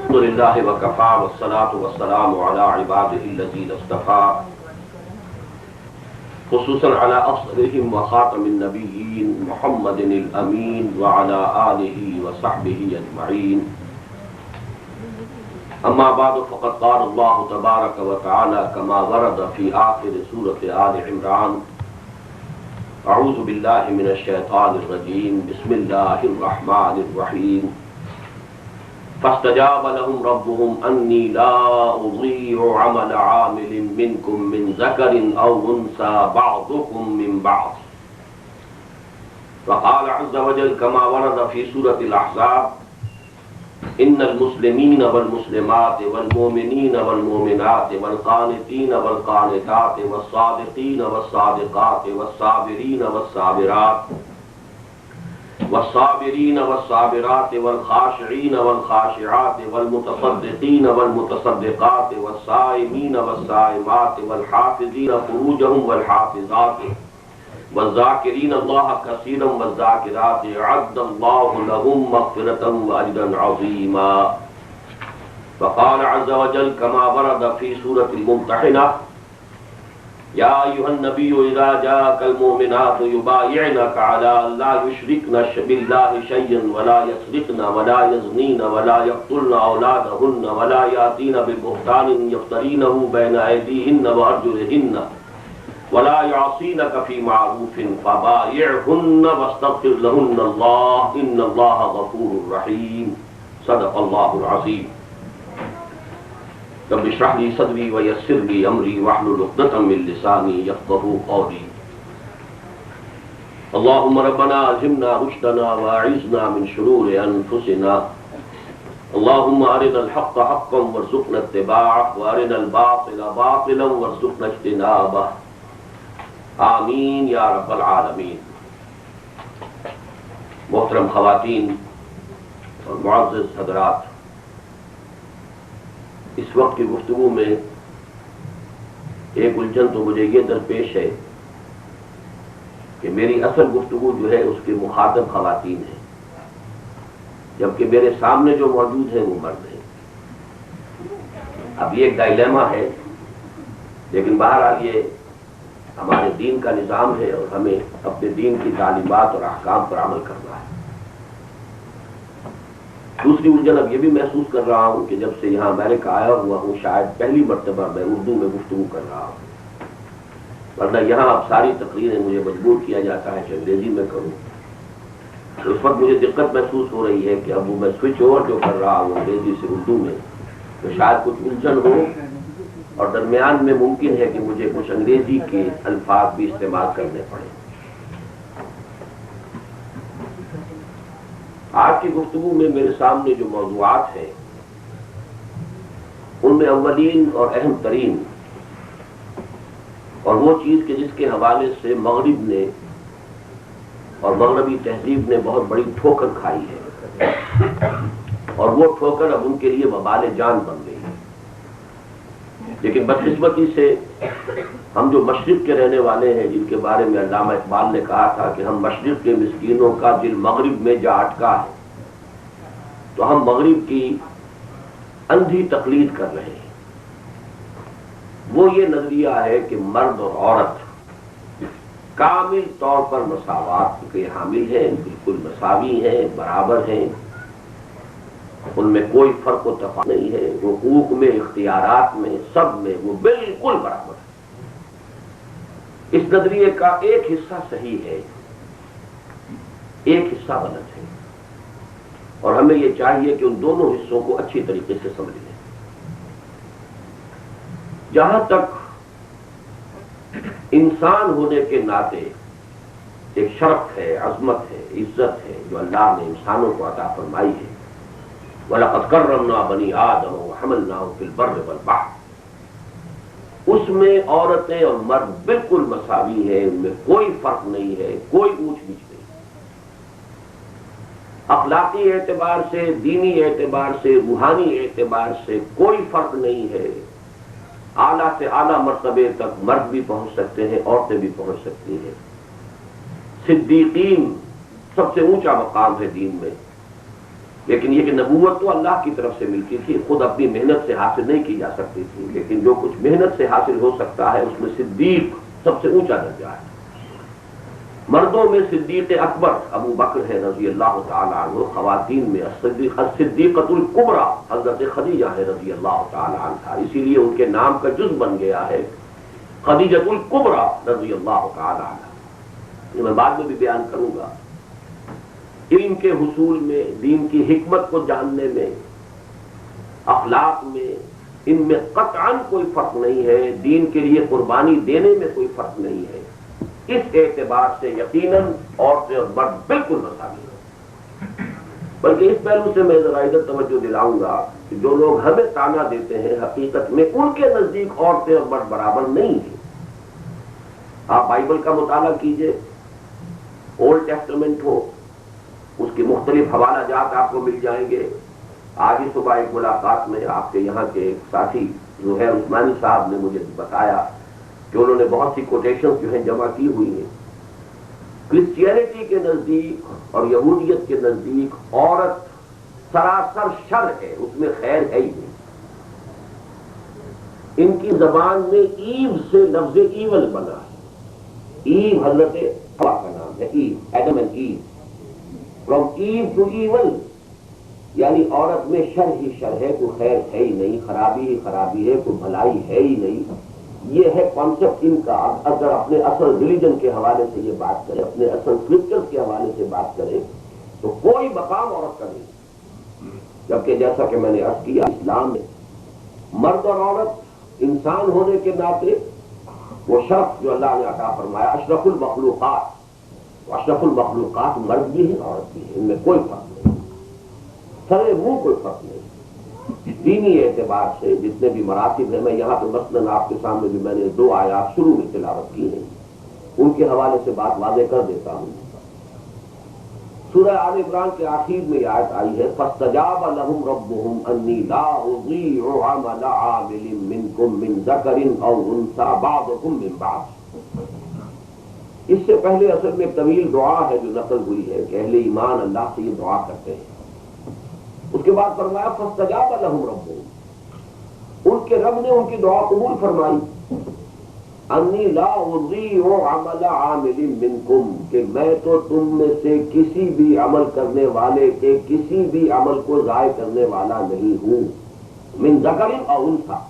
الحمد للہ وکفی والصلاة والسلام علی عباده الذین اصطفى خصوصا علی افضلهم وخاتم النبیین محمد الامین وعلی آلہ وصحبہ اجمعین. اما بعد فقد قال اللہ تبارک وتعالی كما ورد فی آخر سورة آل عمران اعوذ باللہ من الشیطان الرجیم بسم اللہ الرحمن الرحیم. فاستجاب لهم ربهم أني لا أضيع عمل عامل منكم من ذكر أو أنثى بعضكم من بعض. وقال عز وجل كما ورد في سورة الأحزاب إن المسلمين والمسلمات والمؤمنين والمؤمنات والقانتين والقانتات والصادقين والصادقات والصابرين والصابرات والصابرين والصابرات والخاشعين والخاشعات والمتصدقين والمتصدقات والصائمين والصائمات والحافظين فروجهم والحافظات والذاكرين الله كثيرا والذاكرات أعد الله لهم مغفرة وأجرا عظيما. وقال عز وجل كما ورد في سورة الممتحنة يا أيها النبي إذا جاءك المؤمنات يبايعنك على أن لا يشركن بالله شيئا ولا يسرقن ولا يزنين ولا يقتلن أولادهن ولا يأتين ببهتان يفترينه بين أيديهن وأرجلهن ولا يعصينك في معروف فبايعهن واستغفر لهن الله إن الله غفور رحيم. صدق الله العظيم. رب اشرح لي صدري ويسر لي امري واحلل عقدة من لساني يفقهوا قولي. اللهم ربنا الهمنا رشدنا واعذنا من شرور انفسنا. اللهم ارنا الحق حقا وارزقنا اتباعه وارنا الباطل باطلا وارزقنا اجتنابه. آمین یا رب العالمین. محترم خواتین اور معزز حضرات، اس وقت کی گفتگو میں ایک الجھن تو مجھے یہ درپیش ہے کہ میری اصل گفتگو جو ہے اس کے مخاطب خواتین ہیں، جبکہ میرے سامنے جو موجود ہیں وہ مرد ہیں. اب یہ ایک ڈائلیما ہے، لیکن بہرحال یہ ہمارے دین کا نظام ہے اور ہمیں اپنے دین کی تعلیمات اور احکام پر عمل کرنا ہے. دوسری الجھن اب یہ بھی محسوس کر رہا ہوں کہ جب سے یہاں امریکہ آیا ہوا ہوں شاید پہلی مرتبہ میں اردو میں گفتگو کر رہا ہوں، ورنہ یہاں اب ساری تقریریں مجھے مجبور کیا جاتا ہے کہ انگریزی میں کروں. تو اس وقت مجھے دقت محسوس ہو رہی ہے کہ اب میں سوئچ اوور جو کر رہا ہوں انگریزی سے اردو میں تو شاید کچھ الجھن ہو، اور درمیان میں ممکن ہے کہ مجھے کچھ انگریزی کے الفاظ بھی استعمال کرنے پڑیں. آج کی گفتگو میں میرے سامنے جو موضوعات ہیں ان میں اولین اور اہم ترین اور وہ چیز کہ جس کے حوالے سے مغرب نے اور مغربی تہذیب نے بہت بڑی ٹھوکر کھائی ہے، اور وہ ٹھوکر اب ان کے لیے وبال جان بن گئی ہے. لیکن بدقسمتی سے ہم جو مشرق کے رہنے والے ہیں، جن کے بارے میں علامہ اقبال نے کہا تھا کہ ہم مشرق کے مسکینوں کا دل مغرب میں جا اٹکا ہے، تو ہم مغرب کی اندھی تقلید کر رہے ہیں. وہ یہ نظریہ ہے کہ مرد اور عورت کامل طور پر مساوات کے حامل ہیں، بالکل مساوی ہیں، برابر ہیں، ان میں کوئی فرق و تفاوت نہیں ہے، حقوق میں، اختیارات میں، سب میں وہ بالکل برابر ہے. اس نظریے کا ایک حصہ صحیح ہے، ایک حصہ غلط ہے، اور ہمیں یہ چاہیے کہ ان دونوں حصوں کو اچھی طریقے سے سمجھ لیں. جہاں تک انسان ہونے کے ناطے ایک شرف ہے، عظمت ہے، عزت ہے جو اللہ نے انسانوں کو عطا فرمائی ہے، وَلَقَدْ كَرَّمْنَا بَنِي آدَمَ وَحَمَلْنَاهُمْ فِي الْبَرِّ وَالْبَحْرِ، اس میں عورتیں اور مرد بالکل مساوی ہیں، ان میں کوئی فرق نہیں ہے، کوئی اونچ نیچ نہیں. اخلاقی اعتبار سے، دینی اعتبار سے، روحانی اعتبار سے کوئی فرق نہیں ہے. اعلیٰ سے اعلیٰ مرتبے تک مرد بھی پہنچ سکتے ہیں، عورتیں بھی پہنچ سکتی ہیں. صدیقین سب سے اونچا مقام ہے دین میں، لیکن یہ کہ نبوت تو اللہ کی طرف سے ملتی تھی، خود اپنی محنت سے حاصل نہیں کی جا سکتی تھی، لیکن جو کچھ محنت سے حاصل ہو سکتا ہے اس میں صدیق سب سے اونچا درجہ ہے۔ مردوں میں صدیق اکبر ابو بکر ہے رضی اللہ تعالی عنہ، خواتین میں الصدیقۃ الکبریٰ حضرت خدیجہ ہے رضی اللہ تعالی عنہا، اسی لیے ان کے نام کا جز بن گیا ہے خدیجۃ الکبریٰ رضی اللہ تعالی عنہا۔ یہ میں بعد میں بھی بیان کروں گا۔ علم کے حصول میں، دین کی حکمت کو جاننے میں، اخلاق میں، ان میں قطعاً کوئی فرق نہیں ہے، دین کے لیے قربانی دینے میں کوئی فرق نہیں ہے۔ اس اعتبار سے یقیناً عورتیں اور مرد بالکل مساوی ہیں۔ بلکہ اس پہلو سے میں ذرا ادھر توجہ دلاؤں گا کہ جو لوگ ہمیں تانا دیتے ہیں حقیقت میں ان کے نزدیک عورتیں اور مرد برابر نہیں ہیں۔ آپ بائبل کا مطالعہ کیجئے، اولڈ ٹیسٹمنٹ ہو، اس کی مختلف حوالہ جات آپ کو مل جائیں گے۔ آج ہی صبح ایک ملاقات میں آپ کے یہاں کے ایک ساتھی زہیر عثمانی صاحب نے مجھے بتایا کہ انہوں نے بہت سی کوٹیشنز جو ہیں جمع کی ہوئی ہیں۔ کرسچینٹی کے نزدیک اور یہودیت کے نزدیک عورت سراسر شر ہے، اس میں خیر ہے ہی نہیں۔ ان کی زبان میں ایو سے لفظ ایول بنا ہے۔ ایو حضرت حوا کا نام ہے، ایو، ایڈم اینڈ ایو، فرام ایو ٹو ایول، یعنی عورت میں شر ہی شر ہے، کوئی خیر ہے ہی نہیں، خرابی ہی خرابی ہے، کوئی بھلائی ہے ہی نہیں۔ یہ ہے کانسیپٹ ان کا۔ اگر اپنے اصل ریلیجن کے حوالے سے یہ بات کریں، اپنے اصل اسکرپچر کے حوالے سے بات کریں تو کوئی مقام عورت کا نہیں، جبکہ جیسا کہ میں نے عرض کیا اسلام میں مرد اور عورت انسان ہونے کے ناطے وہ شرف جو اللہ نے عطا فرمایا اشرف المخلوقات، اشرف المخلوقات مرد بھی ہیں عورت بھی ہیں، ان میں کوئی فرق نہیں، سرے منہ کوئی فرق نہیں۔ دینی اعتبار سے جتنے بھی مراتب ہیں، میں یہاں پہ مثلاً آپ کے سامنے بھی میں نے 2 آیات شروع میں تلاوت کی ہیں، ان کے حوالے سے بات واضح کر دیتا ہوں۔ سورہ آل عمران کے آخر میں یہ آیت آئی ہے فَاسْتَجَابَ لَهُمْ رَبُّهُمْ أَنِّي لَا أُضِيعُ عَمَلَ عَامِلٍ مِّنكُم مِّن ذَكَرٍ أَوْ أُنثَىٰ بَعْضُكُم مِّن بَعْضٍ۔ اس سے پہلے اصل میں ایک طویل دعا ہے جو نقل ہوئی ہے کہ اہل ایمان اللہ سے یہ دعا کرتے ہیں۔ اس کے بعد فرمایا فَاسْتَجَابَ لَهُمْ رَبُّهُمْ، ان کے رب نے ان کی دعا قبول فرمائی۔ انی لا اضیع عمل عامل منکم، کہ میں تو تم میں سے کسی بھی عمل کرنے والے کے کسی بھی عمل کو ضائع کرنے والا نہیں ہوں۔ من ذکر او انثیٰ،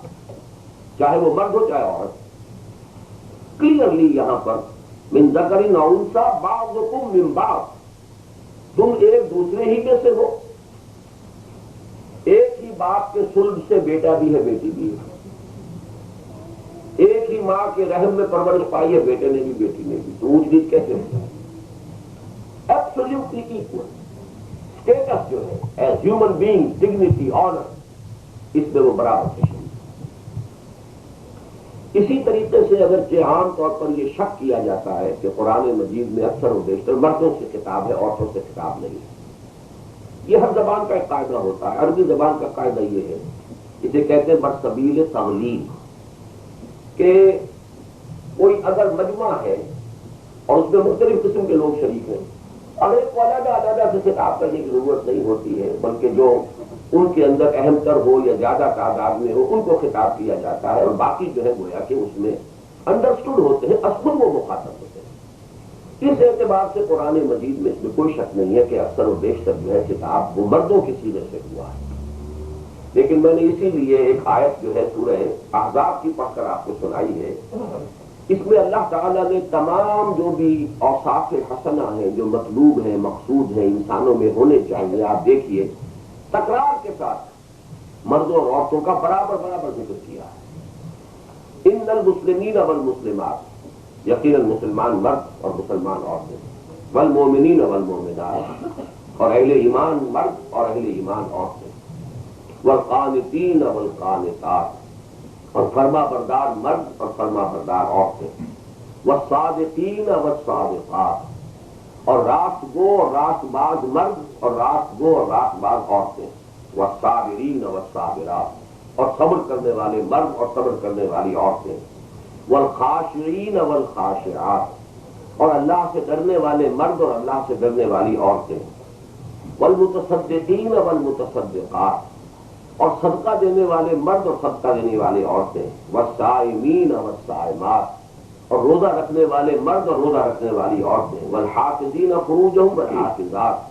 چاہے وہ مرد ہو چاہے عورت، کلیئرلی یہاں پر من ذکر او انثیٰ بعضکم من بعض، تم ایک دوسرے ہی میں سے ہو، ایک ہی باپ کے صلب سے بیٹا بھی ہے بیٹی بھی ہے، ایک ہی ماں کے رحم میں پرورش پائی ہے بیٹے نے بھی بیٹی نے بھی، تو اونچ نیچ کیسے ہے؟ ایبسولوٹلی ایکول اسٹیٹس جو ہے as human being, dignity, honour, اس میں وہ برابر سے شامل۔ اسی طریقے سے اگرچہ عام طور پر یہ شک کیا جاتا ہے کہ قرآن مجید میں اکثر و بیشتر مردوں سے خطاب ہے، عورتوں سے خطاب نہیں ہے، یہ ہر زبان کا ایک قاعدہ ہوتا ہے۔ عربی زبان کا قاعدہ یہ ہے، اسے کہتے ہیں برسبیل تغلیب، کہ کوئی اگر مجمع ہے اور اس میں مختلف قسم کے لوگ شریک ہیں، اور ایک کو علیحدہ سے خطاب کرنے کی ضرورت نہیں ہوتی ہے، بلکہ جو ان کے اندر اہم تر ہو یا زیادہ تعداد میں ہو ان کو خطاب کیا جاتا ہے، اور باقی جو ہے گویا کہ اس میں انڈرسٹوڈ ہوتے ہیں، اصل وہ مخاطب ہوتے ہیں۔ اس اعتبار سے قرآن مجید میں اس میں کوئی شک نہیں ہے کہ اکثر و بیشتر جو ہے خطاب وہ مردوں کی سینے سے ہوا ہے۔ لیکن میں نے اسی لیے ایک آیت جو ہے سورہ احزاب کی پڑھ کر آپ کو سنائی ہے، اس میں اللہ تعالیٰ نے تمام جو بھی اوصاف حسنہ ہیں، جو مطلوب ہیں، مقصود ہیں، انسانوں میں ہونے چاہیے، آپ دیکھیے تکرار کے ساتھ مردوں اور عورتوں کا برابر برابر ذکر کیا ہے۔ ان المسلمین والمسلمات، یقیناً مسلمان مرد اور مسلمان عورتیں، والمومنین والمومنات، اور اہل ایمان مرد اور اہل ایمان عورتیں، والقانتین والقانتات، اور فرما بردار مرد اور فرما بردار عورتیں، والصادقین والصادقات، اور راست گو اور راست باز مرد اور راست گو اور راست باز عورتیں، والصابرین والصابرات، اور صبر کرنے والے مرد اور صبر کرنے والی عورتیں، والخاشعین والخاشعات، اور اللہ سے ڈرنے والے مرد اور اللہ سے ڈرنے والی عورتیں، والمتصدقین والمتصدقات، اور صدقہ دینے والے مرد اور صدقہ دینے والی عورتیں، والصائمین والصائمات، اور روزہ رکھنے والے مرد اور روزہ رکھنے والی عورتیں، والحافظین فروجہم والحافظات،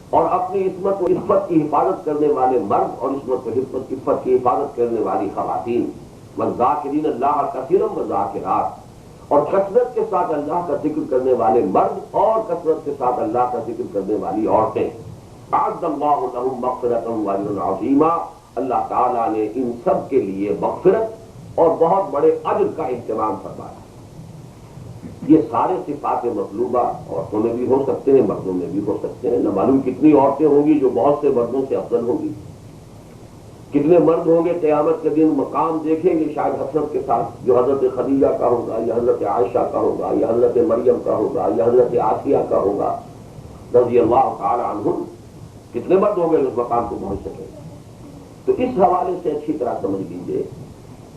اور اپنی عصمت و عفت کی حفاظت کرنے والے مرد اور عصمت و عفت کی حفاظت کرنے والی خواتین، والذاکرین اللہ کثیرا والذاکرات، اور کثرت کے ساتھ اللہ کا ذکر کرنے والے مرد اور کثرت کے ساتھ اللہ کا ذکر کرنے والی عورتیں، اعد اللہ لہم مغفرۃ واجرا عظیما، اللہ تعالیٰ نے ان سب کے لیے مغفرت اور بہت بڑے اجر کا اہتمام فرمایا۔ یہ سارے صفات مطلوبہ عورتوں میں بھی ہو سکتے ہیں، مردوں میں بھی ہو سکتے ہیں۔ نہ معلوم کتنی عورتیں ہوں گی جو بہت سے مردوں سے افضل ہوں گی، کتنے مرد ہوں گے قیامت کے دن مقام دیکھیں گے شاید حسرت کے ساتھ، جو حضرت خدیجہ کا ہوگا یا حضرت عائشہ کا ہوگا یا حضرت مریم کا ہوگا یا حضرت آسیہ کا ہوگا رضی اللہ تعالی عنہم، کتنے مرد ہوں گے اس مقام کو پہنچ سکیں۔ تو اس حوالے سے اچھی طرح سمجھ لیجیے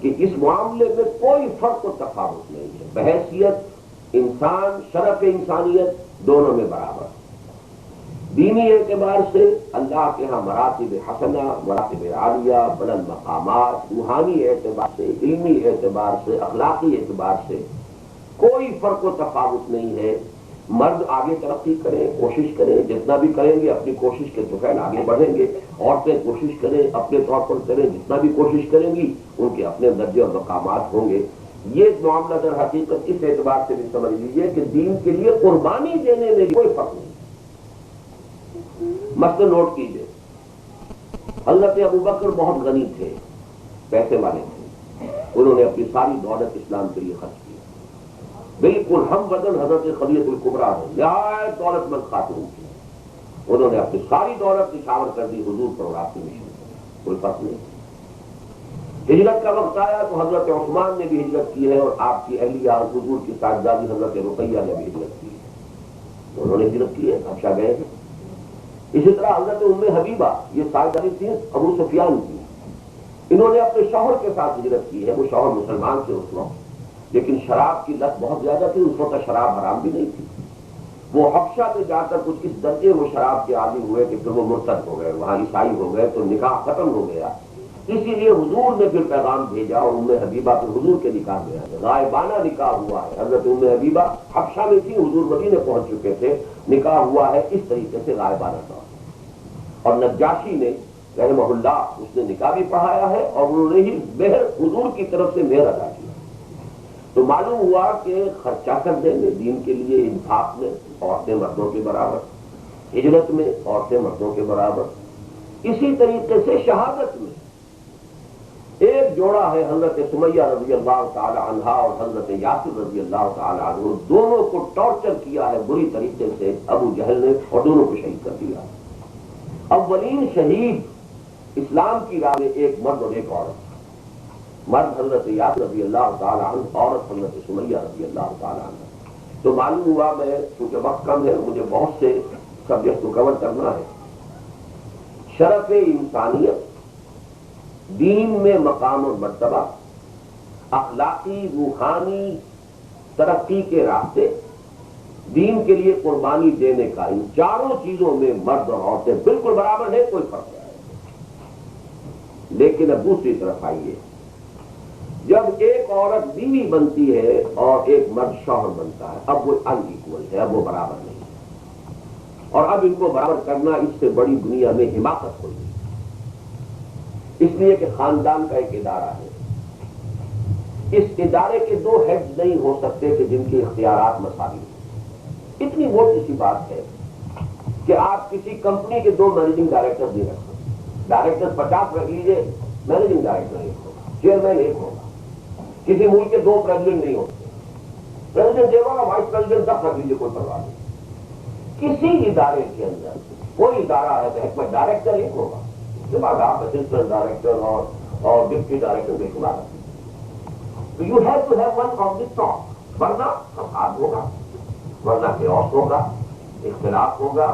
کہ اس معاملے میں کوئی فرق و تفاوت نہیں ہے، بحیثیت انسان، شرف انسانیت دونوں میں برابر۔ دینی اعتبار سے اللہ کے ہاں مراتب حسنہ، مراتب عالیہ، بلند مقامات، روحانی اعتبار سے، علمی اعتبار سے، اخلاقی اعتبار سے کوئی فرق و تفاوت نہیں ہے۔ مرد آگے ترقی کریں، کوشش کریں، جتنا بھی کریں گے اپنی کوشش کے توفیل آگے بڑھیں گے، عورتیں کوشش کریں، اپنے طور پر کریں، جتنا بھی کوشش کریں گی ان کے اپنے درجے اور مقامات ہوں گے۔ یہ معاملہ در حقیقت اس اعتبار سے بھی سمجھ لیجیے کہ دین کے لیے قربانی دینے میں کوئی فرق نہیں۔ مثلا نوٹ کیجئے، حضرت ابوبکر بہت غنی تھے، پیسے والے تھے، انہوں نے اپنی ساری دولت اسلام کے لیے خرچ کی، بالکل ہم وزن حضرت خدیجہ الکبریٰ ہے، نہایت دولت مند خاتون تھی، انہوں نے اپنی ساری دولت نشاور کر دی حضور پر اور آپ کی مشن پر، کوئی فرق نہیں۔ ہجرت کا وقت آیا تو حضرت عثمان نے بھی ہجرت کی ہے اور آپ کی اہلیہ حضور کی صاحبزادی حضرت رقیہ نے بھی ہجرت کی ہے، انہوں نے ہجرت کی ہے، حبشہ گئے تھے۔ اسی طرح حضرت ام حبیبہ، یہ صاحبزادی تھی ابو سفیان کی، انہوں نے اپنے شوہر کے ساتھ ہجرت کی ہے، وہ شوہر مسلمان تھے اس وقت، لیکن شراب کی لت بہت زیادہ تھی، اس وقت شراب حرام بھی نہیں تھی۔ وہ حبشہ میں جا کر کچھ اس درجے وہ شراب کے عادی ہوئے کہ پھر وہ مرتد ہو گئے، وہاں عیسائی ہو گئے تو نکاح ختم ہو گیا۔ اسی لیے حضور نے پھر پیغام بھیجا اور ام حبیبہ پھر حضور کے نکاح میں آئے، غائبانہ نکاح ہوا ہے۔ حضرت ام حبیبہ حبشہ میں تھی، حضور مدینے پہنچ چکے تھے، نکاح ہوا ہے اس طریقے سے غائبانہ طور پر۔ اور نجاشی نے رحمہ اللہ اس نے نکاح بھی پڑھایا ہے اور انہوں نے ہی مہر حضور کی طرف سے مہر ادا کیا۔ تو معلوم ہوا کہ خرچہ کر دیں گے دین کے لیے، انفاق میں عورتیں مردوں کے برابر، ہجرت میں عورتیں مردوں کے برابر۔ اسی طریقے سے شہادت میں ایک جوڑا ہے حضرت سمیہ رضی اللہ تعالی عنہا اور حضرت یاسر رضی اللہ تعالی عنہ، دونوں کو ٹارچر کیا ہے بری طریقے سے ابو جہل نے اور دونوں کو شہید کر دیا۔ اولین شہید اسلام کی راہ میں ایک مرد اور ایک عورت، مرد حضرت یاسر رضی اللہ تعالی عنہ، عورت حضرت سمیہ رضی اللہ تعالی عنہ۔ تو معلوم ہوا، میں چونکہ وقت کم ہے مجھے بہت سے سبجیکٹ کو کور کرنا ہے، شرف انسانیت، دین میں مقام اور مرتبہ، اخلاقی روحانی ترقی کے راستے، دین کے لیے قربانی دینے کا، ان چاروں چیزوں میں مرد اور عورتیں بالکل برابر ہیں، کوئی فرق نہیں۔ لیکن اب دوسری طرف آئیے، جب ایک عورت بیوی بنتی ہے اور ایک مرد شوہر بنتا ہے، اب وہ ان ایکول ہے، اب وہ برابر نہیں ہے، اور اب ان کو برابر کرنا اس سے بڑی دنیا میں حماقت کوئی نہیں، اس لیے کہ خاندان کا ایک ادارہ ہے، اس ادارے کے دو ہیڈز نہیں ہو سکتے کہ جن کے اختیارات مساوی ہوں۔ اتنی موٹی سی بات ہے کہ آپ کسی کمپنی کے دو مینیجنگ ڈائریکٹر نہیں رکھ سکتے، ڈائریکٹر 50 رکھ لیجیے، مینیجنگ ڈائریکٹر ایک ہوگا، چیئرمین ایک ہوگا۔ کسی ملک کے دو پریزیڈنٹ نہیں ہوتے، پریزیڈنٹ ایک ہوگا، وائس پریزیڈنٹ 10 رکھ لیجیے، کوئی پرواہ نہیں۔ کسی ادارے کے اندر کوئی ادارہ ہے تو ایک میں ڈائریکٹر ایک ہوگا، اس کے بعد آپ اسسٹنٹ ڈائریکٹر اور ڈپٹی ڈائریکٹر کے شمار رکھیں۔ تو you have to have one of the top, ورنہ فساد ہوگا، ورنہ chaos ہوگا، اختلاف ہوگا،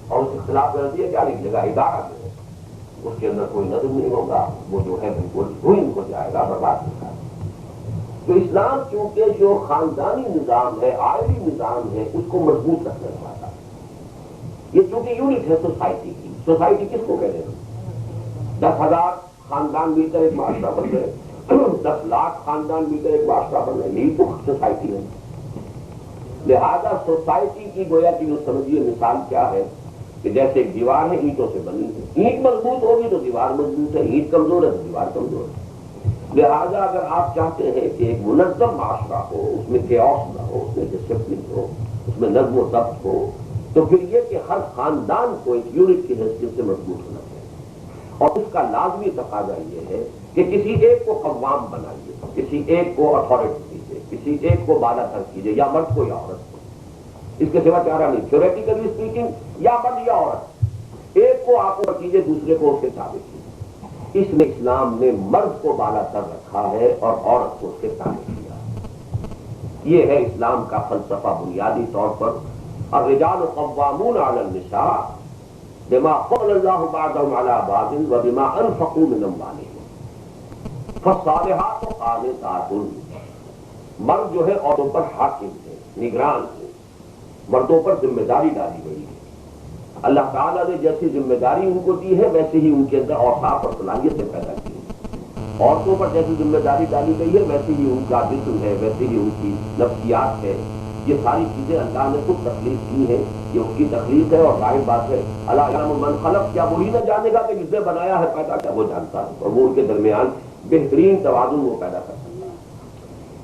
اور اس اختلاف کا نتیجہ کیا نکلے گا؟ ادارہ جو ہے اس کے اندر کوئی نظم نہیں ہوگا، وہ جو ہے بالکل روئن ہو جائے گا، برباد ہو جائے گا۔ تو اسلام چونکہ جو خاندانی نظام ہے، عائلی نظام ہے، اس کو مضبوط رکھنا چاہتا ہے، یہ چونکہ یونٹ ہے سوسائٹی کی. سوسائٹی کس کو کہتے ہیں؟ 10,000 خاندان مل کر ایک معاشرہ بن رہے, 10 لاکھ خاندان مل کر ایک معاشرہ بن رہے, یہی تو سوسائٹی ہے. لہذا سوسائٹی کی گویا کہ جو سمجھیے مثال کیا ہے کہ جیسے ایک دیوار ہے اینٹوں سے بنی ہے, اینٹ مضبوط ہوگی تو دیوار مضبوط ہے, اینٹ کمزور ہے تو دیوار کمزور ہے. لہذا اگر آپ چاہتے ہیں کہ ایک منظم معاشرہ ہو, اس میں کیوس نہ ہو, اس میں ڈسپلن ہو, اس میں نظم و ضبط ہو, تو پھر یہ کہ ہر خاندان کو ایک یونٹ کی حیثیت سے مضبوط ہونا چاہیے. اور اس کا لازمی تقاضا یہ ہے کہ کسی ایک کو قوام بنائیے, کسی ایک کو اتھارٹی کیجیے, کسی ایک کو بالا تر کیجیے, یا مرد کو یا عورت کو, اس کے سوا چارہ نہیں. تھیوریٹیکلی اسپیکنگ یا مرد یا عورت, ایک کو آپ پر کیجیے, دوسرے کو اس کے تابع کیجیے. اس میں اسلام نے مرد کو بالا تر رکھا ہے اور عورت کو اس کے تابع کیا. یہ ہے اسلام کا فلسفہ بنیادی طور پر. الرجال قوامون علی النساء بما فضل اللہ بعضهم علی بعض وبما انفقوا من اموالهم فالصالحات قانتات. مرد جو ہے عورتوں پر حاکم ہے, نگران ہے, مردوں پر ذمہ داری ڈالی گئی ہے. اللہ تعالیٰ نے جیسی ذمہ داری ان کو دی ہے ویسے ہی ان کے اندر اوصاف اور صلاحیتیں پیدا کی ہیں. عورتوں پر جیسی ذمہ داری ڈالی گئی ہے ویسے ہی ان کا جسم ہے, ویسے ہی ان کی نفسیات ہے. یہ ساری چیزیں اللہ نے خود تخلیق کی ہیں, یہ اس کی تخلیق ہے. اور ظاہر بات ہے اللہ یعلم من خلق, کیا وہی نہ جانے گا کہ جس نے بنایا ہے پیدا کیا, وہ جانتا ہے, اور وہ ان کے درمیان بہترین توازن وہ پیدا کر سکتا ہے.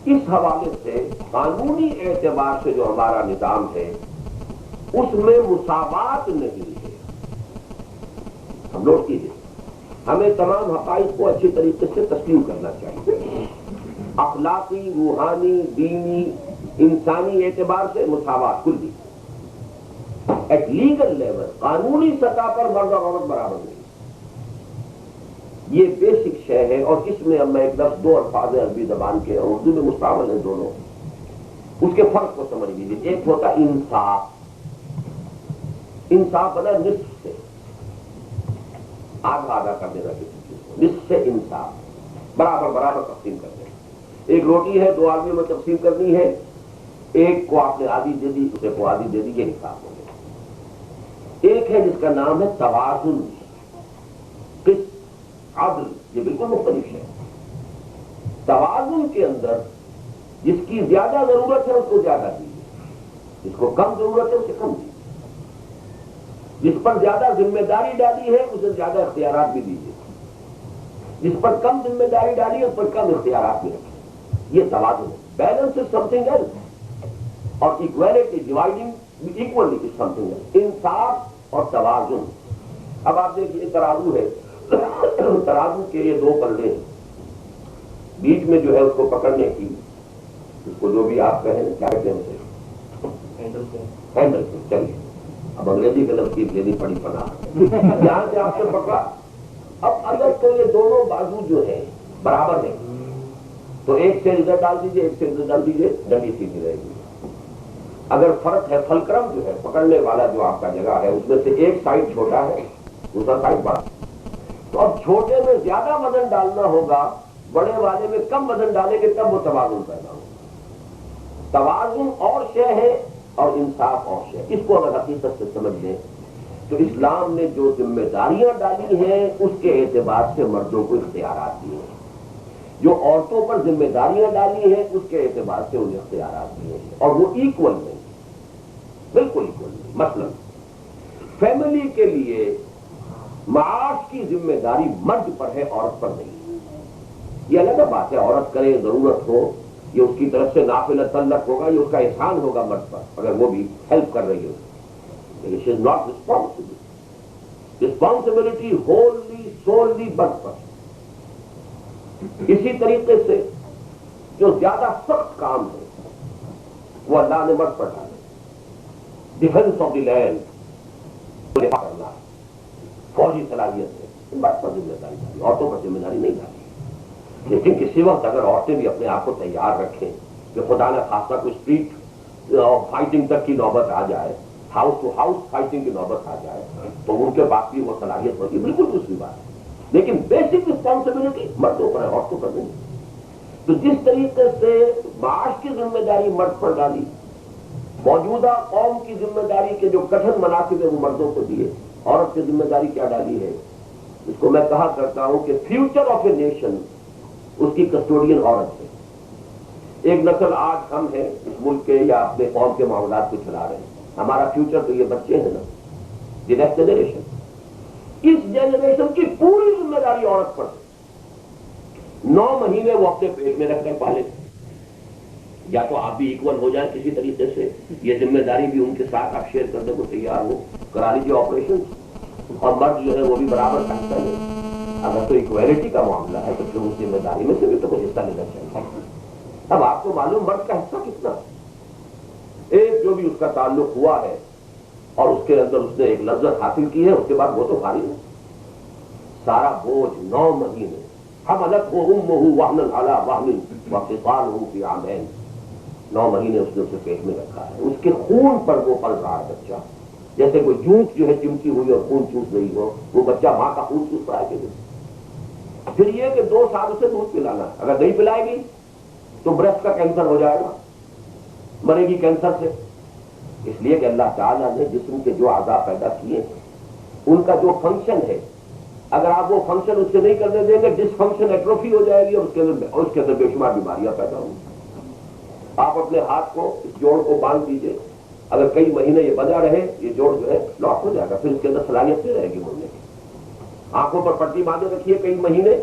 اس حوالے سے قانونی اعتبار سے جو ہمارا نظام ہے اس میں مساوات نہیں ہے. ہم نوٹ کیجیے, ہمیں تمام حقائق کو اچھی طریقے سے تسلیم کرنا چاہیے. اخلاقی, روحانی, دینی, انسانی اعتبار سے مساوات کلی. ایٹ لیگل لیول, قانونی سطح پر مرد اور عورت برابر نہیں. یہ بیسک شے ہے. اور اس میں اب میں ایک لفظ, 2 الفاظ عربی زبان کے, اردو میں مستعمل ہیں دونوں, اس کے فرق کو سمجھ لیجیے. ایک ہوتا انصاف. انصاف بنا نصف سے, آدھا آدھا کر دینا کسی چیز کو, نصف سے انصاف, برابر برابر تقسیم کر دینا. ایک روٹی ہے, 2 آدمیوں میں تقسیم کرنی ہے, ایک کو آپ نے آدھی دے دی, اسے کو آدھی دے دی, یہ انصاف ہو گیا. ایک ہے جس کا نام ہے توازن, قسط, عدل. یہ بالکل مختلف ہے. توازن کے اندر جس کی زیادہ ضرورت ہے اس کو زیادہ دیجیے, جس کو کم ضرورت ہے اسے کم دیجیے, جس پر زیادہ ذمہ داری ڈالی ہے اسے زیادہ اختیارات بھی دیجیے, جس پر کم ذمہ داری ڈالی ہے اس پر کم اختیارات بھی رکھیں. یہ توازن ہے. Balance is something else, اور equality, dividing equally is something else. انصاف اور توازن. اب آپ دیکھیے ترازو ہے, ترازو کے یہ 2 پلڑے ہیں, بیچ میں جو ہے اس کو پکڑنے کی, اس کو جو بھی آپ کہیں کیا کہتے ہیں اسے, ہینڈل سے. چلیے اب انگریزی کے لفظ کی لینی پڑی پناہ, جہاں سے آپ نے پکڑا. اب اگر تو یہ دونوں بازو جو ہیں برابر ہیں تو ایک سے ادھر ڈال دیجیے, ایک سے ادھر ڈال دیجیے, ڈنڈی سیدھی رہے گی. اگر فرق ہے, فلکرم جو ہے پکڑنے والا جو آپ کا جگہ ہے اس میں سے ایک سائڈ چھوٹا ہے, دوسرا سائڈ بڑا, تو اب چھوٹے میں زیادہ وزن ڈالنا ہوگا, بڑے والے میں کم وزن ڈالیں گے, تب وہ توازن پیدا ہوگا. توازن اور شے ہے اور انصاف اور شے. اس کو اگر حقیقت سے سمجھ لیں تو اسلام نے جو ذمہ داریاں ڈالی ہیں اس کے اعتبار سے مردوں کو اختیارات دیے ہیں, جو عورتوں پر ذمہ داریاں ڈالی ہیں اس کے اعتبار سے انہیں اختیارات دیے ہیں, اور وہ ایکول نہیں, بالکل ایکول نہیں. مثلا فیملی کے لیے معاش کی ذمہ داری مرد پر ہے, عورت پر نہیں. یہ الگ بات ہے, عورت کرے, ضرورت ہو, یہ اس کی طرف سے نافل تعلق ہوگا, یہ اس کا احسان ہوگا مرد پر اگر وہ بھی ہیلپ کر رہی ہو. لیکن she is not responsible. Responsibility wholly solely مرد پر. اسی طریقے سے جو زیادہ سخت کام ہے وہ اللہ نے مرد پر ڈالے. ڈیفینس آف دی لینڈ کرنا, فوجی صلاحیت ہے, مرد پر ذمہ داری ڈالی, عورتوں پر ذمہ داری نہیں ڈالی. لیکن کسی وقت اگر عورتیں بھی اپنے آپ کو تیار رکھیں کہ خدا نہ خاصہ کوئی اسٹریٹ فائٹنگ تک کی نوبت آ جائے, ہاؤس ٹو ہاؤس فائٹنگ کی نوبت آ جائے, تو ان کے پاس بھی وہ صلاحیت ہوتی ہے, بالکل دوسری بات ہے. لیکن بیسک رسپانسبلٹی مردوں پر ہے, عورتوں پر نہیں. تو جس طریقے سے معاش کی ذمہ داری مرد پر ڈالی, موجودہ قوم کی ذمہ داری کے جو کٹھن مناصب ہے وہ مردوں کو دیے، عورت کی ذمہ داری کیا ڈالی ہے؟ اس کو میں کہا کرتا ہوں کہ فیوچر آف اے نیشن اس کی کسٹوڈین عورت ہے۔ ایک نسل آج ہم ہیں اس ملک کے یا اپنے قوم کے معاملات کو چلا رہے ہیں، ہمارا فیوچر تو یہ بچے ہیں نا، یہ نیکسٹ جنریشن۔ اس جنریشن کی پوری ذمہ داری عورت پر ہے۔ 9 مہینے وہ اپنے پیٹ میں رکھ کر پالے، یا تو آپ بھی ایکول ہو جائیں کسی طریقے سے، یہ ذمہ داری بھی ان کے ساتھ آپ شیئر کرنے کو تیار ہو، کرا لیجیے آپریشن، اور مرد جو ہے وہ بھی برابر کا حصہ لے۔ اگر تو ایکویلٹی کا معاملہ ہے تو پھر اس ذمہ داری میں سے بھی تو کچھ حصہ لینا چاہیے۔ اب آپ کو معلوم مرد کا حصہ کتنا، ایک جو بھی اس کا تعلق ہوا ہے اور اس کے اندر اس نے ایک لذت حاصل کی ہے، اس کے بعد وہ تو فارغ ہے۔ سارا بوجھ 9 مہینے حملت ہو وہن علی وہن وفصالہ فی عامین، 9 مہینے اس نے اسے پیٹ میں رکھا ہے، اس کے خون پر وہ پل رہا ہے بچہ، جیسے کوئی جونچ جو ہے چمکی ہوئی اور خون چوس رہی ہو، وہ بچہ ماں کا خون چوس رہا ہے کہ نہیں۔ پھر یہ کہ 2 سال اسے دودھ پلانا، اگر نہیں پلائے گی تو بریسٹ کا کینسر ہو جائے گا، مرے گی کینسر سے۔ اس لیے کہ اللہ تعالیٰ نے جسم کے جو اعضاء پیدا کیے ان کا جو فنکشن ہے، اگر آپ وہ فنکشن اس سے نہیں کرنے دیں گے، ڈس فنکشن ایٹروفی ہو جائے گی اور اس کے اندر بے شمار بیماریاں پیدا ہوں گی۔ آپ اپنے ہاتھ کو اس جوڑ کو باندھ دیجئے، اگر کئی مہینے یہ بجا رہے یہ جوڑ جو ہے لاک ہو جائے گا، پھر اس کے اندر صلاحیت نہیں رہے گی مڑنے کی۔ آنکھوں پر پٹی باندھے رکھیے کئی مہینے،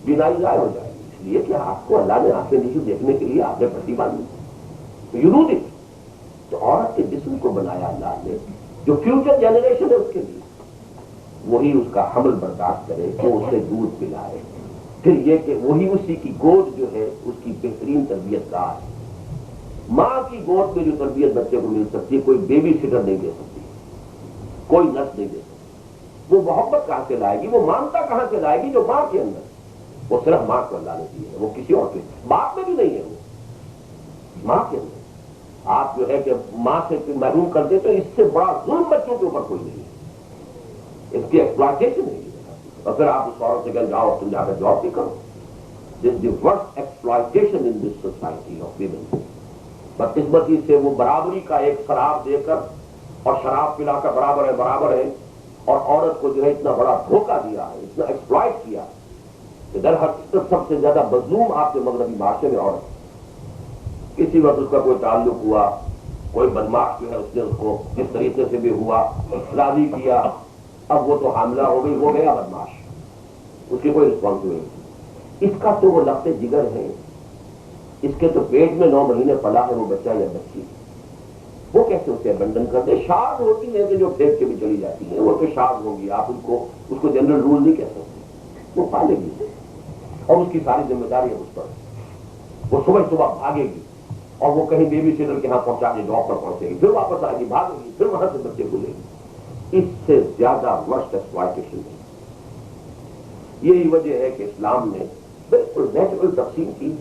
بینائی ضائع ہو جائے گی، اس لیے کہ آپ کو اللہ نے آنکھیں نہیں دیکھنے کے لیے آپ نے پٹی باندھی، یو نو دٹ۔ تو عورت کے جسم کو بنایا اللہ نے، جو فیوچر جنریشن ہے اس کے لیے، وہی اس کا حمل برداشت کرے، وہ اسے دودھ پلائے، پھر یہ کہ وہی اسی کی گود جو ہے اس کی بہترین تربیت گاہ ہے۔ ماں کی گود میں جو تربیت بچے کو مل سکتی ہے کوئی بیبی سٹر نہیں دے سکتی، کوئی نرس نہیں دے سکتی۔ وہ محبت کہاں سے لائے گی، وہ مامتا کہاں سے لائے گی جو ماں کے اندر، وہ صرف ماں کو اللہ نے دی ہے، وہ کسی اور کے باپ میں بھی نہیں ہے، وہ ماں کے اندر۔ آپ جو ہے کہ ماں سے محروم کر دے تو اس سے بڑا ظلم بچوں کے اوپر کوئی نہیں ہے، اس کی ایکسپلائٹیشن نہیں ہے۔ اور پھر آپ اس عورت سے کہیں جاؤ تم جا کر جاب بھی کرو، this the worst exploitation in this society of women. بدقسمتی سے وہ برابری کا ایک شراب دے کر اور شراب پلا کر برابر ہے اور عورت کو جو ہے اتنا بڑا دھوکہ دیا ہے، اتنا ایکسپلائٹ کیا کہ در حقیقت سب سے زیادہ مظلوم آپ کے مغربی معاشرے میں عورت۔ کسی وقت اس کا کوئی تعلق ہوا، کوئی بدماش جو ہے اس نے اس کو جس طریقے سے بھی ہوا راضی کیا، اب وہ تو حاملہ ہو گئی، وہ گیا بدماش، اس کی کوئی رسپانسبلٹی۔ اس کا تو وہ لخت جگر ہے، اس کے تو پیٹ میں 9 مہینے پلا ہے وہ بچہ یا بچی، وہ کیسے اسے ابنڈن کر دے؟ شاذ ہوتی ہے کہ جو پھینک کے بھی چلی جاتی ہیں، وہ تو شاذ ہوگی، آپ اس کو جنرل رول نہیں کہہ سکتے، وہ پالے گی اور اس کی ساری ذمہ داری ہے اس پر۔ وہ صبح بھاگے گی اور وہ کہیں بیبی سیٹر کے ہاں پہنچا کے جاب پر پہنچے گی، پھر واپس آئے گی، بھاگے گی، پھر وہاں سے بچے کو لے گی۔ اس سے زیادہ ورسٹ ایکسپلائٹیشن ہے۔ یہی وجہ ہے کہ اسلام نے بالکل نیچرل تقسیم کی،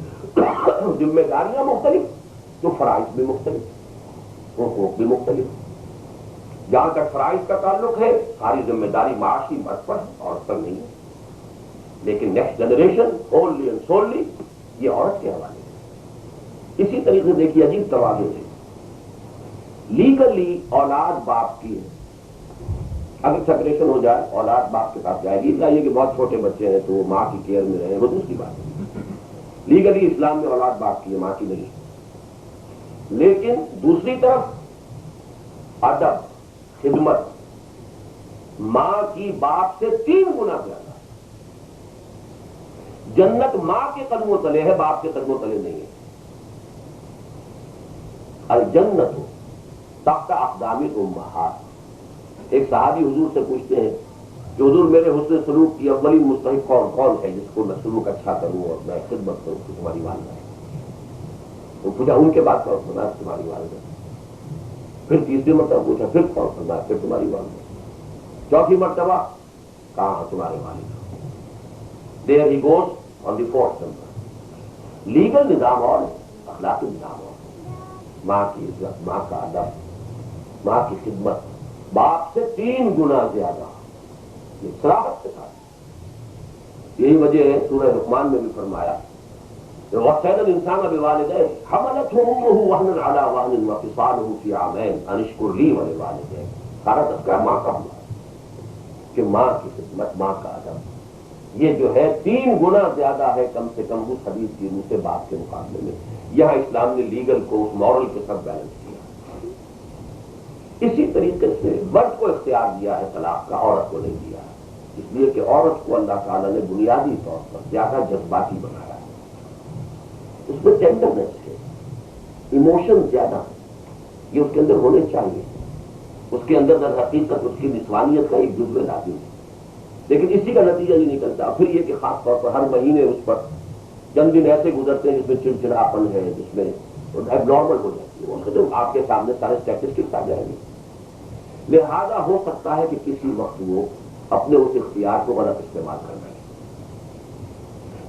ذمہ داریاں مختلف تو فرائض بھی مختلف، حقوق بھی مختلف۔ جہاں تک فرائض کا تعلق ہے ساری ذمہ داری معاشی مرد پر عورت پر نہیں ہے، لیکن next generation only and solely یہ عورت کے حوالے ہے۔ اسی طریقے سے دیکھیے عجیب توازن ہے، لیگلی اولاد باپ کی ہے، اگر سپریشن ہو جائے اولاد باپ کے پاس جائے گی، یہ کہ بہت چھوٹے بچے ہیں تو وہ ماں کی کیئر میں رہے، وہ دوسری بات ہے۔ لیگلی اسلام میں اولاد باپ کی ہے، ماں کی نہیں، لیکن دوسری طرف ادب خدمت ماں کی باپ سے 3 گنا زیادہ۔ جنت ماں کے قدموں تلے ہے، باپ کے قدموں تلے نہیں ہے۔ الجنت تحت اقدام الامہات۔ ایک صحابی حضور سے پوچھتے ہیں کہ حضور میرے حسن سلوک کی اولین مستحق کون ہے جس کو میں سلوک اچھا کروں اور میں خدمت کروں؟ کہ تمہاری والدہ۔ وہ پوچھا ان کے بعد کون فرمایا؟ تمہاری والدہ۔ پھر تیسری مرتبہ پوچھا پھر کون فرمایا؟ پھر تمہاری والدہ۔ چوتھی مرتبہ کہاں تمہارے والد؟ There he goes on the 4th number. Legal نظام اور اخلاقی نظام اور، ماں کی عزت، ماں کا ادب، ماں کی خدمت باپ سے 3 گنا زیادہ، یہ صراحت کے ساتھ۔ یہی وجہ ہے سورہ لقمان میں بھی فرمایا وَوَصَّيْنَا الْإِنسَانَ بِوَالِدَيْهِ حَمَلَتْهُ أُمُّهُ وَهْنًا عَلَىٰ وَهْنٍ وَفِصَالُهُ فِي عَامَيْنِ أَنِ اشْكُرْ لِي وَلِوَالِدَيْكَ۔ سارا تذکرہ ماں کا ہوا کہ ماں کی خدمت، ماں کا ادب یہ جو ہے 3 گنا زیادہ ہے کم سے کم اس حدیث کی روح سے باپ کے مقابلے میں۔ یہاں اسلام نے لیگل کو اس مورل کے ساتھ بیلنس کیا۔ اسی طریقے سے مرد کو اختیار دیا ہے طلاق کا، عورت کو نہیں دیا ہے، اس لیے کہ عورت کو اللہ تعالیٰ نے بنیادی طور پر زیادہ جذباتی بنایا ہے، اس میں ٹینڈرنس ہے، ایموشن زیادہ یہ اس کے اندر ہونے چاہیے، اس کے اندر در حقیقت اس کی نسوانیت کا ایک جزو لازم ہے، لیکن اسی کا نتیجہ یہ نکلتا۔ پھر یہ کہ خاص طور پر ہر مہینے اس پر چند دن ایسے گزرتے ہیں جس میں چڑچڑاپن ہے، جس میں اب نارمل ہو جاتی ہے، تو آپ کے سامنے سارے اسٹیٹسٹکس آ جائیں گے۔ لہذا ہو سکتا ہے کہ کسی وقت وہ اپنے اس اختیار کو غلط استعمال کر رہے ہیں،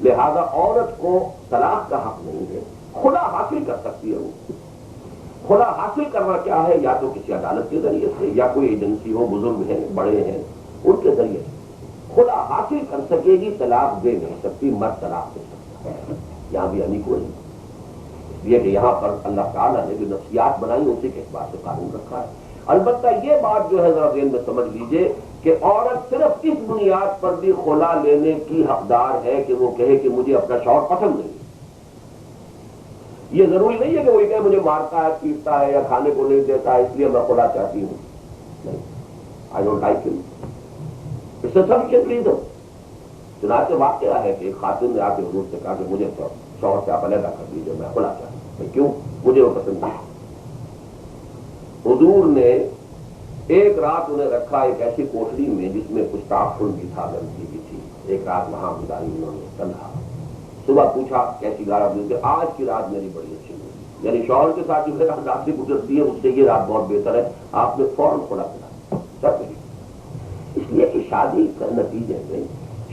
لہذا عورت کو طلاق کا حق نہیں ہے، خلا حاصل کر سکتی ہے۔ وہ خلا حاصل کرنا کیا ہے؟ یا تو کسی عدالت کے ذریعے سے، یا کوئی ایجنسی ہو، بزرگ ہیں، بڑے ہیں، ان کے ذریعے سے خلا حاصل کر سکے گی، طلاق دے نہیں سکتی، مرد طلاق دے سکتا ہے۔ یہاں بھی انی کو نہیں، اس لیے کہ یہاں پر اللہ تعالیٰ نے جو نفسیات بنائی اسی کے اعتبار سے قانون رکھا ہے۔ البتہ یہ بات جو ہے ذرا ذہن میں سمجھ لیجئے کہ عورت صرف اس بنیاد پر بھی خلا لینے کی حقدار ہے کہ وہ کہے کہ مجھے اپنا شوہر پسند نہیں۔ یہ ضروری نہیں ہے کہ وہ کہے مجھے مارتا ہے، پیٹتا ہے، یا کھانے کو نہیں دیتا ہے، اس لیے میں خلا چاہتی ہوں۔ نہیں، آئی ڈونٹ لائک ہم، اٹس اے سفیشینٹ ریزن۔ چنانچہ واقعہ ہے کہ ایک خاتون نے آ کے حضور سے کہا کہ مجھے شوہر سے آپ علیحدہ کر دیجیے، میں خلا چاہتی ہوں۔ کیوں؟ مجھے وہ پسند نہیں۔ حضور نے ایک رات انہیں رکھا ایک ایسی کوٹری میں جس میں کچھ تعفن بھی تھا، گندگی بھی تھی۔ ایک رات وہاں گزاری انہوں نے تنہا۔ صبح پوچھا کیسی گارا گزری؟ آج کی رات میری بڑی اچھی گزری، یعنی شوہر کے ساتھ جو ہے رات سے گزرتی ہے اس سے یہ رات بہت بہتر ہے، آپ نے فوراً کھلا کرا۔ اس لیے کہ شادی کا نتیجے میں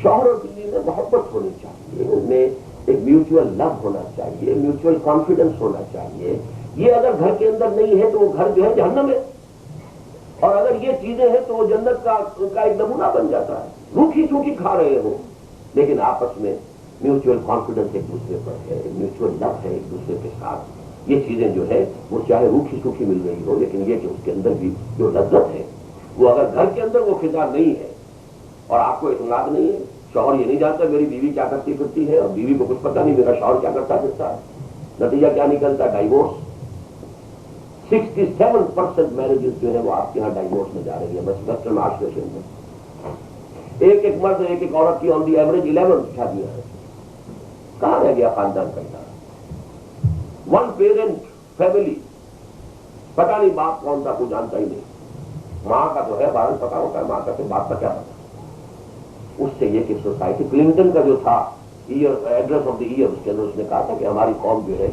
شوہر اور بیوی میں محبت ہونی چاہیے، ان میں ایک میوچل لو ہونا چاہیے، میوچل کانفیڈنس ہونا چاہیے۔ یہ اگر گھر کے اندر نہیں ہے تو وہ گھر جو ہے جہنم ہے، اور اگر یہ چیزیں ہیں تو وہ جنت کا ایک نمونہ بن جاتا ہے۔ روکھی سوکھی کھا رہے ہو لیکن آپس میں میوچل کانفیڈنس ایک دوسرے پر ہے، میوچل لو ہے ایک دوسرے کے ساتھ، یہ چیزیں جو ہے وہ چاہے روکھی سوکھی مل رہی ہو لیکن یہ کہ اس کے اندر بھی جو لذت ہے وہ اگر گھر کے اندر وہ فضا نہیں ہے اور آپ کو اطلاع نہیں ہے، شوہر یہ نہیں جانتا میری بیوی کیا کرتی پھرتی ہے، اور بیوی کو کچھ پتہ نہیں میرا شوہر کیا کرتا پھرتا ہے، نتیجہ کیا نکلتا ہے؟ ڈائیورس۔ 67% میرجز جو ہے وہ آپ کے یہاں ڈائیورس میں جا رہی ہے، بس ویسٹرن معاشرے کے اندر ایک مرد ایک عورت کی آن دی ایوریج 11 شادیاں ہیں۔ کہاں رہ گیا خاندان کا ادارہ؟ 1 پیرنٹ فیملی، پتہ نہیں باپ کون تھا، کوئی جانتا ہی نہیں۔ ماں کا تو ہے بارن پتا ہوتا ہے، ماں کا تو باپ کا کیا پتا۔ اس سے یہ کہ سوسائٹی، کلنٹن کا جو تھا ایڈریس آف دی ایئر، اس کے اندر اس نے کہا تھا کہ ہماری قوم جو ہے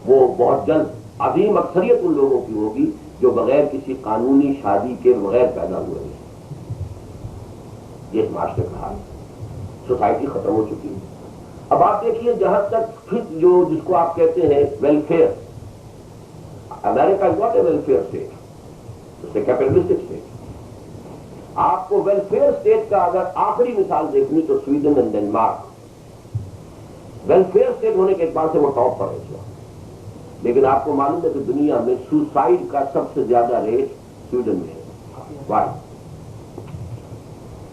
وہ بہت جلد عظیم اکثریت ان لوگوں کی ہوگی جو بغیر کسی قانونی شادی کے بغیر پیدا ہوئے ہیں۔ یہ معاشرے کا حال ہے، سوسائٹی ختم ہو چکی ہے۔ اب آپ دیکھیے جہاں تک پھر جو جس کو آپ کہتے ہیں welfare, America is not a welfare state, اس سے کیپٹلسٹک اسٹیٹ۔ آپ کو ویلفیئر اسٹیٹ کا اگر آخری مثال دیکھنی تو Sweden and Denmark welfare state ہونے کے اعتبار سے وہ ٹاپ پر ہے اس وقت، لیکن آپ کو معلوم ہے کہ دنیا میں سوسائڈ کا سب سے زیادہ ریٹ سویڈن میں ہے۔ وائی؟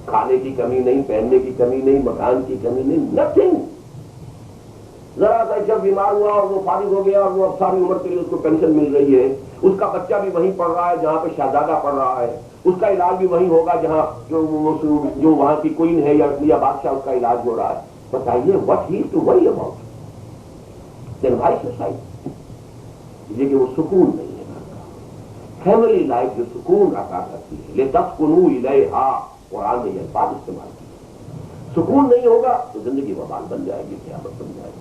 کھانے کی کمی نہیں، پہننے کی کمی نہیں، مکان کی کمی نہیں، نتھنگ۔ ذرا سا جب بیمار ہوا اور وہ فارغ ہو گیا اور وہ اب ساری عمر کے لیے اس کو پینشن مل رہی ہے، اس کا بچہ بھی وہیں پڑھ رہا ہے جہاں پہ شہزادہ پڑھ رہا ہے، اس کا علاج بھی وہیں ہوگا جہاں جو وہاں کی کوئین ہے یا بادشاہ اس کا علاج ہو رہا ہے۔ بتائیے what he to worry about? Then why society? یہ کہ وہ سکون نہیں ہے گھر کا، فیملی لائف جو سکون عطا کرتی ہے، لِتَسْكُنُوا إِلَيْهَا، قرآن نے یہ الفاظ استعمال کیا۔ سکون نہیں ہوگا تو زندگی وبال بن جائے گی، قیامت بن جائے گی۔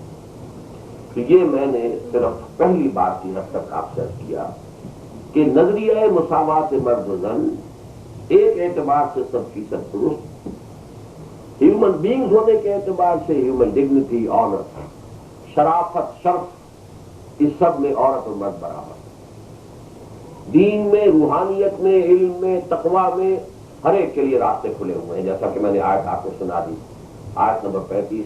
تو یہ میں نے صرف پہلی بات کی حد تک آپ سے عرض کیا کہ نظریہ مساوات مرد و زن ایک اعتبار سے 100% درست، ہیومن بینگز ہونے کے اعتبار سے ہیومن ڈگنیٹی، آنر، شرافت، شرف، اس سب میں عورت اور مرد برابر، دین میں، روحانیت میں، علم میں، تقوی میں، ہر ایک کے لیے راستے کھلے ہوئے ہیں، جیسا کہ میں نے آیت آپ کو سنا دی، آیت نمبر 35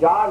4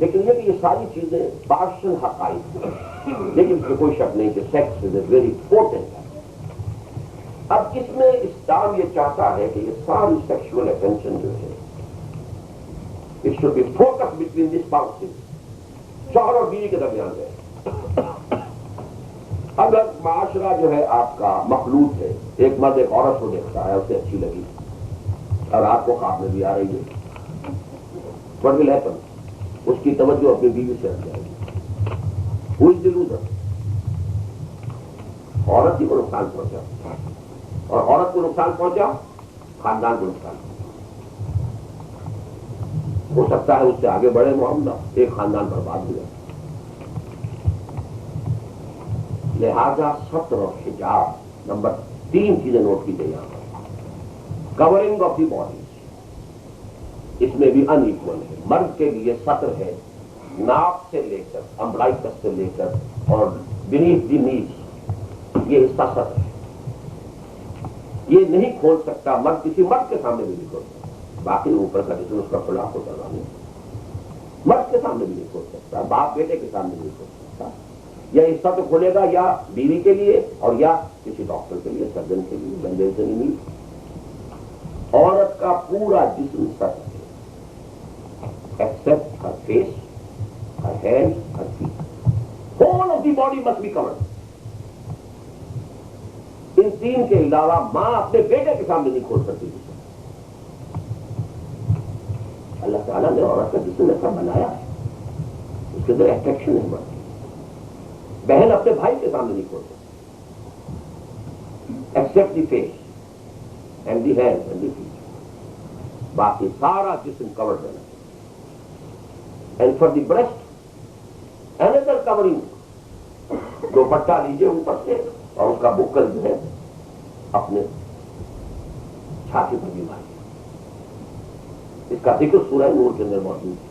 لیکن یہ کہ یہ ساری چیزیں پارشل حقائق ہیں، لیکن اس میں کوئی شک نہیں کہ sex is a very important ہے۔ اب اس میں اسلام یہ چاہتا ہے کہ یہ ساری سیکشل اٹینشن جو ہے it should be focus between the spouses, شوہر اور بیوی کے درمیان ہے۔ اگر معاشرہ جو ہے آپ کا مخلوط ہے، ایک مرد ایک عورت کو دیکھتا ہے، اسے اچھی لگی اور آپ کو خواب میں بھی آ رہی ہے، what will happen؟ اس کی توجہ اپنی بیوی سے ہٹ جائے گی۔ who is the loser؟ عورت ہی کو نقصان پہنچا، اور عورت کو نقصان پہنچا خاندان کو نقصان پہنچا۔ ہو سکتا ہے اس سے آگے بڑھے معاملہ، ایک خاندان برباد ہو جائے۔ لہذا ستر اور حجاب نمبر 3 چیزیں نوٹ کی گئی یہاں پر۔ کورنگ آف دی باڈی اس میں بھی ان ایکول ہے۔ مرد کے لیے ستر ہے ناک سے لے کر امبلائکس سے لے کر اور بینیتھ دی نیز، یہ حصہ ستر ہے، یہ نہیں کھول سکتا مرد، کسی مرد کے سامنے بھی نہیں کھول سکتا۔ باقی اوپر کا جسم اس کا کھلا ہوتا نہیں، مرد کے سامنے بھی نہیں کھول سکتا، باپ بیٹے کے سامنے بھی نہیں کھول سکتا۔ یا حصہ تو کھولے گا یا بیوی کے لیے اور یا کسی ڈاکٹر کے لیے، سرجن کے لیے، بندے سے نہیں۔ عورت کا پورا جسم ستر ہے except her face, her hand, her feet, whole of the body must be covered. ان 3 کے علاوہ ماں اپنے بیٹے کے سامنے نہیں کھول سکتی۔ اللہ تعالیٰ نے عورت کا جسم ایسا بنایا ہے، اس کے اندر اٹریکشن ہے مرد۔ بہن اپنے بھائی کے سامنے نہیں کھول سکتی، except the face and the hand and the feet, باقی سارا جسم کور رہنا۔ And for the breast under covering, دوپٹہ لیجیے اوپر سے اور اس کا بکل جو ہے اپنے چھاتی پر بھی مارے۔ اس کا ذکر سورہ نور کے اندر موجود ہے۔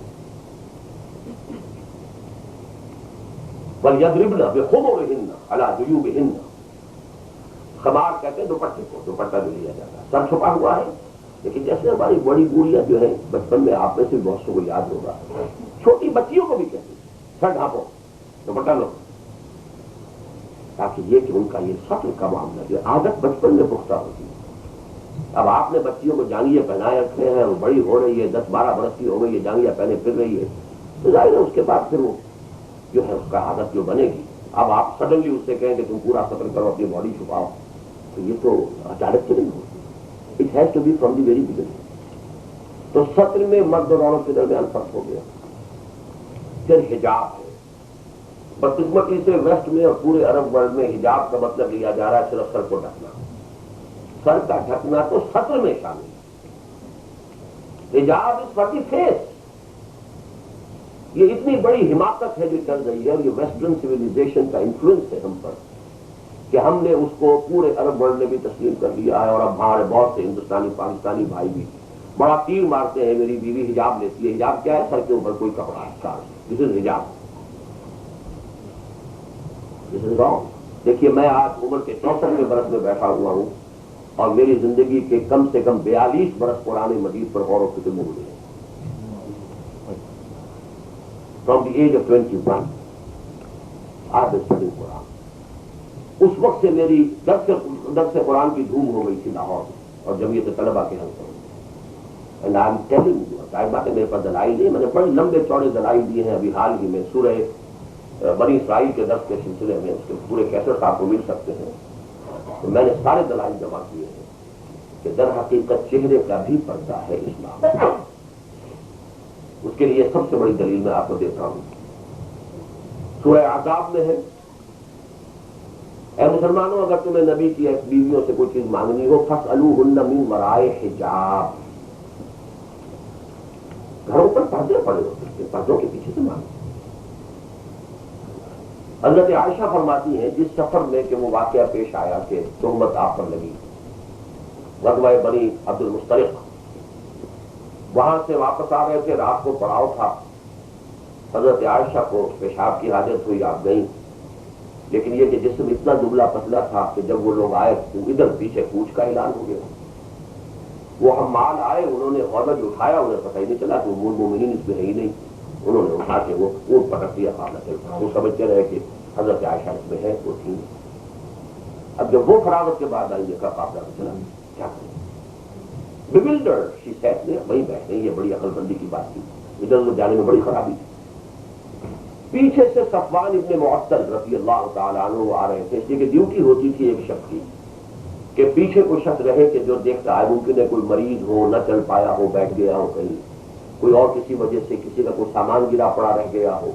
وَلْيَضْرِبْنَ بِخُمُرِهِنَّ عَلَىٰ جُيُوبِهِنَّ، خمار کہتے ہیں دوپٹے کو، دوپٹہ بھی لیا جاتا ہے، سر چھپا ہوا ہے۔ لیکن جیسے ہماری بڑی بوڑھیاں جو ہیں، بچپن میں آپ میں سے بہت سے کو یاد ہوگا، چھوٹی بچیوں کو بھی کہتے ہیں سر ڈھانپو، دوپٹہ لو، تاکہ یہ کہ ان کا یہ سطر کا معاملہ جو عادت بچپن میں پختہ ہوتی ہے۔ اب آپ نے بچیوں کو جانگیاں پہنائے رکھے ہیں، وہ بڑی ہو رہی ہے، 10-12 برس کی ہو گئی ہے، جانگیاں پہنے پھر رہی ہے، تو ظاہر ہے اس کے بعد پھر وہ جو ہے اس کا عادت جو بنے گی۔ اب آپ سڈنلی اس سے کہیں کہ تم پورا سطر کرو، اپنی باڈی چھپاؤ، تو یہ تو اچانک سے نہیں ہوتی، it has to be from the very beginning. تو سطر میں مرد اور عورت کے درمیان فرق ہو گیا۔ پھر حجاب ہے، بدقسمتی سے ویسٹ میں اور پورے عرب ورلڈ میں حجاب کا مطلب لیا جا رہا ہے صرف سر کو ڈھکنا۔ سر کا ڈھکنا تو سطر میں شامل ہے۔ حجاب از فار دی فیس۔ یہ اتنی بڑی حماقت ہے جو چل رہی ہے، اور یہ ویسٹرن سویلائزیشن کا انفلوئنس ہے ہم پر، کہ ہم نے اس کو پورے عرب ورلڈ میں بھی تسلیم کر لیا ہے۔ اور اب ہمارے بہت سے ہندوستانی پاکستانی بھائی بھی بڑا تیر مارتے ہیں، میری بیوی حجاب لیتی ہے۔ حجاب کیا ہے؟ سر کے اوپر کوئی کپڑا ہے، دس از حجاب، دس از رانگ۔ دیکھیے میں آج عمر کے 64 برس میں بیٹھا ہوا ہوں، اور میری زندگی کے کم سے کم 42 برس قرآن مجید پر غور و فکر میں ہوئے ہیں۔ From the age of 21 I have been studying Quran۔ اس وقت سے میری درس قرآن کی دھوم ہو گئی تھی لاہور اور جمعیت طلبہ کے حلقوں میں۔ And I am telling you, ظاہر بات ہے میرے پاس دلائل نہیں، میں نے بڑے لمبے چوڑے دلائل دیے ہیں ابھی حال ہی میں سورہ بنی اسرائیل کے درس کے سلسلے میں، اس کے پورے کیسٹ آپ کو مل سکتے ہیں۔ تو میں نے سارے دلائل جمع کیے ہیں کہ در حقیقت چہرے کا بھی پردہ ہے اسلام۔ اس کے لیے سب سے بڑی دلیل میں آپ کو دیتا ہوں، سورہ احزاب میں ہے، اے مسلمانوں اگر تمہیں نبی کی بیویوں سے کوئی چیز مانگنی ہو فَاسْأَلُوهُنَّ مِن وَرَاءِ حِجَاب، گھروں پر پردے پڑے ہوتے ہیں، پردوں کے پیچھے سے مانگو۔ حضرت عائشہ فرماتی ہیں جس سفر میں کہ وہ واقعہ پیش آیا کہ تہمت آپ پر لگی، غزوہ بنی عبد المستلق، وہاں سے واپس آ رہے تھے، رات کو پڑاؤ تھا، حضرت عائشہ کو پیشاب کی حاجت ہوئی، آپ گئیں، لیکن یہ کہ جسم اتنا دبلا پتلا تھا کہ جب وہ لوگ آئے تو ادھر پیچھے کوچ کا اعلان ہو گیا۔ وہ حمال آئے، انہوں نے غوضہ اٹھایا، انہیں پتہ ہی نہیں چلا کہ وہ مومنین اس میں ہے ہی نہیں۔ انہوں نے اٹھا کے وہ اونٹ پٹک دیا قافلہ چل پڑا. وہ سمجھتے رہے کہ حضرت عائشہ اس میں ہے، وہ تھی. اب جب وہ فراغت کے بعد آئی دیکھا قافلہ چلا، کیا کریں؟ bewildered she sat there. وہیں بیٹھ گئی. یہ بڑی عقل بندی کی بات تھی، ادھر ادھر جانے میں بڑی خرابی تھی. پیچھے سے صفوان ابن معطل رضی اللہ تعالیٰ عنہ آ رہے تھے، اس لیے کہ ڈیوٹی ہوتی تھی ایک شخص کی کہ پیچھے کوئی شخص رہے کہ جو دیکھتا ہے، ممکن ہے کوئی مریض ہو، نہ چل پایا ہو، بیٹھ گیا ہو کہیں، کوئی اور کسی وجہ سے کسی کا کوئی سامان گرا پڑا رہ گیا ہو،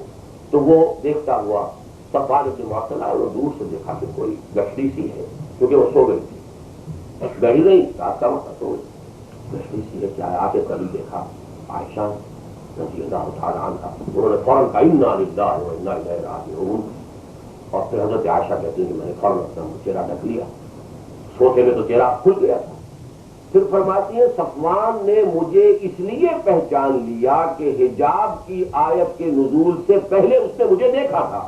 تو وہ دیکھتا ہوا. صفوان ابن معطل آئے اور دور سے دیکھا کہ کوئی گشتی سی ہے، کیونکہ وہ سو گئی تھی، بیٹھ گئی، رات کا وقت سو گئی. گشتی سی ہے کیا ہے؟ آ کے کبھی دیکھا عائشہ رضی اللہ تعالیٰ عنہا. انہوں نے فوراً کہا انا للہ و انا الیہ راجعون. اور پھر حضرت عائشہ کہتے ہیں کہ میں نے فوراً اپنا چہرہ ڈھک لیا. سوتے میں تو چہرہ کھل گیا تھا. پھر فرماتی ہیں صفوان نے مجھے اس لیے پہچان لیا کہ حجاب کی آیت کے نزول سے پہلے اس نے مجھے دیکھا تھا.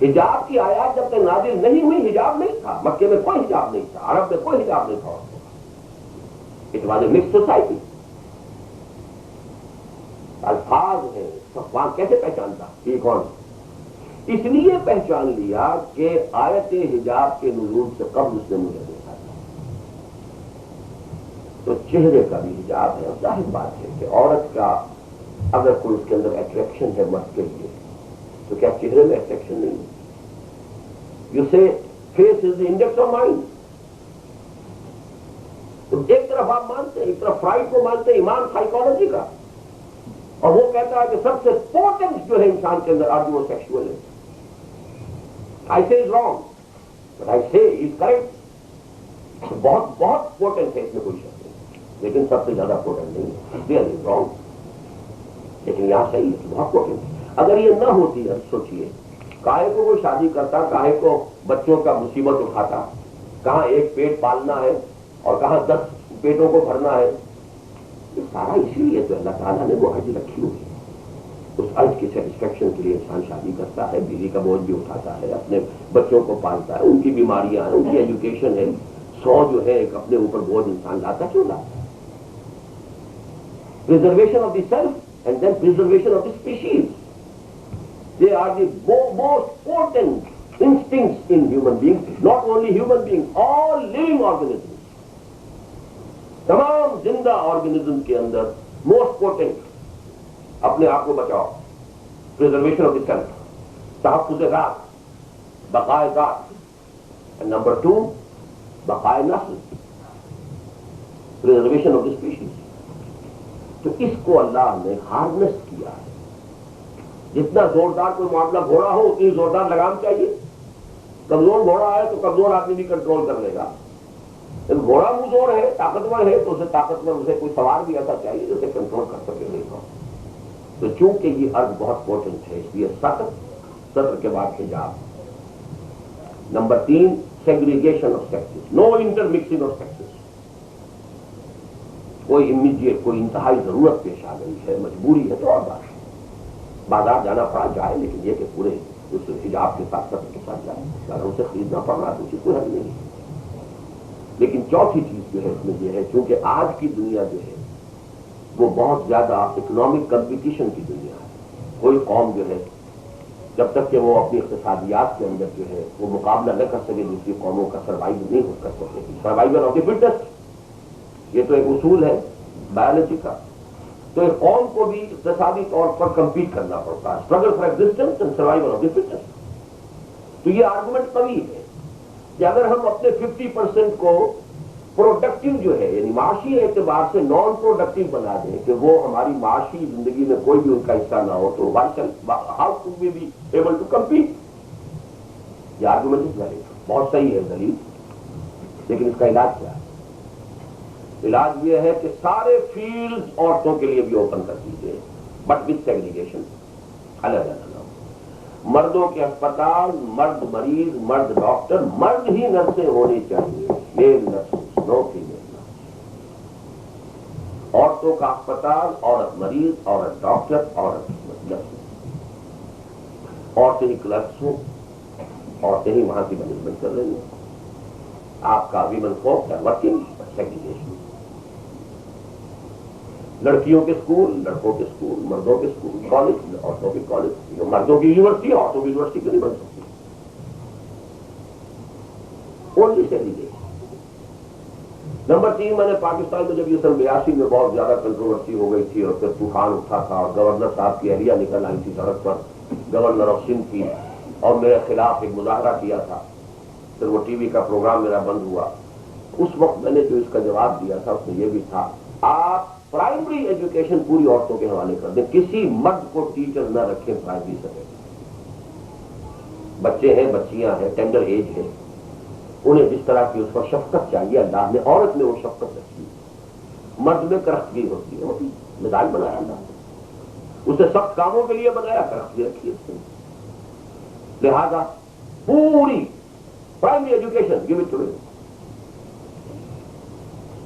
حجاب کی آیات جب تک نازل نہیں ہوئی حجاب نہیں تھا. مکے میں کوئی حجاب نہیں تھا، عرب میں کوئی حجاب نہیں تھا. It was a mix society. الفاظ ہیں. صفوان کیسے پہچانتا؟ یہ کون؟ اس لیے پہچان لیا کہ آیت حجاب کے نزول سے قبل اس نے مجھے دیکھا تھا. تو چہرے کا بھی حجاب ہے. ظاہر بات ہے کہ عورت کا اگر کوئی اس کے اندر اٹریکشن ہے مرد کے لیے، تو کیا چہرے میں اٹریکشن نہیں ہے؟ You say face is the index of mind. تو ایک طرف آپ مانتے ہیں، ایک طرف فرائڈ کو مانتے ہیں، ایمان سائیکالوجی کا، اور وہ کہتا ہے کہ سب سے پورٹنٹ جو ہے انسان کے اندر آج وہ سیکشول ہے. آئی سے از رانگ بٹ آئی سے از کریکٹ. بہت بہت پورٹنٹ ہے، اس میں کوئی شک نہیں، لیکن سب سے زیادہ پورٹنٹ نہیں ہے. دے آر از رانگ، لیکن یہاں صحیح ہے، بہت پورٹنٹ. اگر یہ نہ ہوتی ہے، سوچئے کاہے کو وہ شادی کرتا، کاہے کو بچوں کا مصیبت اٹھاتا، کہاں ایک پیٹ پالنا ہے اور کہاں 10 پیٹوں کو بھرنا ہے. یہ سارا اسی لیے تو اللہ تعالیٰ نے وہ عرض رکھی ہوئی ہے. اس عرض کی سیٹسفیکشن کے لیے انسان شادی کرتا ہے، بیوی کا بوجھ بھی اٹھاتا ہے، اپنے بچوں کو پالتا ہے، ان کی بیماریاں ہیں، ان کی ایجوکیشن ہے. 100 جو ہے ایک اپنے اوپر بوجھ انسان لاتا کیوں لاتا ہے؟ Preservation of the self and then preservation of the species. They are the most potent instincts in human beings. Not only human beings, all living organisms. تمام زندہ آرگنزم کے اندر موسٹ پوٹنٹ اپنے آپ کو بچاؤ. پریزرویشن آف دی سیلف، تحفظ ذات، بقائے ذات. اینڈ نمبر 2 بقائے نسل، پریزرویشن آف دی اسپیشیز. تو اس کو اللہ نے ہارنس کیا ہے. جتنا زوردار کوئی معاملہ گھوڑا ہو اتنی زوردار لگام چاہیے. کمزور گھوڑا ہے تو کمزور آدمی بھی کنٹرول کر لے گا. گھوڑا مزور ہے، طاقتور ہے، تو اسے طاقتور، اسے کوئی سوار بھی ایسا چاہیے جو اسے کنٹرول کر سکے. نہیں ہو تو چونکہ یہ عرض بہت پورٹنٹ ہے، اس لیے سطر کے بعد حجاب. Number 3 segregation of sexes, no intermixing of sexes. کوئی امیڈیٹ، کوئی انتہائی ضرورت پیش آ گئی ہے، مجبوری ہے، تو اور بات ہے، بازار جانا پڑا جائے، لیکن یہ کہ پورے اس حجاب کے ساتھ سطر کے ساتھ جائے. اگر اسے خریدنا پڑ رہا تو اسے کوئی حل نہیں ہے. لیکن چوتھی چیز جو ہے اس میں یہ ہے، چونکہ آج کی دنیا جو ہے وہ بہت زیادہ اکنامک کمپٹیشن کی دنیا ہے. کوئی قوم جو ہے جب تک کہ وہ اپنی اقتصادیات کے اندر جو ہے وہ مقابلہ نہ کر سکے دوسری قوموں کا، سروائیو نہیں ہو کر سکے. سروائیول آف دی فٹسٹ، یہ تو ایک اصول ہے بایولوجی کا. تو ایک قوم کو بھی اقتصادی طور پر کمپیٹ کرنا پڑتا ہے. Struggle for existence and survival of the fittest. تو یہ آرگومنٹ قوی ہے کہ اگر ہم اپنے 50% کو پروڈکٹیو جو ہے یعنی معاشی اعتبار سے نان پروڈکٹیو بنا دیں کہ وہ ہماری معاشی زندگی میں کوئی بھی ان کا حصہ نہ ہو، تو how could we be able to compete. یہ آرگومنٹ بہت صحیح ہے دلیل، لیکن اس کا علاج کیا ہے؟ علاج یہ ہے کہ سارے فیلڈز عورتوں کے لیے بھی اوپن کر دیجیے، بٹ وتھ سیگریگیشن، الگ الگ. مردوں کے اسپتال، مرد مریض، مرد ڈاکٹر، مرد ہی نرسیں ہونی چاہیے، میل نرس، نو فیمیل نرس. عورتوں کا اسپتال، عورت مریض، عورت ڈاکٹر، عورت نرس. عورتیں ہی کلرکس ہوں، عورتیں ہی وہاں کی مینجمنٹ کر رہی ہیں. آپ کا ویمن فورس ہے ورکنگ، سیگریگیشن. لڑکیوں کے اسکول، لڑکوں کے اسکول، مردوں کے اسکول، کالج، عورتوں کے کالج، مردوں کی یونیورسٹی، عورتوں کی یونیورسٹی کیوں نہیں بن سکتی؟ Only segregation. نمبر 3، میں نے پاکستان میں جب یہ سن 82 میں بہت زیادہ کنٹروورسی ہو گئی تھی اور پھر طوفان اٹھا تھا اور گورنر صاحب کی اہلیہ نکل آئی تھی سڑک پر، گورنر آف سندھ کی، اور میرے خلاف ایک مظاہرہ کیا تھا، پھر وہ ٹی وی کا پروگرام میرا بند ہوا۔ اس وقت میں نے جو اس کا جواب دیا تھا اس میں یہ بھی تھا، آپ پرائمری ایجوکیشن پوری عورتوں کے حوالے کر دیں، کسی مرد کو ٹیچر نہ رکھیں پرائمری سطح۔ بچے ہیں، بچیاں ہیں، ٹینڈر ایج ہے، انہیں جس طرح کی اس پر شفقت چاہیے اللہ نے عورت میں وہ شفقت رکھی، مرد میں کرختگی ہوتی ہے، وہی مزاج بنایا اللہ نے، اسے سخت کاموں کے لیے بنایا، کرختگی رکھی اس نے۔ لہذا پوری primary education gave it to him.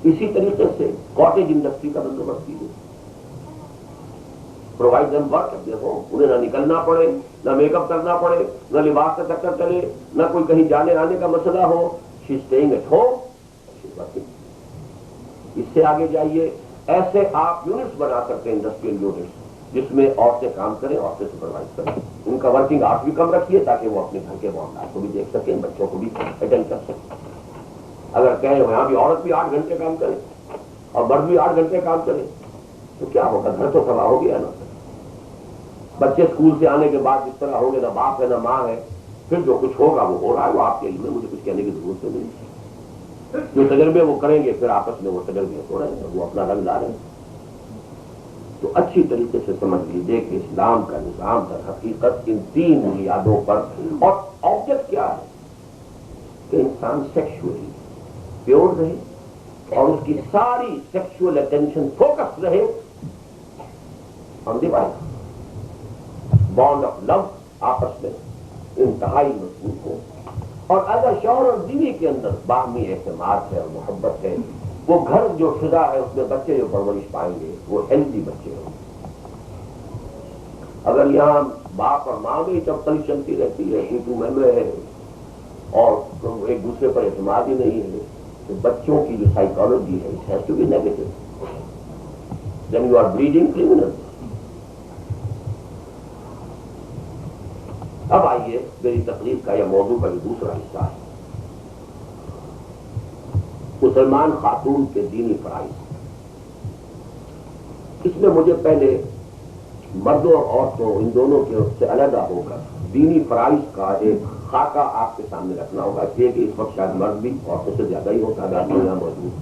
اسی طریقے سے کاٹیج انڈسٹری کا بندوبست کیجیے، provide them work at their home, انہیں نہ نکلنا پڑے، نہ میک اپ کرنا پڑے، نہ لباس کا چکر چلے، نہ کوئی کہیں جانے آنے کا مسئلہ ہو، she staying at home, she is working. اس سے آگے جائیے، ایسے آپ یونٹس بنا سکتے ہیں، انڈسٹریل یونٹس، جس میں عورتیں کام کریں، عورتیں سپروائز کریں، ان کا ورکنگ آورس بھی کم رکھیے تاکہ وہ اپنے گھر کے معاملات کو بھی دیکھ سکیں، بچوں کو بھی اٹینڈ کر سکیں۔ اگر کہیں یہاں بھی عورت بھی 8 گھنٹے کام کرے اور مرد بھی 8 گھنٹے کام کرے تو کیا ہوگا؟ گھر تو تباہ ہو گیا نا۔ بچے اسکول سے آنے کے بعد جس طرح ہوں گے، نہ باپ ہے نہ ماں ہے، پھر جو کچھ ہوگا وہ ہو رہا ہے، وہ آپ کے علم میں، مجھے کچھ کہنے کی ضرورت نہیں ہے۔ جو تجربے وہ کریں گے پھر آپس میں وہ تجربے ہو رہے ہیں، وہ اپنا رنگ لا رہے ہیں۔ تو اچھی طریقے سے سمجھ لیجیے کہ اسلام کا نظام در حقیقت ان 3 بنیادوں پر، اور آبجیکٹ کیا ہے کہ انسان سیکشولی پیور رہے اور اس کی ساری سیکشول اٹینشن فوکس رہے on the wife, bond of love آپس میں انتہائی مضبوط ہو، اور اگر شوہر اور بیوی کے اندر باہمی اعتماد ہے اور محبت ہے، وہ گھر جو فضا ہے اس میں بچے جو پرورش پائیں گے وہ ہیلدی بچے ہوں گے۔ اگر یہاں باپ اور ماں میں چپکلی چلتی رہتی ہے، میں ہے، اور ایک دوسرے پر اعتماد ہی نہیں ہے، تو بچوں کی جو سائیکالوجی ہے it has to be negative, then you are breeding criminals. اب آئیے میری تقریر کا یا موضوع کا جو دوسرا حصہ ہے، مسلمان خاتون کے دینی فرائض۔ اس میں مجھے پہلے مردوں اور عورتوں ان دونوں کے سے علیحدہ ہو کر دینی فرائض کا ایک خاکہ آپ کے سامنے رکھنا ہوگا، کہ اس وقت شاید مرد بھی عورتوں سے زیادہ ہی ہوتا ہے یہاں موجود۔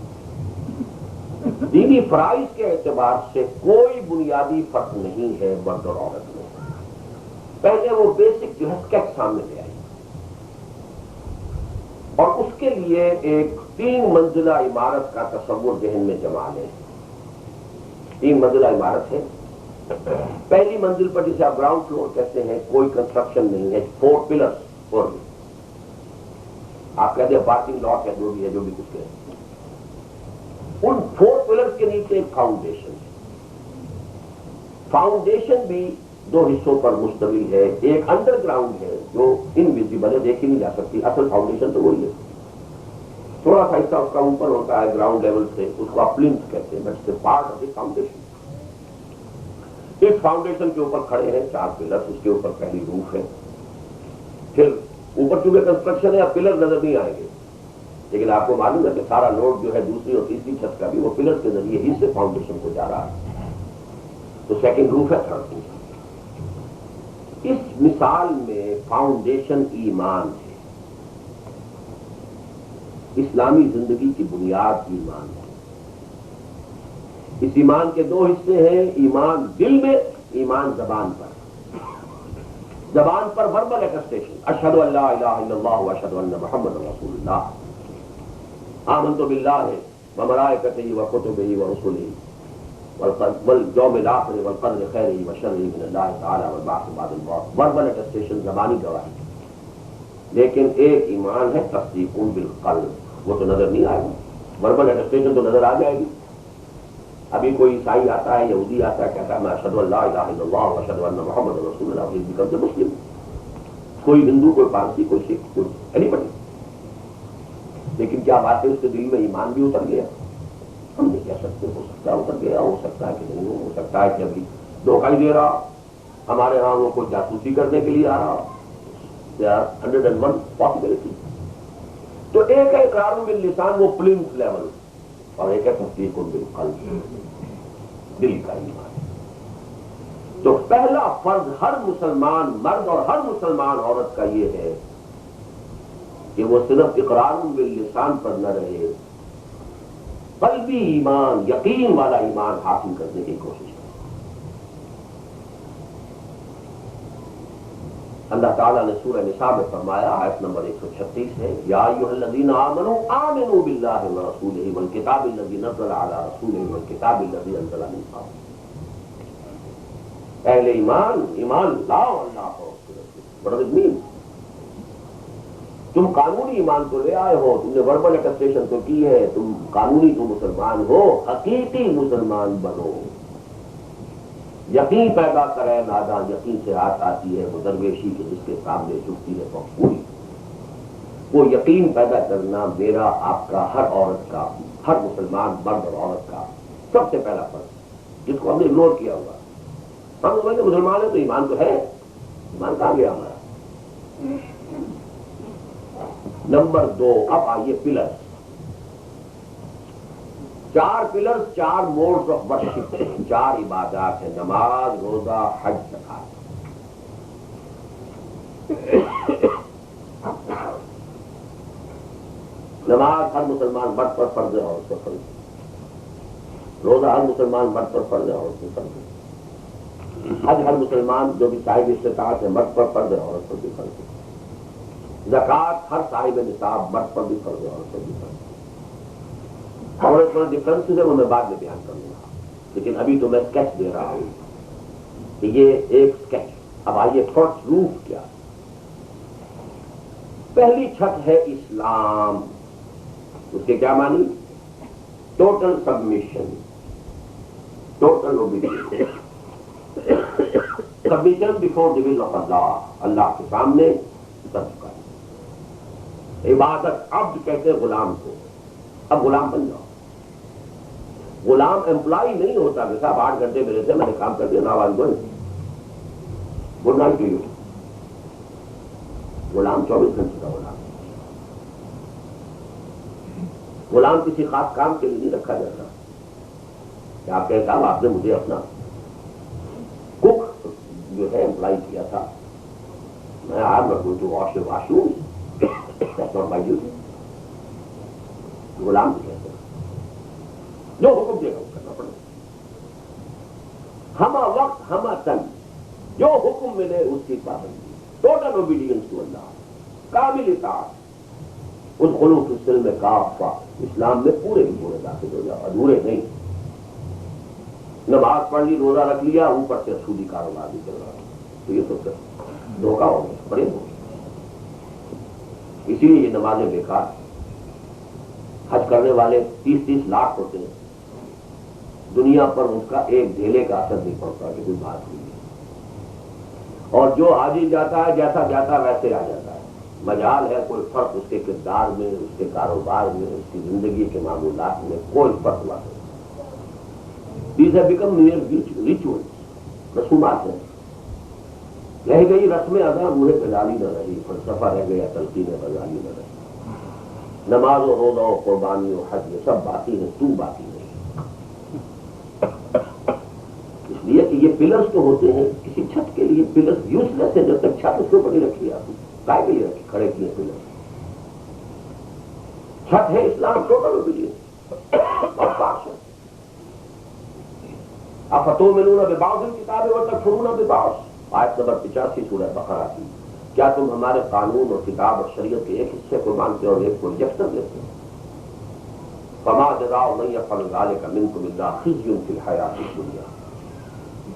دینی فرائض کے اعتبار سے کوئی بنیادی فرق نہیں ہے مرد اور عورت میں۔ پہلے وہ بیسک جو ہے اسکیچ سامنے لے آئی، اور اس کے لیے ایک 3 منزلہ عمارت کا تصور ذہن میں جما لیں۔ 3 منزلہ عمارت ہے، پہلی منزل پر جسے آپ گراؤنڈ فلور کہتے ہیں کوئی کنسٹرکشن نہیں ہے، 4 پلرز اور آپ کہتے ہیں پارکنگ لاٹ ہے، جو بھی ہے، جو بھی کچھ کہتے ہیں، ان 4 پلرز کے نیچے ایک فاؤنڈیشن ہے۔ فاؤنڈیشن بھی 2 حصوں پر مشتمل ہے، ایک انڈر گراؤنڈ ہے جو انویزیبل ہے، دیکھی نہیں جا سکتی، اصل فاؤنڈیشن تو وہی ہے، تھوڑا سا حصہ اس کا اوپر ہوتا ہے گراؤنڈ لیول سے، اس کو آپ پلنتھ کہتے ہیں، but part of the foundation. اس فاؤنڈیشن کے اوپر کھڑے ہیں 4 پلرز، اس کے اوپر پہلی روف ہے، پھر اوپر چونکہ کنسٹرکشن ہے اب پلر نظر نہیں آئیں گے، لیکن آپ کو معلوم ہے کہ سارا لوڈ جو ہے دوسری اور تیسری چھت کا بھی وہ پلر کے ذریعے ہی سے فاؤنڈیشن کو جا رہا ہے، تو سیکنڈ روف ہے، تھرڈ روف۔ اس مثال میں فاؤنڈیشن ایمان ہے، اسلامی زندگی کی بنیاد ایمان ہے۔ اس ایمان کے 2 حصے ہیں، ایمان دل میں، ایمان زبان پر۔ زبان پر وربل اٹسٹیشن، اشہد ان لا الہ الا اللہ واشہد ان محمد رسول اللہ، آمنت باللہ وملائکتہ وکتبہ ورسلہ والیوم الآخر والقدر خیرہ وشرہ من اللہ تعالی والبعث بعد الموت۔ وربل اٹسٹیشن، زبانی گواہی، لیکن ایک ایمان ہے تصدیق بالقلب، وہ تو نظر نہیں آئے گی، وربل اٹسٹیشن تو نظر آ جائے گی۔ ابھی کوئی عیسائی آتا ہے، یہودی آتا ہے، کہتا ہے میں اشہد ان لا الہ الا اللہ واشہد ان محمد رسول اللہ، ہی بیکمز اے مسلم۔ کوئی ہندو، کوئی پارسی، کوئی سکھ، کوئی اینی بڈی، لیکن کیا بات ہے اس کے دل میں ایمان بھی اتر گیا؟ ہم نہیں کہہ سکتے، ہو سکتا ہے اتر گیا، ہو سکتا ہے کہ نہیں، ہو سکتا ہے کہ ابھی دھوکہ ہی دے رہا، ہمارے ہاں وہ کوئی جاسوسی کرنے کے لیے آ رہا. There are 101 possibilities. تو ایک ہے اقرار باللسان، وہ پلنتھ لیول، اور ایک ہے تصدیق بالقلب، دل کا ایمان. تو پہلا فرض ہر مسلمان مرد اور ہر مسلمان عورت کا یہ ہے کہ وہ صرف اقرار باللسان پر نہ رہے، قلبی ایمان، یقین والا ایمان حاصل کرنے کی کوشش کرے. اللہ تعالیٰ نے سورہ نساء میں فرمایا، آیت نمبر 136 ہے، یا ایھا الذین آمنوا آمنوا باللہ ورسولہ والکتاب الذی نزل علی رسولہ والکتاب الذی انزل من قبل. اہل ایمان، ایمان لاؤ اللہ کو. What does it mean؟ تم قانونی ایمان تو لے آئے ہو، تم نے وربل اٹسٹیشن تو کی ہے، تم قانونی تو مسلمان ہو، حقیقی مسلمان بنو. یقین پیدا کرے نادان، یقین سے ہاتھ آتی ہے وہ درویشی کے جس کے سامنے جھکتی ہے پوری. وہ یقین پیدا کرنا میرا، آپ کا، ہر عورت کا، ہر مسلمان مرد اور عورت کا سب سے پہلا فرض، جس کو ہم نے اگنور کیا ہوا. ہم سمجھتے مسلمان ہیں تو ایمان تو ہے، ایمان کہاں گیا ہمارا. نمبر 2، اب آئیے pillars. 4 pillars, 4 modes of worship ہیں، 4 عبادات ہیں، نماز، روزہ، حج، زکات. نماز ہر مسلمان مرد پر فرض ہے، عورت پر فرض ہے. روزہ ہر مسلمان مرد پر فرض ہے، عورت پر فرض ہے. حج ہر مسلمان جو بھی صاحب استطاعت ہے مرد پر فرض ہے، عورت پر بھی فرض ہے. زکات ہر صاحب نصاب مرد پر بھی فرض ہے، عورت پر بھی فرض ہے. اور اس میں ڈفرنس ہے وہ میں بعد میں بیان کروں گا، لیکن ابھی تو میں اسکیچ دے رہا ہوں کہ یہ ایک اسکیچ. اب آئیے فرسٹ روف کیا. پہلی چھت ہے اسلام. اس کے کیا معنی؟ Total submission, total obedience, submission before the will of Allah, اللہ کے سامنے سر جھکانا. عبادت، عبد کہتے ہیں غلام کو. اب غلام بن جاؤ. غلام امپلائی نہیں ہوتا کہ صاحب 8 گھنٹے میرے سے میں نے کام کر دیا، now I am going. Good night to you. غلام 24 گھنٹے کا غلام. غلام کسی خاص کام کے لیے نہیں رکھا جاتا کہ آپ کہتے صاحب آپ نے مجھے اپنا کک جو ہے امپلائی کیا تھا، میں آپ نہ کوئی تو wash room, that's not my duty. Ghulam بھی کہتے ہیں جو حکم دے گا وہ کرنا پڑے. ہمہ وقت ہمہ تن، جو حکم ملے اس کی پابندی، ٹوٹل اوبیڈینس ٹو اللہ، کامل اطاعت. ادخلوا فی السلم کافہ، اسلام میں پورے ہی پورے داخل ہو جاؤ، ادھورے نہیں. نماز پڑھ لی، روزہ رکھ لیا، اوپر سے سودی کاروبار بھی چل رہا ہے، تو یہ تو دھوکہ ہو گیا، بڑے ہو گئے. اسی لیے یہ نمازیں بیکار. حج کرنے والے 30-30 لاکھ ہوتے ہیں، دنیا پر اس کا ایک ڈھیلے کا اثر نہیں پڑتا کہ کوئی بات ہوئی ہے. اور جو حاجی جاتا ہے جیسا جاتا ویسے آ جاتا ہے. مجال ہے کوئی فرق اس کے کردار میں، اس کے کاروبار میں، اس کی زندگی کے معمولات میں کوئی فرق نہ ہو. These have become mere rituals، رسومات ہیں. رہ گئی رسم ادا، روح غزالی نہ رہی، فلسفہ رہ گیا، تلقین غزالی نہ رہی. نماز و روزہ و قربانی و حج یہ سب باقی ہے، تو باقی نہیں. اس لیے کہ یہ پلرز تو ہوتے ہیں کسی چھت کے لیے. پلرز یوز لیس ہے جب تک چھت اس کے اوپر نہیں رکھی آپ کائے کے لیے رکھی کھڑے کیے پلرز. چھت ہے اسلام، ٹوٹل اوبیڈینس اور پاس ہے. افتؤمنون ببعض الکتاب وتکفرون ببعض، آیت نمبر 85 سورہ بقرہ کی. کیا تم ہمارے قانون اور کتاب اور شریعت کے ایک حصے کو مانتے اور ایک کو ریجیکٹ کر دیتے ہیں؟ فما جزاء من يفعل ذلك منكم الا خزي في الحیاۃ الدنیا.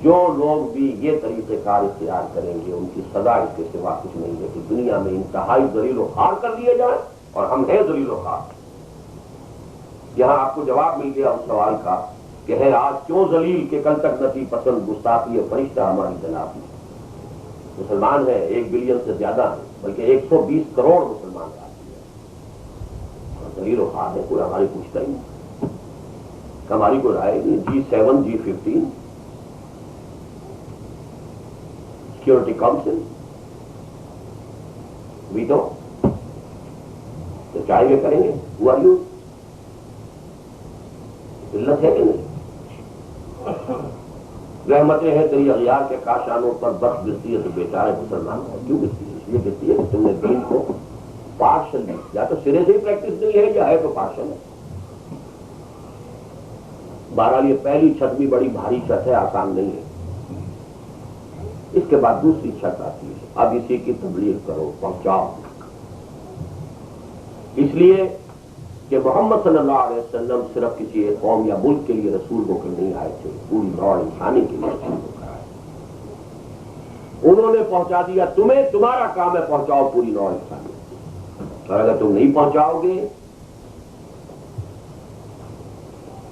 جو لوگ بھی یہ طریقہ کار اختیار کریں گے ان کی سزا اس کے سوا کچھ نہیں ہے کہ دنیا میں انتہائی ذلیل و خوار کر دیے جائیں، اور ہم ہیں ذلیل و خوار. یہاں آپ کو جواب مل گیا اس سوال کا کہ ہے آج کیوں ذلیل کہ کل تک نفی پسند گستاخی فرشتہ ہماری جناب میں. مسلمان ہیں 1 بلین سے زیادہ ہیں، بلکہ 120 کروڑ مسلمان آتی ہیں، اور ذلیل و خوار ہے، کوئی ہماری پوچھتا ہی نہیں. ہماری کوئی رائے نہیں. G7 G15 security council veto تو چاہے یہ کریں گے. ہوا یوں علت ہے کہ نہیں؟ رحمتیں ہیں تیری اغیار کے کاشانوں پر بخش گرتی ہے تو بیچارے مسلمان کو کیوں گرتی ہے؟ اس لیے گرتی ہے کہ تم نے دین کو پارشل دی. یا تو سرے سے ہی پریکٹس نہیں ہے یا ہے تو پارشل ہے. بہرحال یہ پہلی چھت بھی بڑی بھاری چھت ہے, آسان نہیں ہے. اس کے بعد دوسری چھت آتی ہے, اب اسی کی تبلیغ کرو, پہنچاؤ. اس لیے کہ محمد صلی اللہ علیہ وسلم صرف کسی ایک قوم یا ملک کے لیے رسول ہو کر نہیں آئے تھے, پوری نوع انسانی کے لیے رسول ہو کر آئے. انہوں نے پہنچا دیا, تمہیں تمہارا کام ہے پہنچاؤ پوری نوع انسانی. اور اگر تم نہیں پہنچاؤ گے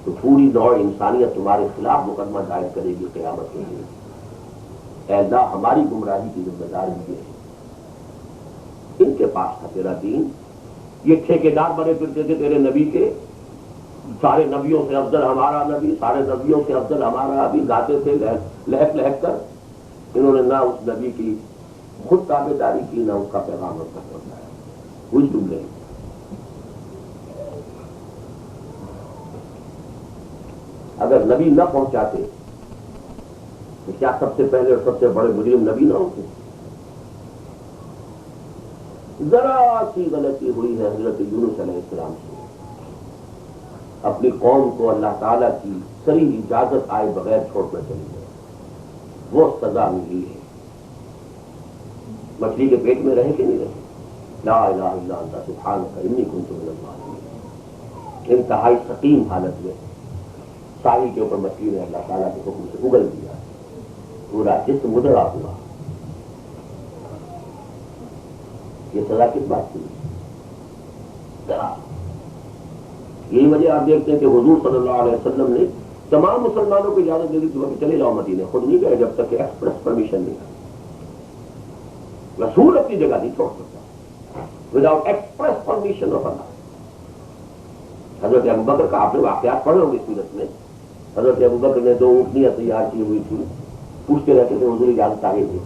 تو پوری نوع انسانیت تمہارے خلاف مقدمہ دائر کرے گی قیامت کے لیے. اے اللہ ہماری گمراہی کی ذمہ دار یہ ہے. ان کے پاس تھا تیرا دین, یہ ٹھیکیدار بنے پھرتے تھے تیرے نبی کے. سارے نبیوں سے افضل ہمارا نبی, سارے نبیوں سے افضل ہمارا نبی گاتے تھے لہک لہک کر. انہوں نے نہ اس نبی کی خود تابعداری کی, نہ اس کا پیغام تک پہنچایا. کچھ جملے اگر نبی نہ پہنچاتے تو کیا سب سے پہلے اور سب سے بڑے مجرم نبی نہ ہوتے؟ ذرا سی غلطی ہوئی ہے حضرت یونس علیہ السلام سے, اپنی قوم کو اللہ تعالیٰ کی صریح اجازت آئے بغیر چھوڑ کر چلی گئے, وہ سزا ملی ہے. مچھلی کے پیٹ میں رہے کہ نہیں رہے؟ لا الہ الا انت سبحانک انی کنت من الظالمین. انتہائی سقیم حالت میں ساحل کے اوپر مچھلی نے اللہ تعالیٰ کے حکم سے اگل دیا, پورا جسم مدرا ہوا. یہ سزا کس بات کی؟ یہی وجہ آپ دیکھتے ہیں کہ حضور صلی اللہ علیہ وسلم نے تمام مسلمانوں کو اجازت دے دی کہ چلے جاؤ مدینے, خود نہیں گئے جب تک کہ ایکسپریس پرمیشن نہیں آئی. رسول اپنی جگہ نہیں چھوڑ سکتا وداؤٹ ایکسپریس پرمیشن آف اللہ. حضرت ابوبکر کا آپ نے واقعات پڑھے ہوں گے سیرت میں. حضرت ابوبکر نے 2 اونٹنیاں تیار کی ہوئی تھی, پوچھتے رہتے تھے حضور اجازت آ گئی تھی,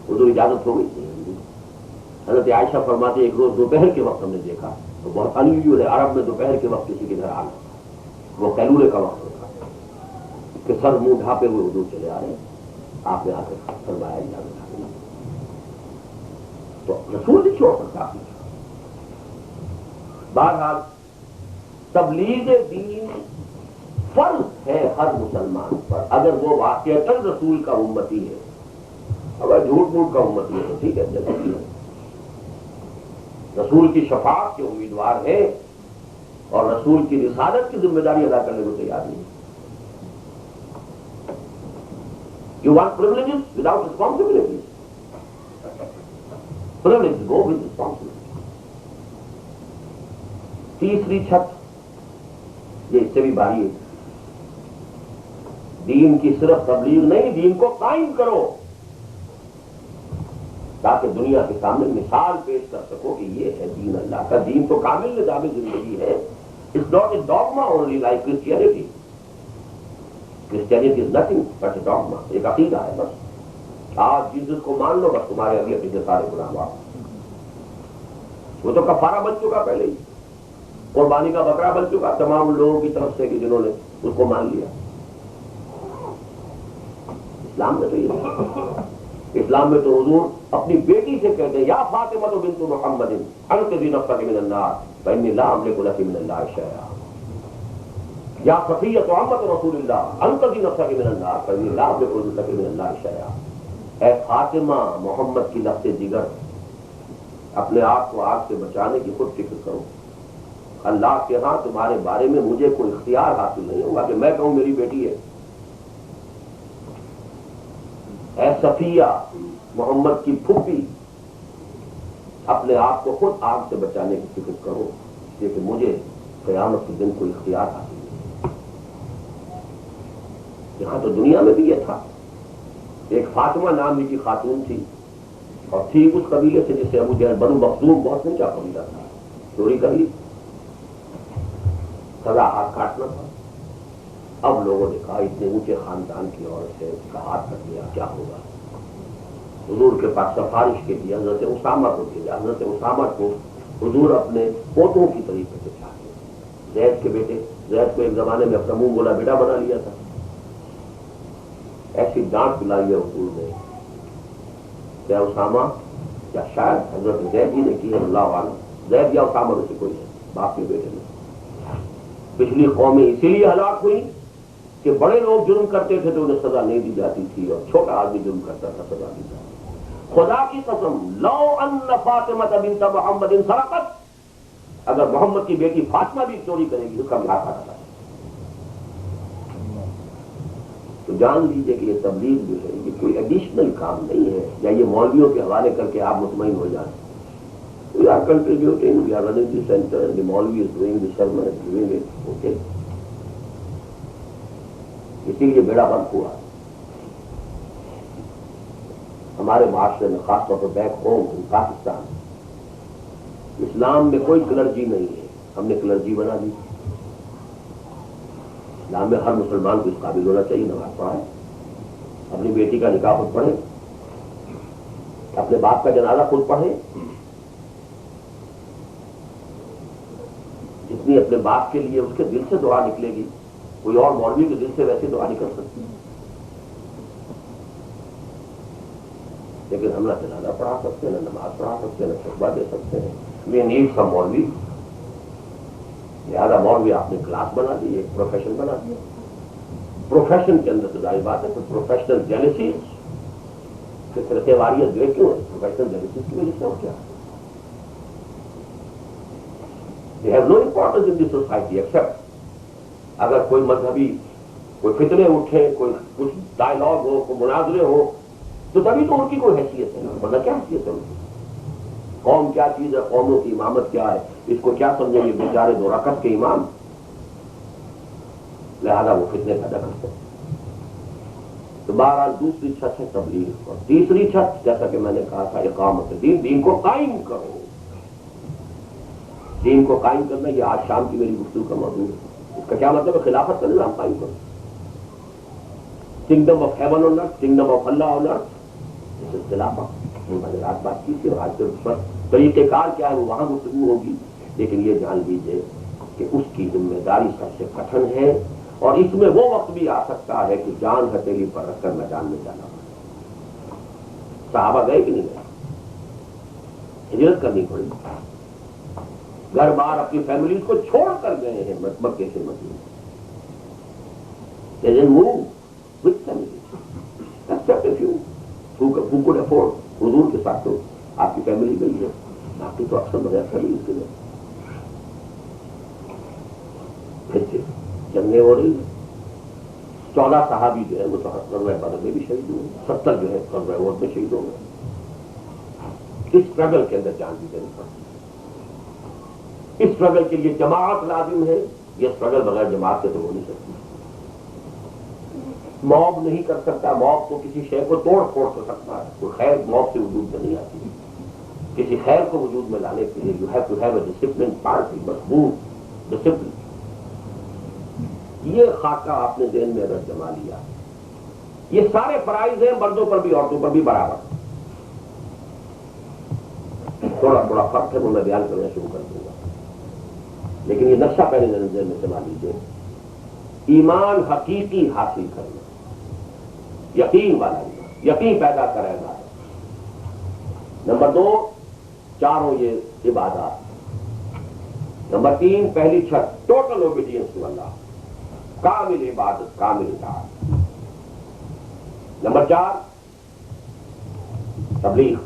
حضور اجازت ہو گئی تھی. حضرت عائشہ فرماتے ایک روز دوپہر کے وقت ہم نے دیکھا, تو بہت انیوژل ہے عرب میں دوپہر کے وقت کسی کے گھر آنا, وہ قیلولے کا وقت ہوتا کہ سر منہ ڈھانپے ہوئے حضور چلے آ رہے ہیں. آپ نے آ کر فرمایا اجازت آ گئی. تو رسول نہیں چھوڑ سکتا. بہرحال تبلیغ دین فرض ہے ہر مسلمان پر, اگر وہ واقعتاً رسول کا امتی ہے. اگر جھوٹ موٹ کا امتی ہے تو ٹھیک ہے, چلتی ہے. رسول کی شفاعت کے امیدوار ہیں اور رسول کی رسالت کی ذمہ داری ادا کرنے کو تیار نہیں. You want privileges without responsibilities. Privileges go with responsibility. تیسری چھت یہ اس سے بھی بھاری ہے. دین کی صرف تبلیغ نہیں, دین کو قائم کرو تاکہ دنیا کے سامنے مثال پیش کر سکو کہ یہ ہے دین اللہ کا. دین تو کامل نظام زندگی ہے. It's not a dogma only like Christianity. Christianity is nothing but a dogma. ایک عقیدہ ہے بس. آج جیسس کو مان لو بس تمہارے اگلے پیچھے سارے گناہ معاف. وہ تو کفارہ بن چکا پہلے ہی, قربانی کا بکرا بن چکا تمام لوگوں کی طرف سے کہ جنہوں نے اس کو مان لیا. اسلام میں تو یہ, اسلام میں تو حضور اپنی بیٹی سے کہتے ہیں یا فاطمہ بنت محمد انقذی نفسک من النار فانی لا املک لک من اللہ شیئا. یا صفیہ عمۃ رسول اللہ انقذی نفسک من النار فانی لا املک لک من اللہ شیئا. اے فاطمہ محمد کی لفظ جگر, اپنے آپ کو آگ سے بچانے کی خود فکر کرو. اللہ کے ہاں تمہارے بارے میں مجھے کوئی اختیار حاصل نہیں ہوگا کہ میں کہوں میری بیٹی ہے. اے صفیہ محمد کی پھوپھی, اپنے آپ کو خود آگ سے بچانے کی فکر کرو کہ مجھے قیامت کے دن کوئی اختیار حاصل نہیں. یہاں تو دنیا میں بھی یہ تھا. ایک فاطمہ نام کی خاتون تھی اور تھی اس قبیلے سے جسے ابو جہل بنو مخزوم بہت اونچا قبیلہ تھا, چوری کر لی, سزا ہاتھ کاٹنا تھا. اب لوگوں نے کہا اتنے اونچے خاندان کی عورت ہے، اس کا ہاتھ کٹ گیا، کیا ہوگا؟ حضور کے پاس سفارش کے لیے حضرت اسامہ کو بھیجا. حضرت اسامہ کو حضور اپنے پوتوں کی طریقے سے چاہتے، زید کے بیٹے. زید کو ایک زمانے میں اپنا منہ بولا بیٹا بنا لیا تھا. ایسی ڈانٹ پلائی ہے حضور نے کیا اسامہ، کیا شاید حضرت زید ہی نے کی ہے اللہ عالم، زید یا اسامہ میں سے کوئی ہے، باپ کے بیٹے میں. پچھلی قومیں اسی لیے ہلاک ہوئی کہ بڑے لوگ جرم کرتے تھے تو انہیں سزا نہیں دی جاتی تھی، اور چھوٹا آدمی جرم کرتا تھا سزا دی جاتی. خدا کی قسم لو ان فاطمہ بنت محمد سرقت، اگر محمد کی بیٹی فاطمہ بھی چوری کرے گی اس کا بھی ہاتھ کاٹا جائے. تو جان لیجیے کہ یہ تبلیغ جو ہے یہ کوئی ایڈیشنل کام نہیں ہے، یا یہ مولویوں کے حوالے کر کے آپ مطمئن ہو جائیں. We are contributing, we are running the center, and the Maulvi is doing the sermon, is doing it, okay? اسی لیے بیڑا غرق ہوا ہمارے معاشرے میں، خاص طور پر بیک ہوم ان پاکستان. اسلام میں کوئی کلرجی نہیں ہے، ہم نے کلرجی بنا دی. اسلام میں ہر مسلمان کو اس قابل ہونا چاہیے نماز پڑھائے، اپنی بیٹی کا نکاح خود پڑھے، اپنے باپ کا جنازہ خود پڑھے. جتنی اپنے باپ کے لیے اس کے دل سے دعا نکلے گی، کوئی اور مولوی کے دل سے ویسے دعا نہیں کر سکتی. لیکن ہم نہ جنازہ پڑھا سکتے ہیں، نہ نماز پڑھا سکتے ہیں، نہ خطبہ دے سکتے ہیں. یہ نیڈ سم مولوی. لہٰذا مولوی آپ نے کلاس بنا دی، ایک پروفیشن بنا دیا. پروفیشن کے اندر تو ظاہر بات ہے کہ پروفیشنل جیلسیز کہ فرقے واریت جو ہے کیوں ہے؟ پروفیشنل جیلسیز کی وجہ سے. اور کیا they have no importance in the society except اگر کوئی مذہبی کوئی فتنے اٹھے، کوئی کچھ ڈائلاگ ہو، کوئی مناظرے ہو، تو تبھی تو ان کی کوئی حیثیت ہے. ورنہ کیا حیثیت ہے ان کی؟ قوم کیا چیز ہے، قوموں کی امامت کیا ہے، اس کو کیا سمجھیں گے بیچارے دو رکعت کے امام. لہذا وہ فتنے پیدا کرتے ہیں. تو بہرحال دوسری چھت ہے تبلیغ، اور تیسری چھت جیسا کہ میں نے کہا تھا اقامت دین. دین کو قائم کرو. دین کو قائم کرنا یہ آج شام کی میری گفتگو کا موضوع ہے. اس کا کیا مطلب ہے؟ خلافت کا نظام قائم کرو. Kingdom of heaven on earth, kingdom of Allah on earth, this is خلافت. میں نے رات بات کی تھی، اور آج پر طریقہ کار کیا ہے وہ وہاں گفتگو ہوگی. لیکن یہ جان لیجیے کہ اس کی ذمہ داری سب سے کٹھن ہے، اور اس میں وہ وقت بھی آ سکتا ہے کہ جان ہتھیلی پر رکھ کر میدان میں جانا پڑے. صحابہ گئے کہ نہیں گئے؟ ہجرت کرنی پڑی، گھر بار اپنی فیملیز کو چھوڑ کر گئے ہیں مکے سے مدینے. They didn't move with families. Except a few who could afford. حضور کے ساتھ تو آپ کی فیملی گئی ہے، باقی تو اکثر بغیر فیملی کے گئے. پھر جنگیں ہو رہی ہیں. 14 صحابی جو ہے وہ تو غزوہ بدر میں بھی شہید ہوئے، 70 جو ہے غزوہ احد میں شہید ہو گئے. اس اسٹرگل کے اندر جان دی دینی پڑتی. اس اسٹرگل کے لیے جماعت لازم ہے. یہ اسٹرگل بغیر جماعت کے تو ہو نہیں سکتی. موب نہیں کر سکتا. موب تو کسی شے کو توڑ پھوڑ کر سکتا ہے، کوئی خیر موب سے وجود میں نہیں آتی. کسی خیر کو وجود میں لانے کے لیے you have to have a discipline party, مضبوط ڈسپلن. یہ خاکہ آپ نے ذہن میں اگر جما لیا، یہ سارے فرائض ہیں مردوں پر بھی عورتوں پر بھی برابر. تھوڑا تھوڑا فرق ہے وہ میں بیان کرنا شروع کر دوں گا، لیکن یہ نقشہ پہلے ذہن میں جما لیجیے. ایمان حقیقی حاصل کرنا، یقین والا ایمان، یقین پیدا کرے گا. نمبر 2 چاروں یہ عبادات. نمبر 3 پہلی چھت ٹوٹل اوبیڈینس ٹو اللہ، کامل عبادت، کامل اطاعت. نمبر 4 تبلیغ،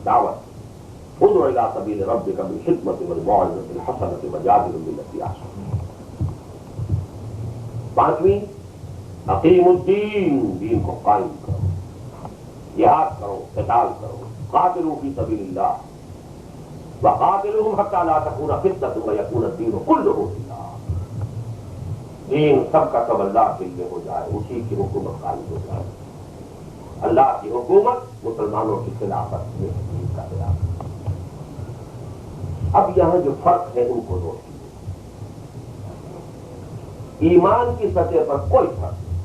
دعوت. ادع الی سبیل ربک بالحکمۃ والموعظۃ الحسنۃ وجادلھم باللتی احسن. 5ویں اقیم الدین، دین کو قائم کرو، جہاد کرو، قتال کرو. قاتلوا فی سبیل اللہ وقاتلوہم حتی لا تکون فتنۃ ویکون الدین کلہ للہ. دین سب کا سب اللہ کے لیے ہو جائے، اسی کی حکومت قائم ہو جائے. اللہ کی حکومت، مسلمانوں کی خلافت، یہ دین کا خلاف. اب یہاں جو فرق ہے ان کو نوٹ کیجیے. ایمان کی سطح پر کوئی فرق نہیں.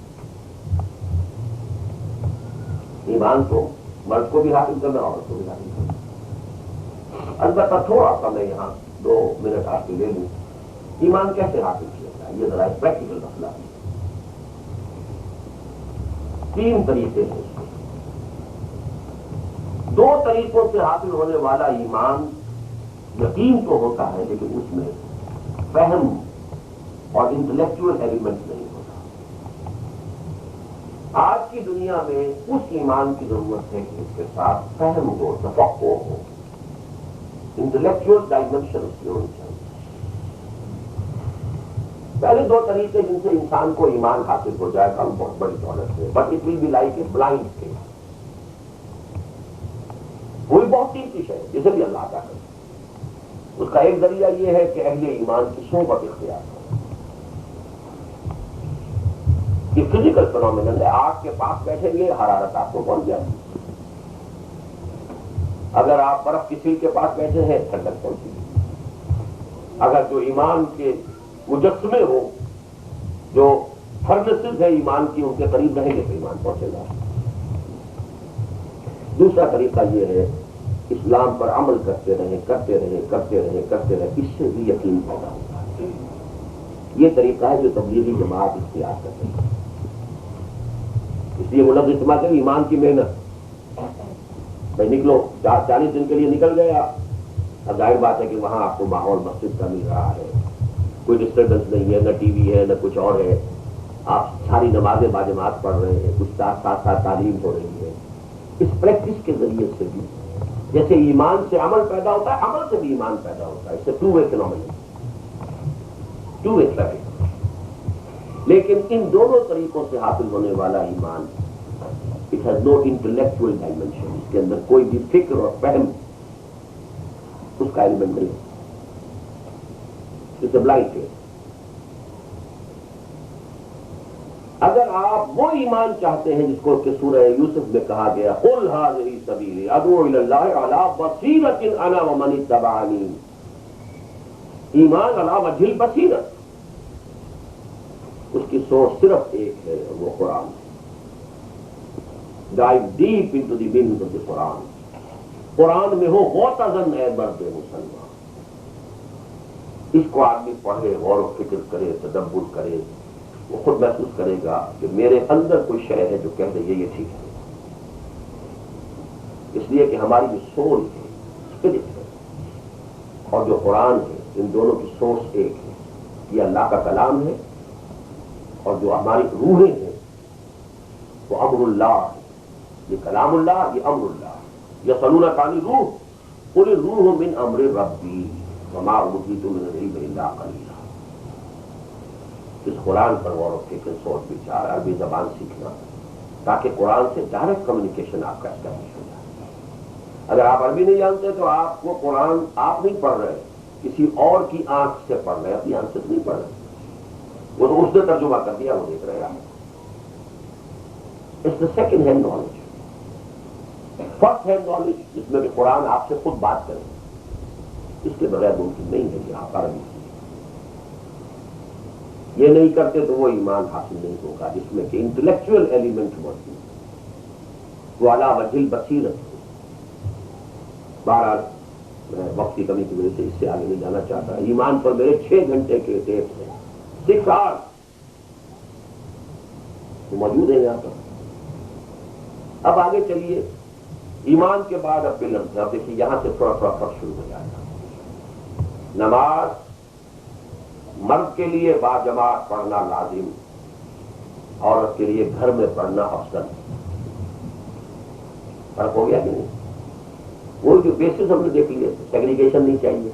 ایمان تو مرد کو بھی حاصل کرنا، عورت کو بھی حاصل کرنا. البتہ تھوڑا سا میں یہاں 2 منٹ آپ کے لے لوں. ایمان کیسے حاصل کیا جائے، یہ ذرا پریکٹیکل مسئلہ ہے. 3 طریقے ہیں اس کے. 2 طریقوں سے حاصل ہونے والا ایمان یقین تو ہوتا ہے، لیکن اس میں فہم اور انٹلیکچوئل ایلیمنٹ نہیں ہوتا. آج کی دنیا میں اس ایمان کی ضرورت ہے کہ اس کے ساتھ فہم ہو، تفقع ہو، انٹلیکچوئل ڈائمینشن اس کی ہونی چاہیے. پہلے 2 طریقے جن سے انسان کو ایمان حاصل ہو جائے گا وہ بہت بڑی دولت ہے، but it will be like a blind faith. وہی بہت قیمتی ہے جسے بھی اللہ عطا کرے. اس کا ایک ذریعہ یہ ہے کہ اہل ایمان کی صحبت اختیار کرو. یہ فزیکل فینومینل ہے. آگ کے پاس بیٹھیں گے حرارت آپ کو پہنچ جائے گی. اگر آپ برف کی سیل کے پاس بیٹھے ہیں ٹھنڈک پہنچے گی. اگر جو ایمان کے مجسمے ہو، جو فرنسز ہے ایمان کی، ان کے قریب رہیں گے تو ایمان پہنچے گا. دوسرا طریقہ یہ ہے اسلام پر عمل کرتے رہیں، کرتے رہیں، کرتے رہیں، کرتے رہیں، اس سے بھی یقین پیدا ہوتا ہے. یہ طریقہ ہے جو تبلیغی جماعت اختیار کرتے ہیں. اس لیے وہ لفظ استعمال کریں ایمان کی محنت. بھائی نکلو، 40 دن کے لیے نکل گیا. اب ظاہر بات ہے کہ وہاں آپ کو ماحول مسجد کا مل رہا ہے، کوئی ڈسٹربنس نہیں ہے، نہ ٹی وی ہے نہ کچھ اور ہے. آپ ساری نمازیں باجماعت پڑھ رہے ہیں، کچھ ساتھ تعلیم ہو رہی ہے. اس پریکٹس کے ذریعے سے بھی جیسے ایمان سے عمل پیدا ہوتا ہے، عمل سے بھی ایمان پیدا ہوتا ہے. اس سے 2 وے فینومینل، 2 وے ٹریفک. لیکن ان دونوں طریقوں سے حاصل ہونے والا ایمان it has no intellectual dimension. اس کے اندر کوئی بھی فکر اور فہم اس کا ایلیمنٹ نہیں. It's a blind faith. اگر آپ وہ ایمان چاہتے ہیں جس کو کہ سورہ یوسف میں کہا گیا قل هذه سبیلی ادعو الی اللہ علی بصیرۃ انا ومن اتبعنی، ایمان علی وجہ البصیرۃ، اس کی سورس صرف ایک ہے اور وہ قرآن ہے. Dive deep into the meaning of the Quran. قرآن میں ہو غوطہ اے مرد مسلمان. اس کو آدمی پڑھے، غور و فکر کرے، تدبر کرے، وہ خود محسوس کرے گا کہ میرے اندر کوئی شے ہے جو کہہ رہی ہے یہ ٹھیک ہے. اس لیے کہ ہماری جو سول ہے، اسپرٹ ہے، اور جو قرآن ہے، ان دونوں کی سورس ایک ہے. یہ اللہ کا کلام ہے، اور جو ہماری روحیں ہیں وہ امر اللہ ہے. یہ کلام اللہ، یہ امر اللہ. یسألونک عن الروح قل الروح من امر ربی وما اوتیتم من العلم الا قلیلا. اس قرآن پر غور و فکر، سوچ بچار، عربی زبان سیکھنا، تاکہ قرآن سے ڈائریکٹ کمیونیکیشن آپ کا اسٹیبلش ہو جائے. اگر آپ عربی نہیں جانتے تو آپ وہ قرآن آپ نہیں پڑھ رہے، کسی اور کی آنکھ سے پڑھ رہے، اپنی آنکھ سے نہیں پڑھ رہے. وہ تو اس نے ترجمہ کر دیا، وہ دیکھ رہے ہیں آپ. It's the second hand knowledge. First hand knowledge جس میں کہ قرآن آپ سے خود بات کرے، اس کے بغیر ممکن نہیں ہے کہ آپ عربی یہ نہیں کرتے تو وہ ایمان حاصل نہیں ہوگا جس میں کہ انٹلیکچوئل ایلیمنٹ موجود ہے، وہ علی وجہ البصیرت ہو. بہرحال میں وقت کی کمی کی وجہ سے اس سے آگے نہیں جانا چاہتا. ایمان پر میرے 6 گھنٹے کے ٹیپس ہیں، 6 hours وہ موجود ہے یہاں پر. اب آگے چلیے. ایمان کے بعد اب پلرز، اب دیکھیے یہاں سے تھوڑا تھوڑا فرق شروع ہو جائے گا. نماز مرد کے لیے باجماعت پڑھنا لازم، عورت کے لیے گھر میں پڑھنا افضل. فرق ہو گیا کہ نہیں؟ وہ جو بیسس ہم نے دیکھ لیے، سیگریگیشن نہیں چاہیے.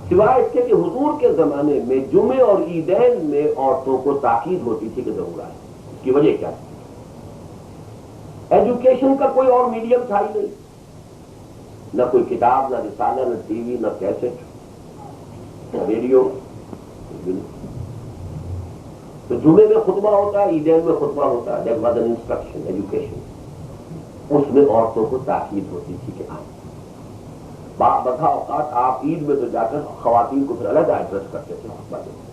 سوائے اس کے کہ حضور کے زمانے میں جمعے اور عیدین میں عورتوں کو تاکید ہوتی تھی کہ ضرور آئے. اس کی وجہ کیا تھی؟ ایجوکیشن کا کوئی اور میڈیم تھا ہی نہیں. نہ کوئی کتاب، نہ رسالہ، نہ ٹی وی، نہ کیسٹ، نہ ریڈیو. تو جمعے میں خطبہ ہوتا ہے، عیدین میں خطبہ ہوتا ہے. That was an instruction, education. اس میں عورتوں کو تاکید ہوتی تھی کہ آئیں. بڑا اوقات آپ عید میں تو جا کر خواتین کو پھر الگ ایڈریس کرتے تھے خطبہ دیتے.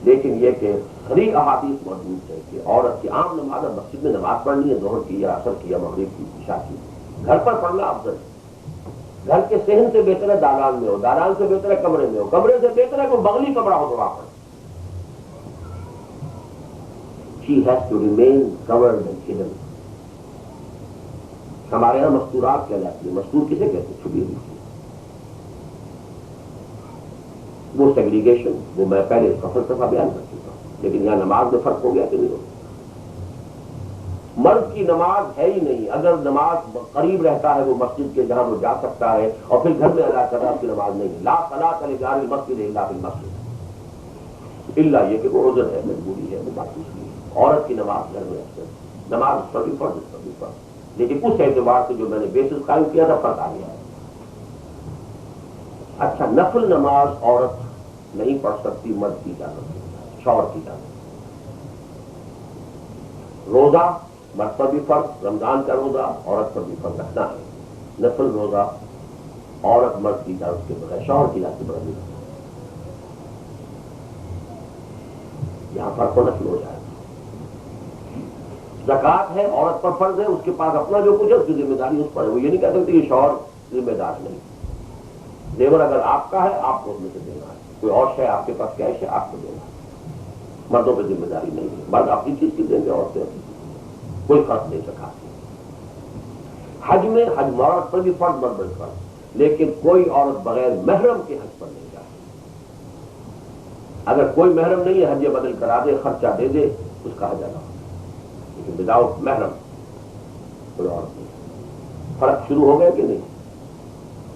لیکن یہ کہ صریح احادیث موجود ہے کہ عورت کی عام نماز مسجد میں نماز پڑھنی ہے، ظہر کی یا عصر کی یا مغرب کی، عشاء کی، گھر پر پڑھنا افضل ہے۔ گھر کے صحن سے بہتر ہے دالان میں ہو، دالان سے بہتر ہے کمرے میں ہو، کمرے سے بہتر ہے کوئی بغلی کمرہ ہو تو وہاں پڑھ۔ She has to remain covered and hidden۔ ہمارے یہاں مستورات کہلاتی ہے، مستور کسے کہتے ہیں؟ چھپی ہوئی چیز۔ وہ سیگریگیشن وہ میں پہلے اس کا فلسفہ بیان کر چکا ہوں، لیکن یہاں نماز میں فرق ہو گیا کہ نہیں ہو؟ مرد کی نماز ہے ہی نہیں، اگر نماز قریب رہتا ہے وہ مسجد کے جہاں وہ جا سکتا ہے اور پھر گھر میں ادا کر رہا ہے، اس کی نماز نہیں ہے۔ لا صلاۃ لجار المسجد الا فی المسجد، الا یہ کہ وہ عذر ہے، مجبوری ہے، وہ بات اس لیے عورت کی نماز گھر میں افضل، نماز اس پر بھی فرض، اس پر بھی فرض، لیکن اس اعتبار سے جو میں نے بیسس قائم کیا تھا فرق آ گیا ہے۔ اچھا، نفل نماز عورت نہیں پڑھ سکتی، مرد کی اجازت، شوہر کی اجازت۔ روزہ مرد پر بھی فرض، رمضان کا روزہ عورت پر بھی فرض رکھنا ہے۔ نفل روزہ عورت مرد کی اجازت کے بغیر، شوہر کی اجازت کے بغیر نہیں رکھنا۔ یہاں فرق و نفل ہو جائے گا۔ زکوٰۃ ہے عورت پر فرض ہے، اس کے پاس اپنا جو کچھ ہے اس کی ذمہ داری اس پر ہے، وہ یہ نہیں کہہ سکتی کہ شوہر ذمہ دار نہیں۔ زیور اگر آپ کا ہے آپ کو اس میں سے دینا ہے، کوئی اور شے آپ کے پاس کیش ہے آپ کو دینا ہے، مردوں پہ ذمہ داری نہیں ہے، مرد اپنی چیز کی دیں گے، عورتیں اپنی چیز، کوئی فرق نہیں سکھاتی۔ حج میں حج عورت پر بھی فرض، مرد پر بھی فرض، لیکن کوئی عورت بغیر محرم کے حج پر نہیں جاتی۔ اگر کوئی محرم نہیں ہے حج بدل کرا دے، خرچہ دے دے، اس کا حج ادا ہوتا ہے، لیکن وداؤٹ محرم کوئی عورت نہیں۔ فرق شروع ہو گیا کہ نہیں؟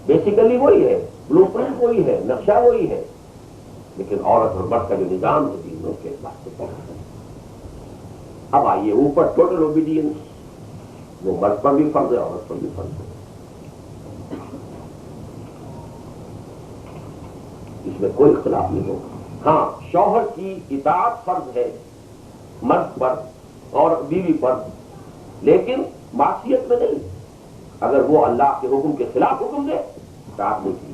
بیسیکلی وہی ہے، بلو پرنٹ وہی ہے، نقشہ وہی ہے، لیکن عورت اور مرد کا جو نظام ہے دین میں اس کے اعتبار سے فرق ہے۔ اب آئیے اوپر ٹوٹل اوبیڈینس، وہ مرد پر بھی فرض ہے، عورت پر بھی فرض ہے، اس میں کوئی اختلاف نہیں ہوگا۔ ہاں، شوہر کی اطاعت فرض ہے مرد پر اور بیوی پر، لیکن معصیت میں نہیں۔ اگر وہ اللہ کے حکم کے خلاف حکم دے اطاعت نہیں کی۔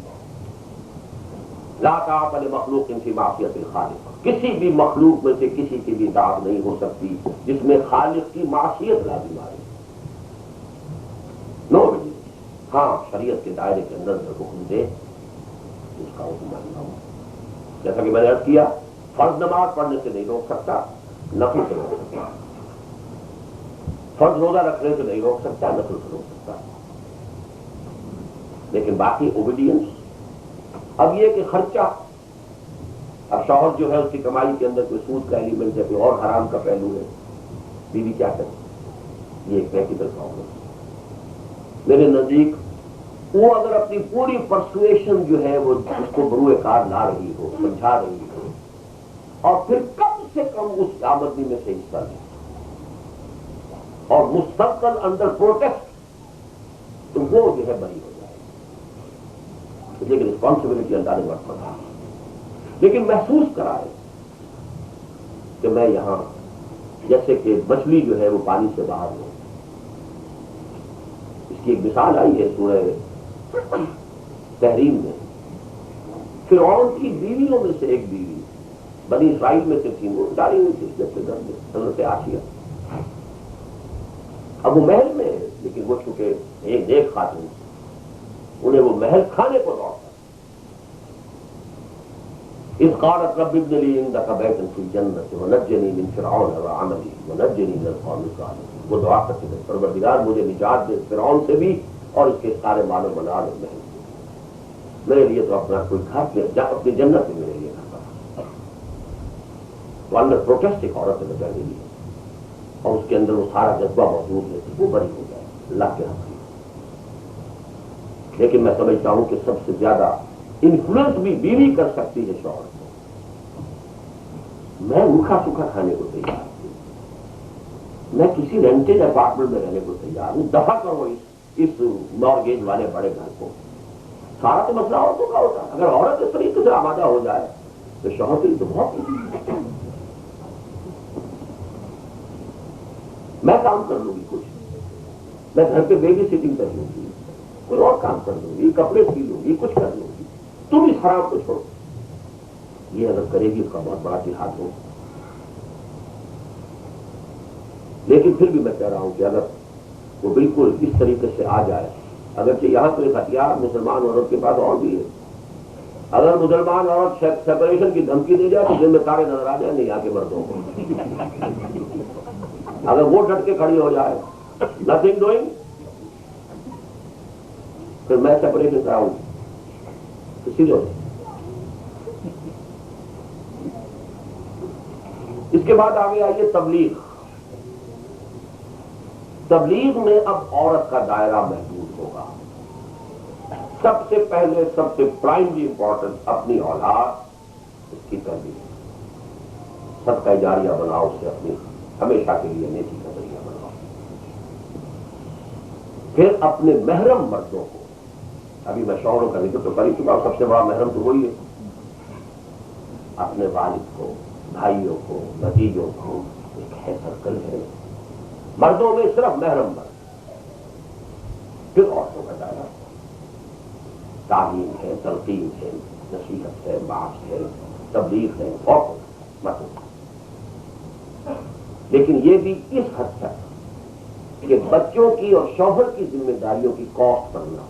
لا طاعت لمخلوق فی معصیت الخالق، کسی بھی مخلوق میں سے کسی کی بھی اطاعت نہیں ہو سکتی جس میں خالق کی معصیت لازم آئے۔ نو ہاں، شریعت کے دائرے کے اندر حکم دے اس کا حکم ماننا ہو۔ جیسا کہ میں نے عرض کیا، فرض نماز پڑھنے سے نہیں روک سکتا، نفل سے روک سکتا، فرض روزہ رکھنے سے نہیں روک سکتا، نفل سے روک سکتا، لیکن باقی اوبیڈینس۔ اب یہ کہ خرچہ، اب شوہر جو ہے اس کی کمائی کے اندر کوئی سود کا ایلیمنٹ ہے، کوئی اور حرام کا پہلو ہے، بیوی کیا کرے؟ یہ ایک پریکٹیکل پرابلم۔ میرے نزدیک وہ اگر اپنی پوری پرسویشن جو ہے وہ اس کو بروئے کار لا رہی ہو، سمجھا رہی ہو، اور پھر کم سے کم اس آمدنی میں سے حصہ لے اور مستقل اندر پروٹیسٹ، تو وہ جو ہے بری ہو جائے گی، لیکن رسپانسبلٹی اللہ نے وقت پڑھا، لیکن محسوس کرائے کہ میں یہاں جیسے کہ مچھلی جو ہے وہ پانی سے باہر ہو۔ اس کی ایک مثال آئی ہے سورہ تحریم میں، فرعون کی بیویوں میں سے ایک بیوی بنی اسرائیل میں سے تھی، وہ ڈالی ہوئی تھی جب سے گھر میں، حضرت آسیہ۔ اب وہ محل میں ہے، لیکن وہ چونکہ ایک نیک خاتون، انہیں وہ محل کھانے کو دوڑتا۔ اذ قالت رب ابن لي عندك بيتا في الجنة ونجني من فرعون وعمله ونجني من القوم الظالمين۔ وہ دعا کرتے تھے، پروردگار مجھے نجات دے فرعون سے بھی اور اس کے سارے مال و منال اور محل سے، میرے لیے تو اپنا کوئی گھر اپنی جنت میں میرے لیے گھر بنا۔ تو اندر پروٹیسٹ ایک عورت نے پہلے لی اور اس کے اندر وہ سارا جذبہ موجود ہے، وہ بری ہو جائے اللہ کے حق میں۔ لیکن میں سمجھتا ہوں کہ سب سے زیادہ انفلوئنس بھی بیوی کر سکتی ہے شوہر کو۔ میں روکھا سوکھا کھانے کو تیار ہوں، میں کسی رینٹڈ اپارٹمنٹ میں رہنے کو تیار ہوں، دفع کرو اس مارگیج والے بڑے گھر کو۔ سارا تو مسئلہ عورتوں کا ہوتا ہے۔ اگر عورت اس طریقے سے آمادہ ہو جائے تو شوہر کے لیے تو بہت، میں کام کر لوں گی کچھ، میں گھر پہ بیبی سٹنگ کر لوں گی، کوئی اور کام کر لوں گی، کپڑے سی لوں گی، کچھ کر لوں گی، تم اس حرام کو چھوڑو۔ یہ اگر کرے گی اس کا بہت بڑا جہاد ہو. لیکن پھر بھی میں کہہ رہا ہوں کہ اگر وہ بالکل اس طریقے سے آ جائے، اگرچہ یہاں تو ایک ہتھیار مسلمان عورت کے پاس اور بھی ہے، اگر مسلمان عورت سیپریشن کی دھمکی دے جائے تو دن میں تارے نظر آ جائیں گے یہاں کے مردوں کو. اگر وہ ڈٹ کے کھڑی ہو جائے نتھنگ ڈوئنگ، پھر میں سیپریشن کراؤں اسی لیے. اس کے بعد آگے آئیے تبلیغ. تبلیغ میں اب عورت کا دائرہ محدود ہوگا. سب سے پہلے سب سے پرائمری امپورٹنٹ اپنی اولاد، اس کی تربیت. صدقہ جاریہ بناؤ اسے اپنی ہمیشہ کے لیے نیکی کا ذریعہ بناؤ. پھر اپنے محرم مردوں کو، ابھی میں شوہروں کا ذکر تو کر ہی چکا ہوں، سب سے بڑا محرم تو وہی ہے. اپنے والد کو، بھائیوں کو، بھتیجوں کو، ایک ہے سرکل ہے مردوں میں صرف محرم مرد. پھر عورتوں کا دائرہ تعلیم ہے، تلقین ہے، نصیحت ہے، بات ہے، تبلیغ ہے، عورتوں مردوں. لیکن یہ بھی اس حد تک کہ بچوں کی اور شوہر کی ذمہ داریوں کی کاسٹ کرنا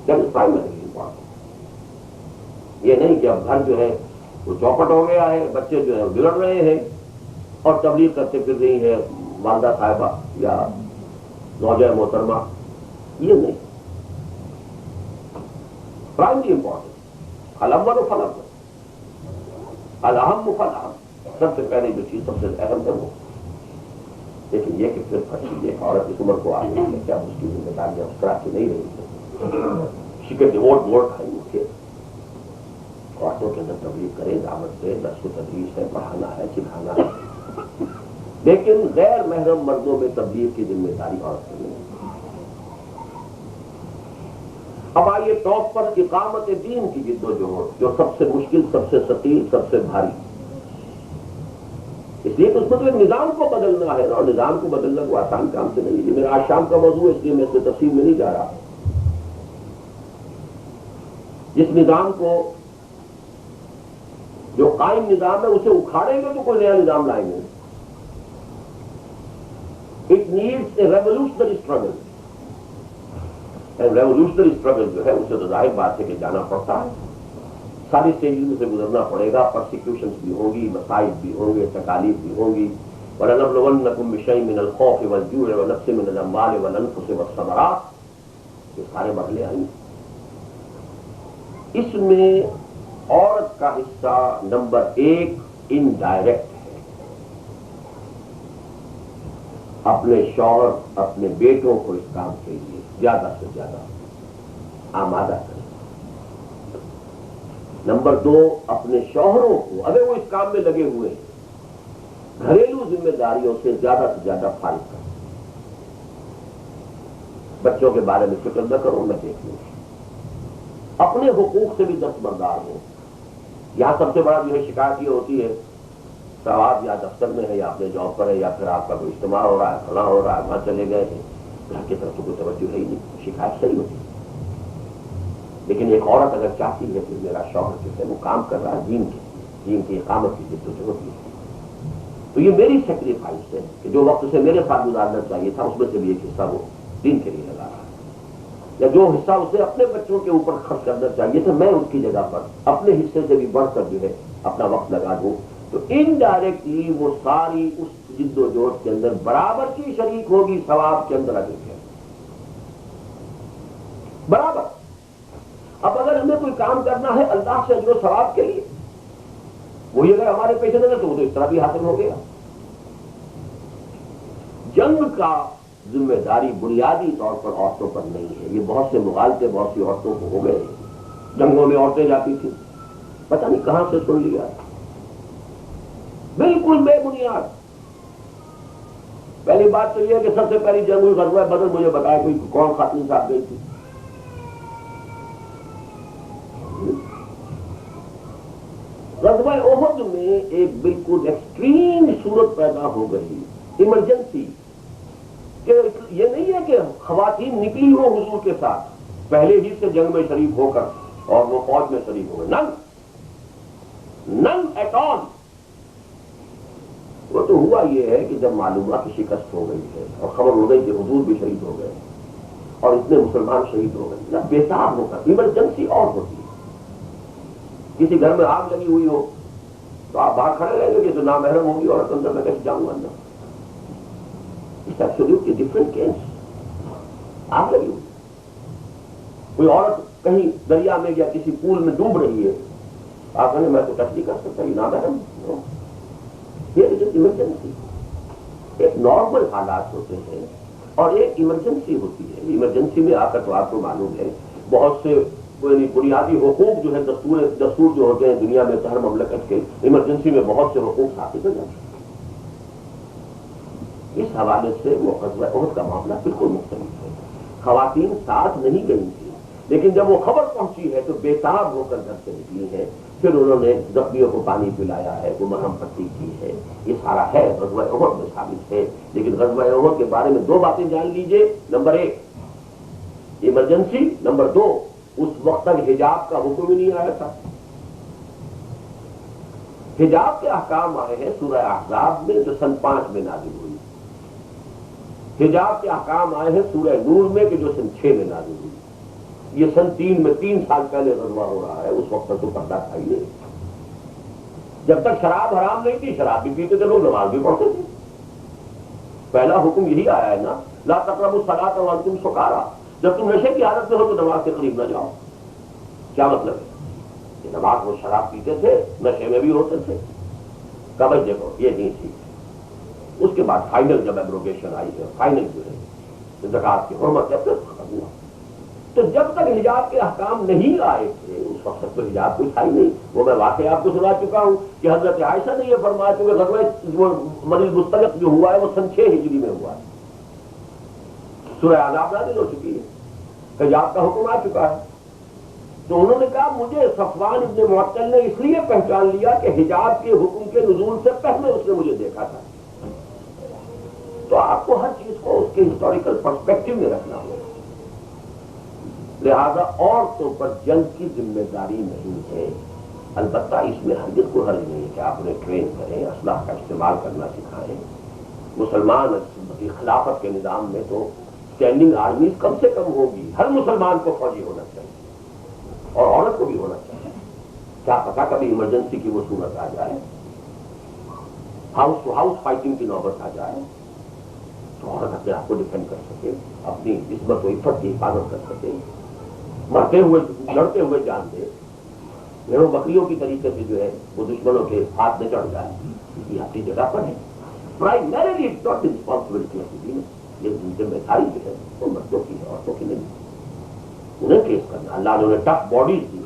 پرائمری امپورٹنٹ. یہ نہیں کہ اب گھر جو ہے وہ چوپٹ ہو گیا ہے، بچے جو ہے بگڑ رہے ہیں اور تبلیغ کرتے پھر رہی ہے والدہ صاحبہ یا زوجہ محترمہ. یہ نہیں. پرائمری امپورٹنٹ الاول فالاول، الاہم فالاہم، سب سے پہلے جو چیز سب سے اہم ہے وہ. لیکن یہ کہ پھر پھنسی ایک عورت اس عمر کو آ گئی ہے کیا اس کی ذمہ داریاں اس طرح کی نہیں رہی. شکر ڈیوٹ ووٹ کھائی اٹھے، عورتوں کے اندر تبلیغ کرے، دعوت دے، درس و تدریس ہے، پڑھانا ہے، سکھانا ہے. لیکن غیر محرم مردوں میں تبلیغ کی ذمہ داری عورت کی نہیں. اب آئیے ٹاپ پر اقامت دین کی جد و جہد، جو سب سے مشکل، سب سے ثقیل، سب سے بھاری. اس لیے تو اس کو تو ایک نظام کو بدلنا ہے، اور نظام کو بدلنا کوئی آسان کام سے نہیں. یہ میرا آج شام کا موضوع ہے، اس لیے میں اس میں تفصیل میں نہیں جا رہا. جس نظام کو، جو قائم نظام ہے اسے اکھاڑیں گے تو کوئی نیا نظام لائیں گے. It needs a revolutionary struggle. Revolutionary struggle جو ہے اسے تو ظاہر بات ہے کہ جانا پڑتا ہے، ساری اسٹیجز میں سے گزرنا پڑے گا. پرسیکیوشنز بھی ہوں گی، مصائب بھی ہوں گے، تکالیف بھی ہوں گی. وَلَنَبْلُوَنَّكُم بِشَيْءٍ مِّنَ الْخَوْفِ وَالْجُوعِ وَنَقْصٍ مِّنَ الْأَمْوَالِ وَالْأَنفُسِ وَالثَّمَرَاتِ. یہ سارے مرحلے آئیں. اس میں عورت کا حصہ نمبر 1 انڈائریکٹ ہے. اپنے شوہر، اپنے بیٹوں کو اس کام کے لیے زیادہ سے زیادہ آمادہ کریں. نمبر 2 اپنے شوہروں کو، اگر وہ اس کام میں لگے ہوئے ہیں، گھریلو ذمہ داریوں سے زیادہ فارغ کریں. بچوں کے بارے میں فکر نہ کرو، میں دیکھ لوں. اپنے حقوق سے بھی دستبردار ہو. یہاں سب سے بڑا جو ہے شکایت یہ ہوتی ہے، آپ یا دفتر میں ہے یا اپنے جاب پر ہے یا پھر آپ کا کوئی اجتماع ہو رہا ہے، کھڑا ہو رہا ہے، وہاں چلے گئے ہیں، گھر کی طرف تو کوئی توجہ ہے ہی نہیں. شکایت صحیح ہوتی ہے. لیکن ایک عورت اگر چاہتی ہے کہ میرا شوہر جو ہے وہ کام کر رہا ہے دین کی اقامت کی جد و جہد ہے، تو یہ میری سیکریفائس ہے کہ جو وقت اسے میرے ساتھ گزارنا چاہیے تھا اس میں سے بھی ایک حصہ وہ دین کے لیے لگا رہا ہے. یا جو حصہ اسے اپنے بچوں کے اوپر خرچ کرنا چاہیے تھا، میں اس کی جگہ پر اپنے حصے سے بھی بڑھ کر جو ہے اپنا وقت لگا دوں. تو انڈائریکٹلی وہ ساری اس جد و جہد کے اندر برابر کی شریک ہوگی، ثواب کے اندر اگر ہے برابر. اب اگر ہمیں کوئی کام کرنا ہے اللہ سے اجر و ثواب کے لیے، وہی اگر ہمارے پیش نظر تو وہ تو اس طرح بھی حاصل ہو گیا. جنگ کا ذمہ داری بنیادی طور پر عورتوں پر نہیں ہے. یہ بہت سے مغالطے بہت سی عورتوں کو ہو گئے ہیں. جنگوں میں عورتیں جاتی تھیں، پتہ نہیں کہاں سے سن لیا، بالکل بے بنیاد. پہلی بات تو یہ ہے کہ سب سے پہلی جنگ ہوئی غزوہ بدر. مجھے بتایا کوئی کون خاتون صاحب گئی تھی؟ غزوہ احد میں ایک بالکل ایکسٹریم صورت پیدا ہو گئی، ایمرجنسی. کہ یہ نہیں ہے کہ خواتین نکلی ہو حضور کے ساتھ پہلے ہی سے جنگ میں شریک ہو کر اور وہ فوج میں شریک ہو گئے، نہ none at all. وہ تو ہوا یہ ہے کہ جب معلوم ہوا کہ شکست ہو گئی ہے اور خبر ہو گئی کہ حضور بھی شہید ہو گئے اور اتنے مسلمان شہید ہو گئے نہ بےتاب ہو کر ایمرجنسی اور ہوتی ہے. کسی گھر میں آگ لگی ہوئی ہو تو آپ باہر کھڑے رہیں گے تو نامحرم ہوگی اور اندر میں کیسے جاؤں گا اندر. It's absolutely different case. آگ لگی ہوئی کوئی عورت کہیں دریا میں یا کسی پول میں ڈوب رہی ہے آپ کہنے میں تو ٹچ نہیں کر سکتا یہ نامحرم. ایمرجنسی ایک نارمل حالات ہوتے ہیں اور ایک ایمرجنسی ہوتی ہے. ایمرجنسی میں آ کر تو آپ کو معلوم ہے بہت سے بنیادی حقوق جو ہے دستور جو ہوتے ہیں دنیا میں ہر مملکت کے ایمرجنسی میں بہت سے حقوق ثابت ہو جاتے ہیں. اس حوالے سے وہ غزوہ احد کا معاملہ بالکل مختلف ہے. خواتین ساتھ نہیں گئی تھی لیکن جب وہ خبر پہنچی ہے تو بےتاب ہو کر گھر سے نکلی ہے. پھر انہوں نے زخمیوں کو پانی پلایا ہے وہ مرہم پٹی کی ہے. یہ سارا ہے غزوہ احد میں ثابت ہے. لیکن غزوہ احد کے بارے میں دو باتیں جان لیجئے. Number 1 emergency. نمبر 2 اس وقت تک حجاب کا حکم ہی نہیں آیا تھا. حجاب کے احکام آئے ہیں سورہ احزاب میں جو سن 5 میں نازل ہوئی. حجاب کے احکام آئے ہیں سورہ نور میں کہ جو سن 6 میں نازل ہوئی. یہ سن 3 میں 3 سال پہلے غزوہ ہو رہا ہے. اس وقت تک تو پردہ تھا ہی نہیں. جب تک شراب حرام نہیں تھی شراب بھی پیتے تھے لوگ نماز بھی پڑھتے تھے. پہلا حکم یہی آیا ہے نا لا تقربوا الصلاۃ وانتم سکارى. جب تم نشے کی حالت میں ہو تو نماز کے قریب نہ جاؤ. کیا مطلب ہے کہ نماز وہ شراب پیتے تھے نشے میں بھی ہوتے تھے. کبھی دیکھو یہ نہیں تھی. اس کے بعد فائنل جب ایبروگیشن آئی ہے فائنل جو ہے زکات کی حرمت جب تک ختم ہوا. تو جب تک حجاب کے احکام نہیں آئے تھے اس وقت تک تو حجاب کوئی تھا ہی نہیں. وہ میں واقعی آپ کو سنا چکا ہوں کہ حضرت عائشہ نے یہ فرمایا کہ غزوہ مریض مستلق جو ہوا ہے وہ سن 6 ہجری میں ہوا ہے. سورہ احزاب نازل ہو چکی ہے. حجاب کا حکم آ چکا ہے. تو انہوں نے کہا مجھے صفوان ابن معطل نے اس لیے پہچان لیا کہ حجاب کے حکم کے نزول سے پہلے اس نے مجھے دیکھا تھا. تو آپ کو ہر چیز کو اس کے ہسٹوریکل پرسپیکٹو میں رکھنا ہوگا. لہذا عورتوں پر جنگ کی ذمہ داری نہیں ہے. البتہ اس میں ہرگز کوئی حرج نہیں ہے کہ آپ انہیں ٹرین کریں اسلحہ کا استعمال کرنا سکھائیں. مسلمان خلافت کے نظام میں تو اسٹینڈنگ آرمیز کم سے کم ہوگی. ہر مسلمان کو فوجی ہونا چاہیے اور عورت کو بھی ہونا چاہیے. کیا پتا کبھی ایمرجنسی کی وہ صورت آ جائے ہاؤس ٹو ہاؤس فائٹنگ کی نوبت آ جائے تو عورت اپنے آپ کو ڈیفینڈ کر سکے اپنی عزت و عفت کی حفاظت کر سکے. مرتے ہوئے لڑتے ہوئے جان دے. بھیڑوں بکریوں کی طریقے سے جو ہے وہ دشمنوں کے ہاتھ میں چڑھ جائے. یہ اپنی جگہ پر ہے. Primarily it's not the responsibility of the women. یہ ذمہ داری جو ہے وہ مردوں کی ہے عورتوں کی نہیں. انہیں فیس کرنا. اللہ نے انہیں ٹف باڈیز دی.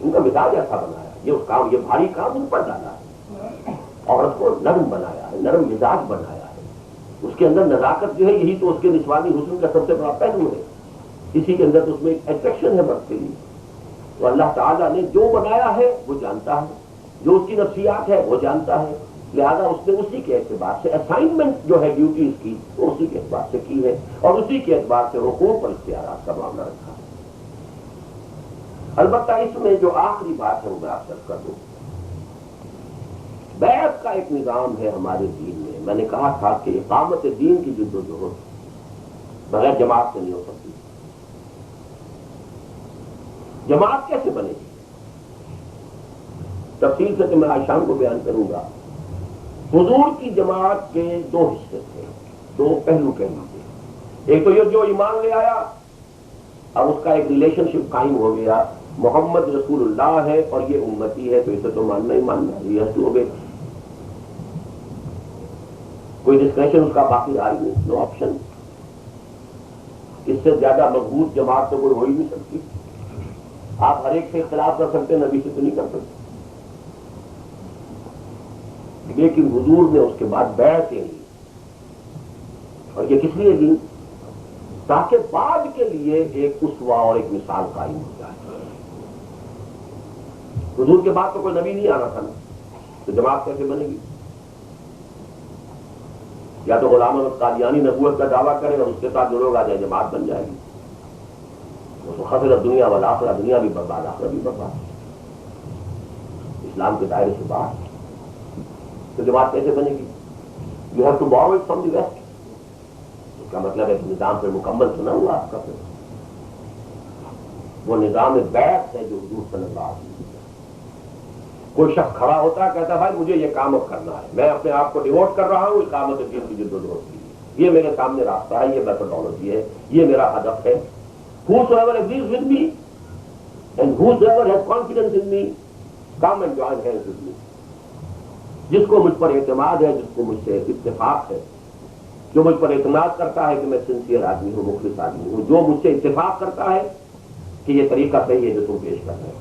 ان کا مزاج ایسا بنایا یہ بھاری کام ان پر ڈالا ہے. عورت کو نرم بنایا ہے نرم مزاج بنایا ہے. اس کے اندر نزاکت جو ہے یہی تو اس کے نسوانی حسن کا سب سے بڑا پہلو ہے. اسی کے اندر تو اس میں ایک اٹریکشن ہے مرد کے لیے. تو اللہ تعالیٰ نے جو بنایا ہے وہ جانتا ہے. جو اس کی نفسیات ہے وہ جانتا ہے. لہذا اس نے اسی کے اعتبار سے اسائنمنٹ جو ہے ڈیوٹیز کی وہ اسی کے اعتبار سے کی ہے اور اسی کے اعتبار سے حقوق اور اختیارات کا معاملہ رکھا ہے. البتہ اس میں جو آخری بات ہے وہ میں آپ سے کر دوں. بیعت کا ایک نظام ہے ہمارے دین میں. میں نے کہا تھا کہ اقامت دین کی جدوجہد بغیر جماعت سے نہیں ہو سکتی. جماعت کیسے بنے گی تفصیل سے تو میں آج شام کو بیان کروں گا. حضور کی جماعت کے 2 حصے تھے. 2 پہلو کہہ لیجیے. ایک تو یہ جو ایمان لے آیا اب اس کا ایک ریلیشن شپ قائم ہو گیا. محمد رسول اللہ ہے اور یہ امتی ہے تو اسے تو ماننا ہی ماننا ہے. یہ ہو گئے کوئی ڈسکشن اس کا باقی رہا ہی نہیں. No option. اس سے زیادہ مضبوط جماعت تو کوئی ہو ہی نہیں سکتی. آپ ہر ایک سے اختلاف کر سکتے نبی سے تو نہیں کر سکتے. لیکن حضور نے اس کے بعد بیعت لی اور یہ کس لیے دی تاکہ بعد کے لیے ایک اسوہ اور ایک مثال قائم ہو جائے. حضور کے بعد تو کوئی نبی نہیں آنا تھا نا تو جماعت کیسے بنے گی. یا تو غلام احمد قادیانی نبوت کا دعویٰ کرے اور اس کے ساتھ جو لوگ آ جائیں جماعت بن جائے گی. وہ تو خسرت دنیا والآخرہ. دنیا بھی برباد آخرہ بھی برباد. اسلام کے دائرے سے باہر، تو جماعت کیسے بنے گی؟ You have to borrow it from the west. اس کا مطلب ہے کہ نظام پھر مکمل تو نہ ہوا آپ کا. پھر وہ نظام بیعت ہے جو حضور صلی اللہ علیہ وسلم. کوئی شخص کھڑا ہوتا ہے کہتا ہے بھائی مجھے یہ کام اب کرنا ہے، میں اپنے آپ کو ڈیوٹ کر رہا ہوں اقامت دین کی جدوجہد کے لیے، یہ میرے سامنے راستہ ہے، یہ میتھڈالوجی ہے، یہ میرا ہدف ہے. whosoever agrees with me and whosoever has confidence in me come and join hands with me. جس کو مجھ پر اعتماد ہے، جس کو مجھ سے اتفاق ہے، جو مجھ پر اعتماد کرتا ہے کہ میں سنسیئر آدمی ہوں، مخلص آدمی ہوں، جو مجھ سے اتفاق کرتا ہے کہ یہ طریقہ صحیح ہے جو تم پیش کر رہے ہیں،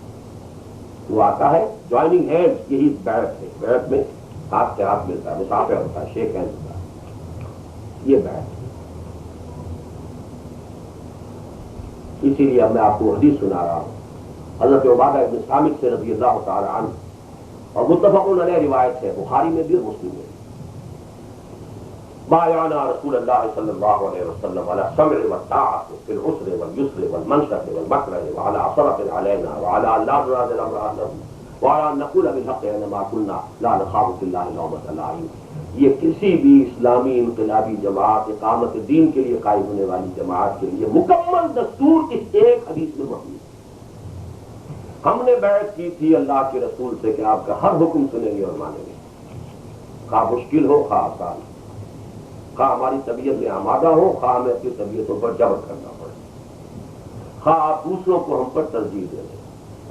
وہ آتا ہے. جوائننگ ہینڈ یہی بیعت ہے. بیعت میں ہاتھ سے ہاتھ ملتا ہے، مصافحہ ہوتا ہے، شیک ہینڈ ہوتا ہے، یہ بیعت ہے. اسی لیے اب میں آپ کو حدیث سنا رہا ہوں حضرت عبادہ بن صامت سے رضی اللہ تعالی عنہ، اور متفق علیہ روایت ہے، بخاری میں بھی اور مسلم میں. بایعنا رسول اللہ صلی اللہ علیہ وسلم علی السمع والطاعۃ فی العسر والیسر والمنشط والمکرہ وعلی عصرۃ علینا وعلی لا نراد الامر اهله وعلی ان نقول بالحق انما كنا لا نخاف فی اللہ لومۃ لائم. یہ کسی بھی اسلامی انقلابی جماعت، اقامت دین کے لیے قائم ہونے والی جماعت کے لیے مکمل دستور اس ایک حدیث میں موجود ہے. ہم نے بیعت کی تھی اللہ کے رسول سے کہ آپ کا ہر حکم سنیں گے اور مانیں گے، خواہ مشکل ہو خواہ آسان، خواہ ہماری طبیعت میں آمادہ ہو خواہ ہمیں اپنی طبیعتوں پر جبر کرنا پڑے، خواہ آپ دوسروں کو ہم پر ترجیح دیں.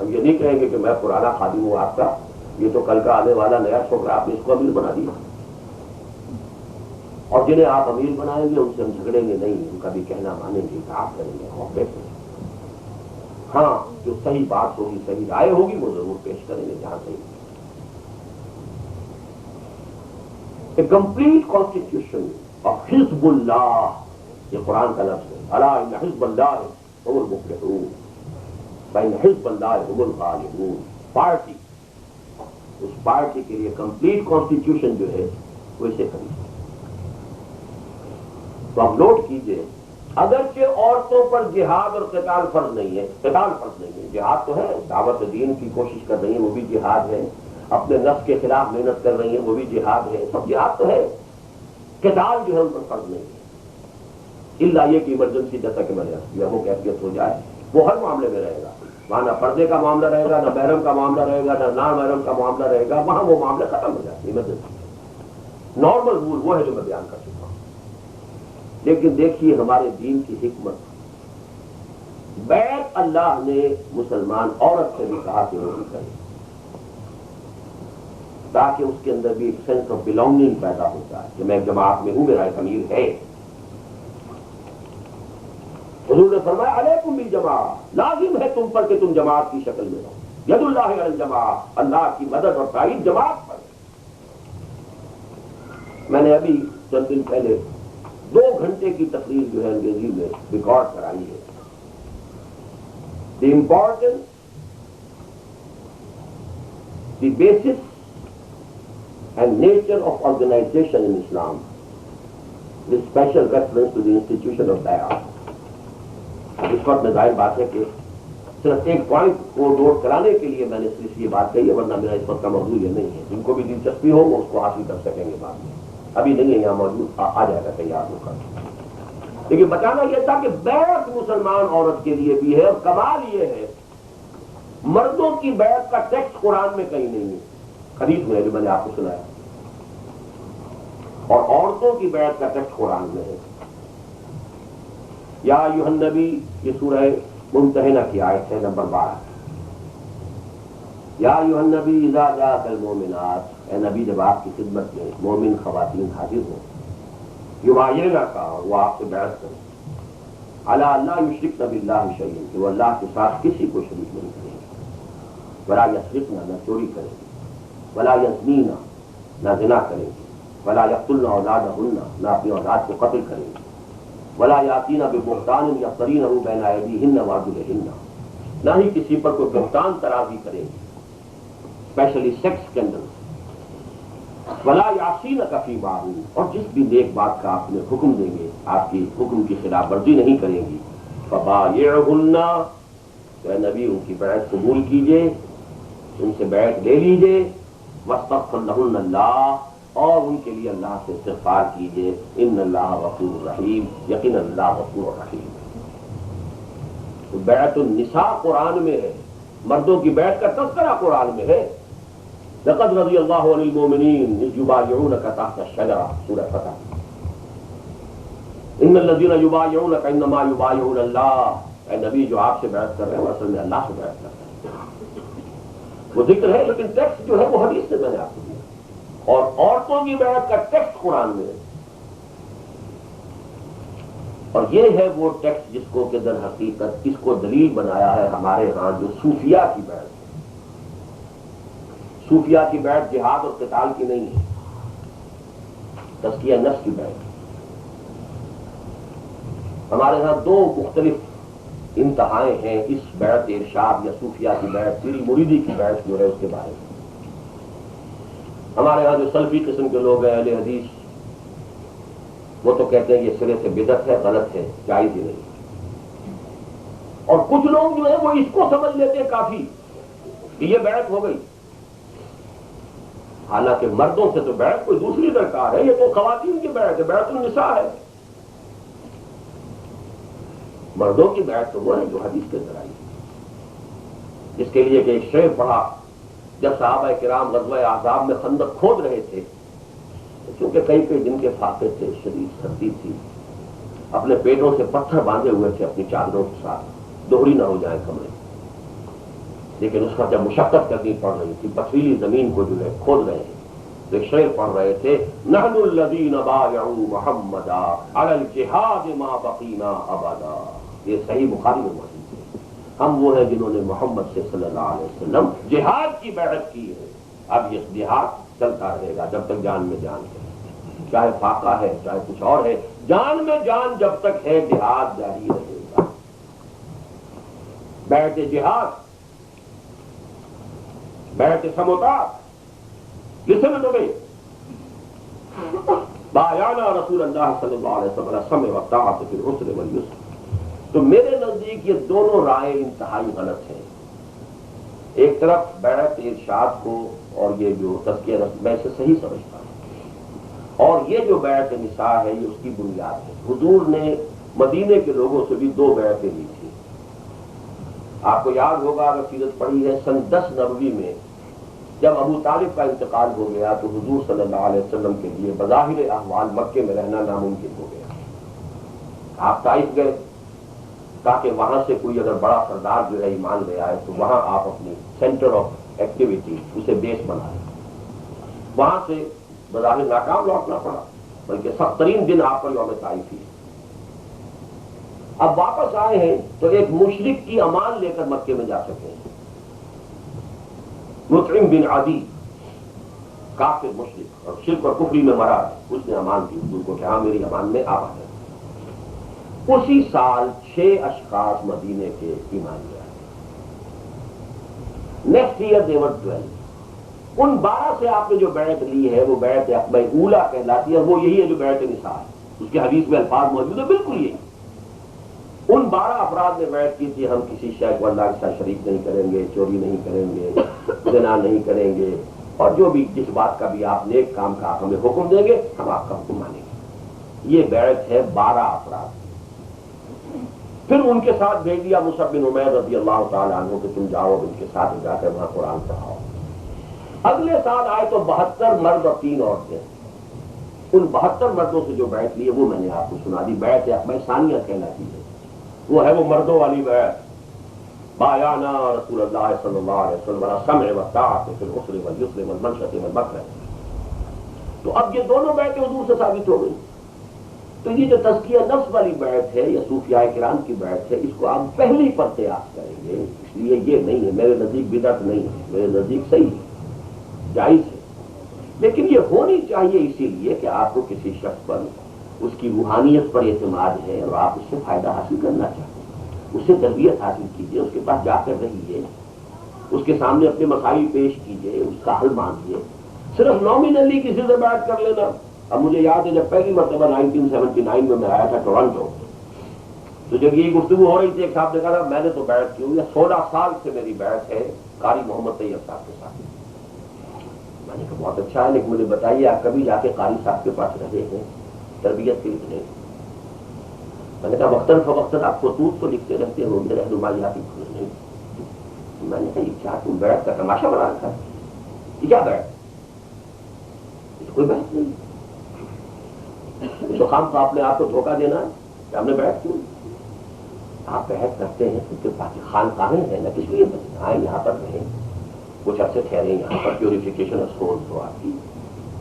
ہم یہ نہیں کہیں گے کہ میں پرانا خادم ہوں آپ کا، یہ تو کل کا آنے والا نیا چھوکرا، آپ نے اس کو امیر بنا دیا. اور جنہیں آپ امیر بنائیں گے ان سے ہم جھگڑیں گے نہیں، ان کا بھی کہنا مانیں گے، اطاعت کریں گے، محبت کریں گے. ہاں جو صحیح بات ہوگی، صحیح رائے ہوگی وہ ضرور پیش کریں گے جہاں صحیح. اے کمپلیٹ کانسٹیٹیوشن آف حزب اللہ، یہ قرآن کا لفظ ہے. الا ان حزب اللہ هم المفلحون فان حزب اللہ هم الغالبون. پارٹی، اس پارٹی کے لیے کمپلیٹ کانسٹیٹیوشن جو ہے وہ اسے کریں. تو آپ نوٹ کیجئے، اگرچہ عورتوں پر جہاد اور قتال فرض نہیں ہے، قتال فرض نہیں ہے، جہاد تو ہے، دعوت دین کی کوشش کر رہی ہیں وہ بھی جہاد ہے، اپنے نفس کے خلاف محنت کر رہی ہیں وہ بھی جہاد ہے، سب جہاد تو ہے. قتال جو ہے ان پر فرض نہیں ہے، الا یہ کہ ایمرجنسی جیسا کہ میں نے کیا وہ کیفیت ہو جائے، وہ ہر معاملے میں رہے گا. وہاں نہ پردے کا معاملہ رہے گا، نہ محرم کا معاملہ رہے گا، نہ نامحرم کا معاملہ رہے گا، وہاں وہ معاملہ ختم ہو جائے. ایمرجنسی نارمل رول وہ ہے جو میں بیان کر چکا ہوں. لیکن دیکھیے ہمارے دین کی حکمت، بیعت اللہ نے مسلمان عورت سے بھی کہا کہ وہ بھی کرے، تاکہ اس کے اندر بھی ایک سینس آف بلانگنگ پیدا ہوتا ہے کہ میں جماعت میں ہوں، میرا ایک امیر ہے. حضور نے فرمایا علیکم بالجماعہ، لازم ہے تم پر کہ تم جماعت کی شکل میں رہو. ید اللہ علی الجماعہ، اللہ کی مدد اور تائید جماعت پر. میں نے ابھی چند دن پہلے 2 گھنٹے کی تقریر جو ہے انگریزی میں ریکارڈ کرائی ہے. The importance, the basis and nature of organisation in Islam with special reference to the institution of بیعت. اس وقت میں ظاہر بات ہے کہ صرف ایک پوائنٹ کو نوٹ کرانے کے لیے میں نے صرف یہ بات کہی ہے، ورنہ میرا اس وقت کا موضوع یہ نہیں ہے. جن کو بھی دلچسپی ہو وہ اس کو حاصل کر سکیں گے بعد میں، ابھی نہیں ہے یہاں موجود، آ جائے گا تیار ہو کر. لیکن بتانا یہ تھا کہ بیعت مسلمان عورت کے لیے بھی ہے، اور کمال یہ ہے مردوں کی بیعت کا ٹیکسٹ قرآن میں کہیں نہیں ہے، حدیث میں ہے جو میں نے آپ کو سنایا، اور عورتوں کی بیعت کا ٹیکسٹ قرآن میں ہے. یا ایھا النبی، یہ سورہ ممتحنہ کی آیت ہے نمبر 12. یا ایھا النبی اذا جاءک المؤمنات، اے نبی جب آپ کی خدمت میں مومن خواتین حاضر ہوں، یبایعنک، وہ آپ سے بیعت کریں، علی اللہ یشرکن باللہ شیئا، کہ وہ اللہ کے ساتھ کسی کو شریک نہیں کریں گے، ولا یسرقن، نہ چوری کریں گے، ولا یزنین، نہ زنا کریں گے، ولا یقتلن اولادہن، نہ اپنی اولاد کو قتل کریں گے، ولا یاتین ببہتان یفترینہ بین ایدیہن وارجلہن، نہ ہی کسی پر کوئی بہتان ترازی کریں گے، اسپیشلی سیکس اسکینڈل، ولا یعصینک فی معروف، اور جس بھی نیک بات کا آپ نے حکم دیں گے آپ کی حکم کی خلاف ورزی نہیں کریں گی. فبایعہن، تو اے نبی ان کی بیعت قبول کیجئے، ان سے بیعت لے لیجئے، واستغفر لہن اللہ، اور ان کے لیے اللہ سے استغفار کیجئے، ان اللہ غفور رحیم، یقینا اللہ غفور رحیم۔ تو بیعت النساء قرآن میں ہے، مردوں کی بیعت کا تذکرہ قرآن میں ہے۔ لقد رضی اللہ عن المؤمنین اذ یبایعونک تحت الشجرہ، سورہ فتح۔ ان الذین یبایعونک انما یبایعون اللہ، اے نبی جو آپ سے بیعت کر رہے ہیں وہ اصل میں اللہ سے بیعت کر رہے ہیں۔ وہ ذکر ہے لیکن ٹیکسٹ جو ہے وہ حدیث سے میں نے آپ کو دیا، اور عورتوں کی بیعت کا ٹیکسٹ قرآن میں ہے۔ اور یہ ہے وہ ٹیکسٹ جس کو کہ در حقیقت اس کو دلیل بنایا ہے ہمارے ہاں جو صوفیاء کی بیعت ہے۔ صوفیاء کی بیعت جہاد اور قتال کی نہیں ہے، تزکیہ نفس کی بیعت۔ ہمارے ہاں دو مختلف انتہائیں ہیں اس بیعت ارشاد یا صوفیاء کی بیعت، پیری مریدی کی بیعت جو ہے اس کے بارے میں۔ ہمارے ہاں جو سلفی قسم کے لوگ ہیں، اہل حدیث، وہ تو کہتے ہیں یہ سرے سے بدعت ہے، غلط ہے، جائز ہی نہیں۔ اور کچھ لوگ جو ہے وہ اس کو سمجھ لیتے ہیں کافی کہ یہ بیعت ہو گئی، حالانکہ مردوں سے تو بیعت کوئی دوسری درکار ہے، یہ تو خواتین کی بیعت ہے، بیعت النساء ہے۔ مردوں کی بیعت تو وہ ہے جو حدیث کے اندر آئی، جس کے لیے کہ ایک شعر پڑھا جب صحابہ کرام غزوہ احزاب میں خندق کھود رہے تھے، کیونکہ کئی کئی دن کے فاقے تھے، شدید سردی تھی، اپنے پیٹوں سے پتھر باندھے ہوئے تھے اپنی چادروں کے ساتھ، دوہری نہ ہو جائے کمرے، لیکن اس وقت جب مشقت کرنی پڑ رہی تھی، پتھریلی زمین کو جو ہے کھود رہے تھے، تو ایک شعر پڑھ رہے تھے، نحن الذین بایعوا محمدا علی الجہاد ما بقینا ابدا۔ یہ صحیح بخاری میں موجود ہے، ہم وہ ہیں جنہوں نے محمد سے صلی اللہ علیہ وسلم جہاد کی بیعت کی ہے۔ اب یہ جہاد چلتا رہے گا جب تک جان میں جان ہے، چاہے فاقہ ہے چاہے کچھ اور ہے، جان میں جان جب تک ہے جہاد جاری رہے گا۔ بیعت جہاد، بیعت سموتا، لسن ٹو می، بایعنا رسول اللہ صلی اللہ علیہ وسلم سمع والطاعۃ فی العسر والیسر۔ تو میرے نزدیک یہ دونوں رائے انتہائی غلط ہیں۔ ایک طرف بیعت ارشاد کو اور یہ جو تزکیہ میں سے صحیح سمجھتا ہوں، اور یہ جو بیعت نساء ہے یہ اس کی بنیاد ہے۔ حضور نے مدینے کے لوگوں سے بھی 2 بیعتیں لی تھی۔ آپ کو یاد ہوگا اگر سیرت پڑھی ہے، سن 10 نبوی میں جب ابو طالب کا انتقال ہو گیا تو حضور صلی اللہ علیہ وسلم کے لیے بظاہر احوال مکے میں رہنا ناممکن ہو گیا۔ آپ طائف گئے تاکہ وہاں سے کوئی اگر بڑا سردار جو ہے ایمان لے آئے تو وہاں آپ اپنی سینٹر آف ایکٹیویٹی اسے بیس بنا لیں۔ وہاں سے بظاہر ناکام لوٹنا پڑا، بلکہ سخت ترین دن آپ کا یوم طائف ہی۔ اب واپس آئے ہیں تو ایک مشرک کی امان لے کر مکے میں جا سکے، مطعم بن عدی، کافر مشرک اور شرک اور کفری میں مرا ہے، اس نے امان دی حضور کو کہ ہاں میری امان میں آپ آ جائیں۔ اسی سال 6 اشخاص مدینے کے ایمان لے آئے۔ Next year they were 12۔ ان 12 سے آپ نے جو بیعت لی ہے وہ بیعت عقبہ اولیٰ کہلاتی ہے، اور وہ یہی ہے جو بیعت نساء ہے۔ اس کے حدیث میں الفاظ موجود ہے بالکل یہی۔ ان 12 افراد نے بیعت کی تھی، ہم کسی شے کو اللہ کے ساتھ شریک نہیں کریں گے، چوری نہیں کریں گے، زنا نہیں کریں گے، اور جو بھی جس بات کا بھی آپ نیک کام کا ہمیں حکم دیں گے ہم آپ کا حکم مانیں گے۔ یہ بیعت ہے 12 افراد۔ پھر ان کے ساتھ بھیج دیا مصعب بن عمیر رضی اللہ تعالیٰ عنہ کہ تم جاؤ ان کے ساتھ جا کر وہاں قرآن پڑھاؤ۔ اگلے سال آئے تو 72 مرد اور 3 عورتیں۔ ان 72 مردوں سے جو بیعت لی ہے وہ میں نے آپ کو سنا دی، بیعت عقبہ ثانیہ کہلاتی ہے۔ وہ ہے وہ مردوں والی بیعت، بایعنا رسول اللہ صلی اللہ علیہ وسلم سمع والطاعۃ فی العسر والیسر والمنشط والمکرہ۔ تو اب یہ دونوں بیعتیں حضور سے ثابت ہو گئی۔ تو یہ جو تزکیہ نفس والی بیعت ہے یا صوفیاء کرام کی بیعت ہے، اس کو آپ پہلی پر قیاس کریں گے، اس لیے یہ نہیں ہے، میرے نزدیک بدعت نہیں ہے، میرے نزدیک صحیح ہے، جائز ہے۔ لیکن یہ ہونی چاہیے اسی لیے کہ آپ کو کسی شخص پر اس کی روحانیت پر اعتماد ہے اور آپ اس سے فائدہ حاصل کرنا چاہتے ہیں، اس سے تربیت حاصل کیجیے، اس کے پاس جا کر رہیے، اس کے سامنے اپنے مسائل پیش کیجیے، اس کا حل مانگیے۔ صرف نامینلی کسی سے بیعت کر لینا۔ اب مجھے یاد ہے جب پہلی مرتبہ 1979 میں آیا تھا ٹورنٹو، تو جب یہ گفتگو ہو رہی تھی ایک صاحب نے کہا میں نے تو بیعت کی ہوئی ہے، 16 سال سے میری بیعت ہے قاری محمد طیب صاحب کے ساتھ. میں نے کہا بہت اچھا ہے، لیکن مجھے بتائیے آپ کبھی جا کے قاری صاحب کے پاس رہے ہیں تربیت کے لیے؟ میں نے کہا وقتاً فوقتاً آپ خطوط تو لکھتے رہتے ہوں گے، رہنمائیاتی نہیں. میں نے کہا یہ کیا تم بیعت کا تماشا بنا رکھا ہے؟ یہ کیا بیعت؟ کوئی بحث نہیں. تو خام آپ نے آپ کو دھوکہ دینا ہے کہ ہم نے بیعت کیوں؟ آپ بحث کرتے ہیں کیونکہ باقی خانقاہیں ہیں نہ کس لیے آئیں یہاں پر رہیں، کچھ عرصے ٹھہریں یہاں پر، پیوریفیکیشن آف سولز ہو آپ کی.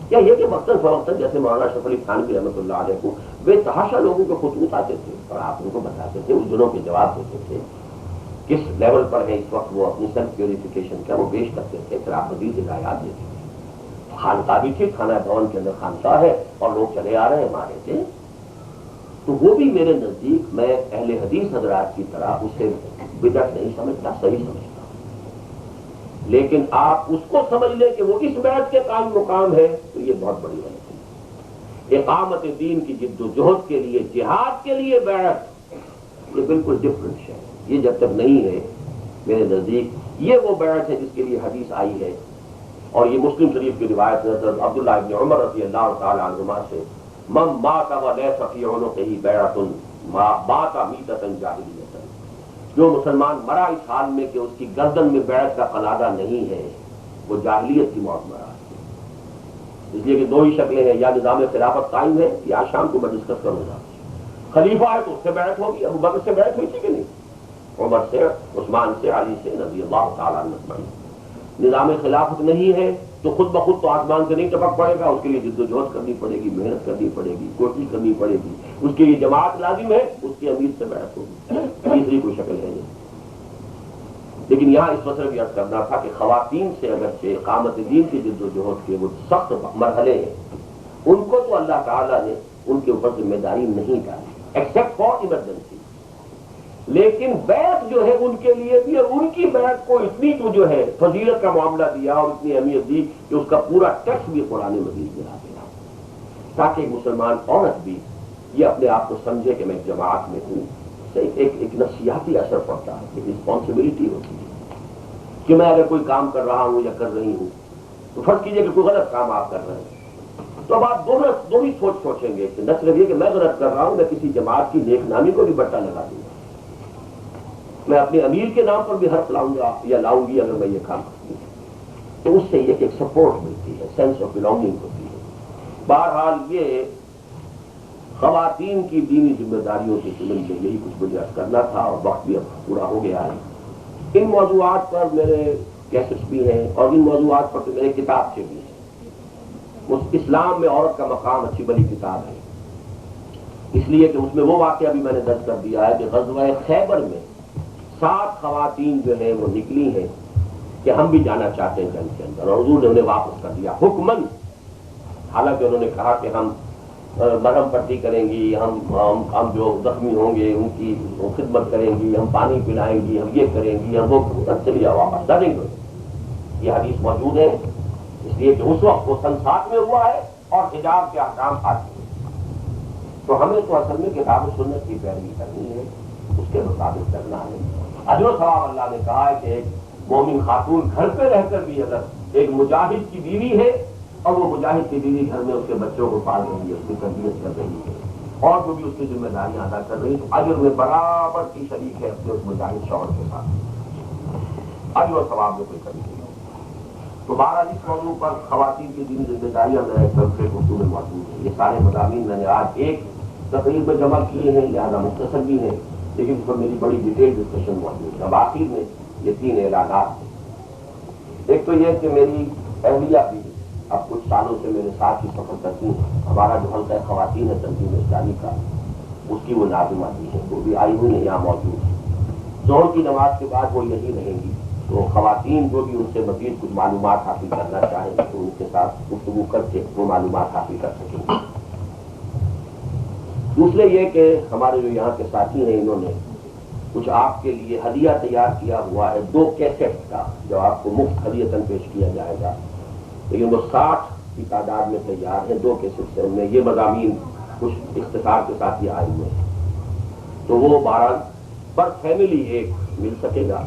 یا یہ کہ وقتاً فوقتاً جیسے مولانا اشرف علی تھانوی رحمۃ اللہ علیہ کو بے تحاشا لوگوں کے خطوط آتے تھے اور آپ ان کو بتاتے تھے، اس دنوں کے جواب دیتے تھے کس لیول پر ہے اس وقت وہ اپنی سیلف پیوریفیکیشن کا وہ پیش کرتے تھے، پھر آپ مزید ہدایات دیتے تھے. خانقاہ بھی تھی، خانہ بھون کے اندر خانقاہ ہے اور لوگ چلے آ رہے ہیں مارے تھے. تو وہ بھی میرے نزدیک میں اہل حدیث حضرات کی طرح اسے بدعت نہیں سمجھتا، صحیح سمجھتا ہوں. لیکن آپ اس کو سمجھ لیں کہ وہ اس بیعت کے قائم مقام ہے تو یہ بہت بڑی غلطی ہے. اقامت دین کی جد و جہد کے لیے، جہاد کے لیے بیعت یہ بالکل ڈفرنٹ ہے. یہ جب تک نہیں ہے میرے نزدیک یہ وہ بیعت ہے جس کے لیے حدیث آئی ہے. اور یہ مسلم شریف کی روایت حضرت عبداللہ ابن عمر رضی اللہ تعالی عنہما سے من مات ولیس فی عنقہ بیعۃ مات میتۃ جاہلیۃ، جو مسلمان مرا اس حال میں کہ اس کی گردن میں بیعت کا قلادہ نہیں ہے وہ جاہلیت کی موت مرا. اس لیے کہ دو ہی شکلیں ہیں، یا نظام خلافت قائم ہے یا شام کو میں ڈسکس کروں گا. خلیفہ ہے تو اس سے بیعت ہوگی، ابو بکر سے بیعت ہوئی تھی کہ نہیں، عمر سے، عثمان سے، علی سے رضی اللہ تعالیٰ عنہ. نظام خلافت نہیں ہے تو خود بخود تو آسمان سے نہیں ٹپک پڑے گا، اس کے لیے جد و جہد کرنی پڑے گی، محنت کرنی پڑے گی، کوشش کرنی پڑے گی. اس کے لیے جماعت لازم ہے، اس کے امیر سے بیعت ہوگی. تیسری کوئی شکل ہے نہیں. لیکن یہاں اس مسئلے کی عرض کرنا تھا کہ خواتین سے اگرچہ اقامت دین کی جد و جہد کے وہ سخت مرحلے ہیں، ان کو تو اللہ تعالیٰ نے ان کے اوپر ذمہ داری نہیں ڈالی ایکسپٹ فار ایمرجنسی. لیکن بیعت جو ہے ان کے لیے بھی، اور ان کی بیعت کو اتنی تو جو ہے فضیلت کا معاملہ دیا اور اتنی اہمیت دی کہ اس کا پورا ٹیکسٹ بھی قرآن مجید میں آ گیا، تاکہ ایک مسلمان عورت بھی یہ اپنے آپ کو سمجھے کہ میں جماعت میں ہوں. ایک نفسیاتی اثر پڑتا ہے، ایک رسپانسبلٹی ہوتی ہے کہ میں اگر کوئی کام کر رہا ہوں یا کر رہی ہوں تو فرض کیجئے کہ کوئی غلط کام آپ کر رہے ہیں تو اب آپ دونوں ہی سوچیں گے کہ نہ صرف یہ کہ میں غلط کر رہا ہوں، میں کسی جماعت کی نیک نامی کو بھی بٹا لگا دوں گا، میں اپنے امیر کے نام پر بھی حرف لاؤں گا یا لاؤں گی اگر میں یہ کام کروں. تو اس سے یہ کہ ایک سپورٹ ملتی ہے، سینس آف بلانگنگ ہوتی ہے. بہرحال یہ خواتین کی دینی ذمہ داریوں کے ضمن میں یہی کچھ مجھے عرض کرنا تھا، اور وقت بھی اب پورا ہو گیا ہے. ان موضوعات پر میرے کیسٹس بھی ہیں اور ان موضوعات پر تو میرے کتاب سے بھی ہیں. اسلام میں عورت کا مقام اچھی بڑی کتاب ہے، اس لیے کہ اس میں وہ واقعہ بھی میں نے درج کر دیا ہے کہ غزوہ خیبر میں 7 خواتین جو ہیں وہ نکلی ہیں کہ ہم بھی جانا چاہتے ہیں جنگ کے اندر، اور حضور نے انہیں واپس کر دیا حکمن. حالانکہ انہوں نے کہا کہ ہم مرہم پٹی کریں گی، ہم جو زخمی ہوں گے ان کی خدمت کریں گی، ہم پانی پلائیں گی، ہم یہ کریں گی، ہم وہ چلی جاؤ واپس ڈریں گے. یہ حدیث موجود ہے، اس لیے کہ اس وقت وہ سن 7 میں ہوا ہے اور حجاب کے احکام آتے ہیں. تو ہمیں تو اصل میں کتاب و سنت کی پیروی کرنی ہے، اس کے مطابق کرنا ہے. اجر و ثواب اللہ نے کہا ہے کہ ایک مومن خاتون گھر پہ رہ کر بھی اگر ایک مجاہد کی بیوی ہے اور وہ مجاہد کی بیوی گھر میں اس کے بچوں کو پال رہی ہے، اس کی تربیت کر رہی ہے اور جو بھی اس کی ذمہ داریاں ادا کر رہی ہے، تو اجر میں برابر کی شریک ہے اپنے اس مجاہد شوہر کے ساتھ. اجر و ثواب میں کوئی کمی نہیں ہوگی. تو بہرحال اس موضوع پر خواتین کی دینی ذمہ داریاں میرے طرف سے گفتگو میں موجود ہیں. یہ سارے مضامین میں نے آج ایک تقریب میں جمع کیے ہیں، لہٰذا مختصر بھی ہیں، لیکن اس پر میری بڑی ڈیٹیل ڈسکشن موجود ہے. اب آخر میں یہ 3 اعلانات ہیں. ایک تو یہ کہ میری اہلیہ بھی اب کچھ سالوں سے میرے ساتھ ہی سفر کرتی ہیں. ہمارا جو حلقہ خواتین ہے تنظیم اسلامی کا، اس کی وہ ناظمہ بھی ہے، وہ بھی آئی ہوئی ہیں یہاں موجود ہیں. ظہر کی نماز کے بعد وہ یہی رہیں گی، تو خواتین جو بھی ان سے مزید کچھ معلومات حاصل کرنا چاہیں تو ان کے ساتھ گفتگو کر کے وہ معلومات حاصل کر سکیں گے. دوسرے یہ کہ ہمارے جو یہاں کے ساتھی ہیں انہوں نے کچھ آپ کے لیے ہدیہ تیار کیا ہوا ہے، 2 کیسٹ کا، جو آپ کو مفت ہدیتاً پیش کیا جائے گا، لیکن وہ 60 کی تعداد میں تیار ہے. 2 کیسٹ سے ان میں یہ مضامین کچھ اختصار کے ساتھ یہ آئے ہوئے ہیں، تو وہ 12 پر فیملی ایک مل سکے گا.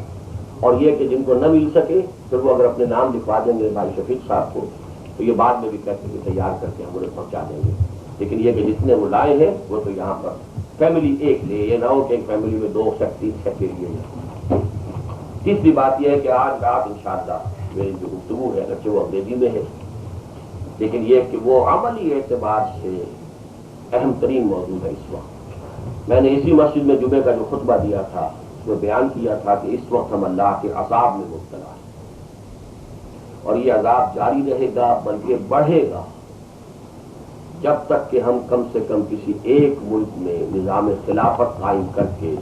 اور یہ کہ جن کو نہ مل سکے پھر وہ اگر اپنے نام لکھوا دیں گے بھائی شفیق صاحب کو تو یہ بعد میں بھی کہتے ہیں کہ تیار کر کے ہم انہیں پہنچا دیں گے. لیکن یہ کہ جتنے وہ لائے ہیں وہ تو یہاں پر فیملی ایک لے, یہ نہ ہو کہ ایک فیملی میں 2 شخص کے لیے. تیسری بات یہ ہے کہ آج رات انشاءاللہ میری جو گفتگو ہے اگرچہ وہ انگریزی میں ہے لیکن یہ کہ وہ عملی اعتبار سے اہم ترین موضوع ہے اس وقت. میں نے اسی مسجد میں جمعے کا جو خطبہ دیا تھا اس میں بیان کیا تھا کہ اس وقت ہم اللہ کے عذاب میں مبتلا ہیں اور یہ عذاب جاری رہے گا بلکہ بڑھے گا جب تک کہ ہم کم سے کم کسی ایک ملک میں نظام خلافت قائم کر کے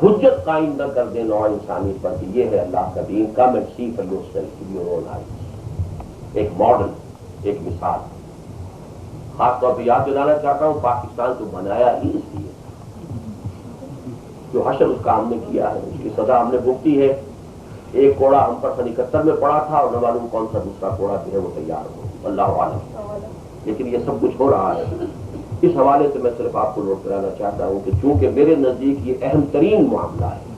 حجت قائم نہ کر دیں نوع انسانی پر کہ یہ ہے اللہ کا دین کا میکسی فر یور سیلف, ایک ماڈل, ایک مثال. خاص طور پہ یاد دلانا چاہتا ہوں پاکستان کو بنایا ہی اس لیے جو حشر اس کا ہم نے کیا ہے اس کی سزا ہم نے بھگتی ہے. ایک کوڑا ہم پر 71 میں پڑا تھا اور نہ معلوم کون سا دوسرا کوڑا جو ہے وہ تیار ہو, اللہ عالم. لیکن یہ سب کچھ ہو رہا ہے. اس حوالے سے میں صرف آپ کو نوٹ کرانا چاہتا ہوں کہ چونکہ میرے نزدیک یہ اہم ترین معاملہ ہے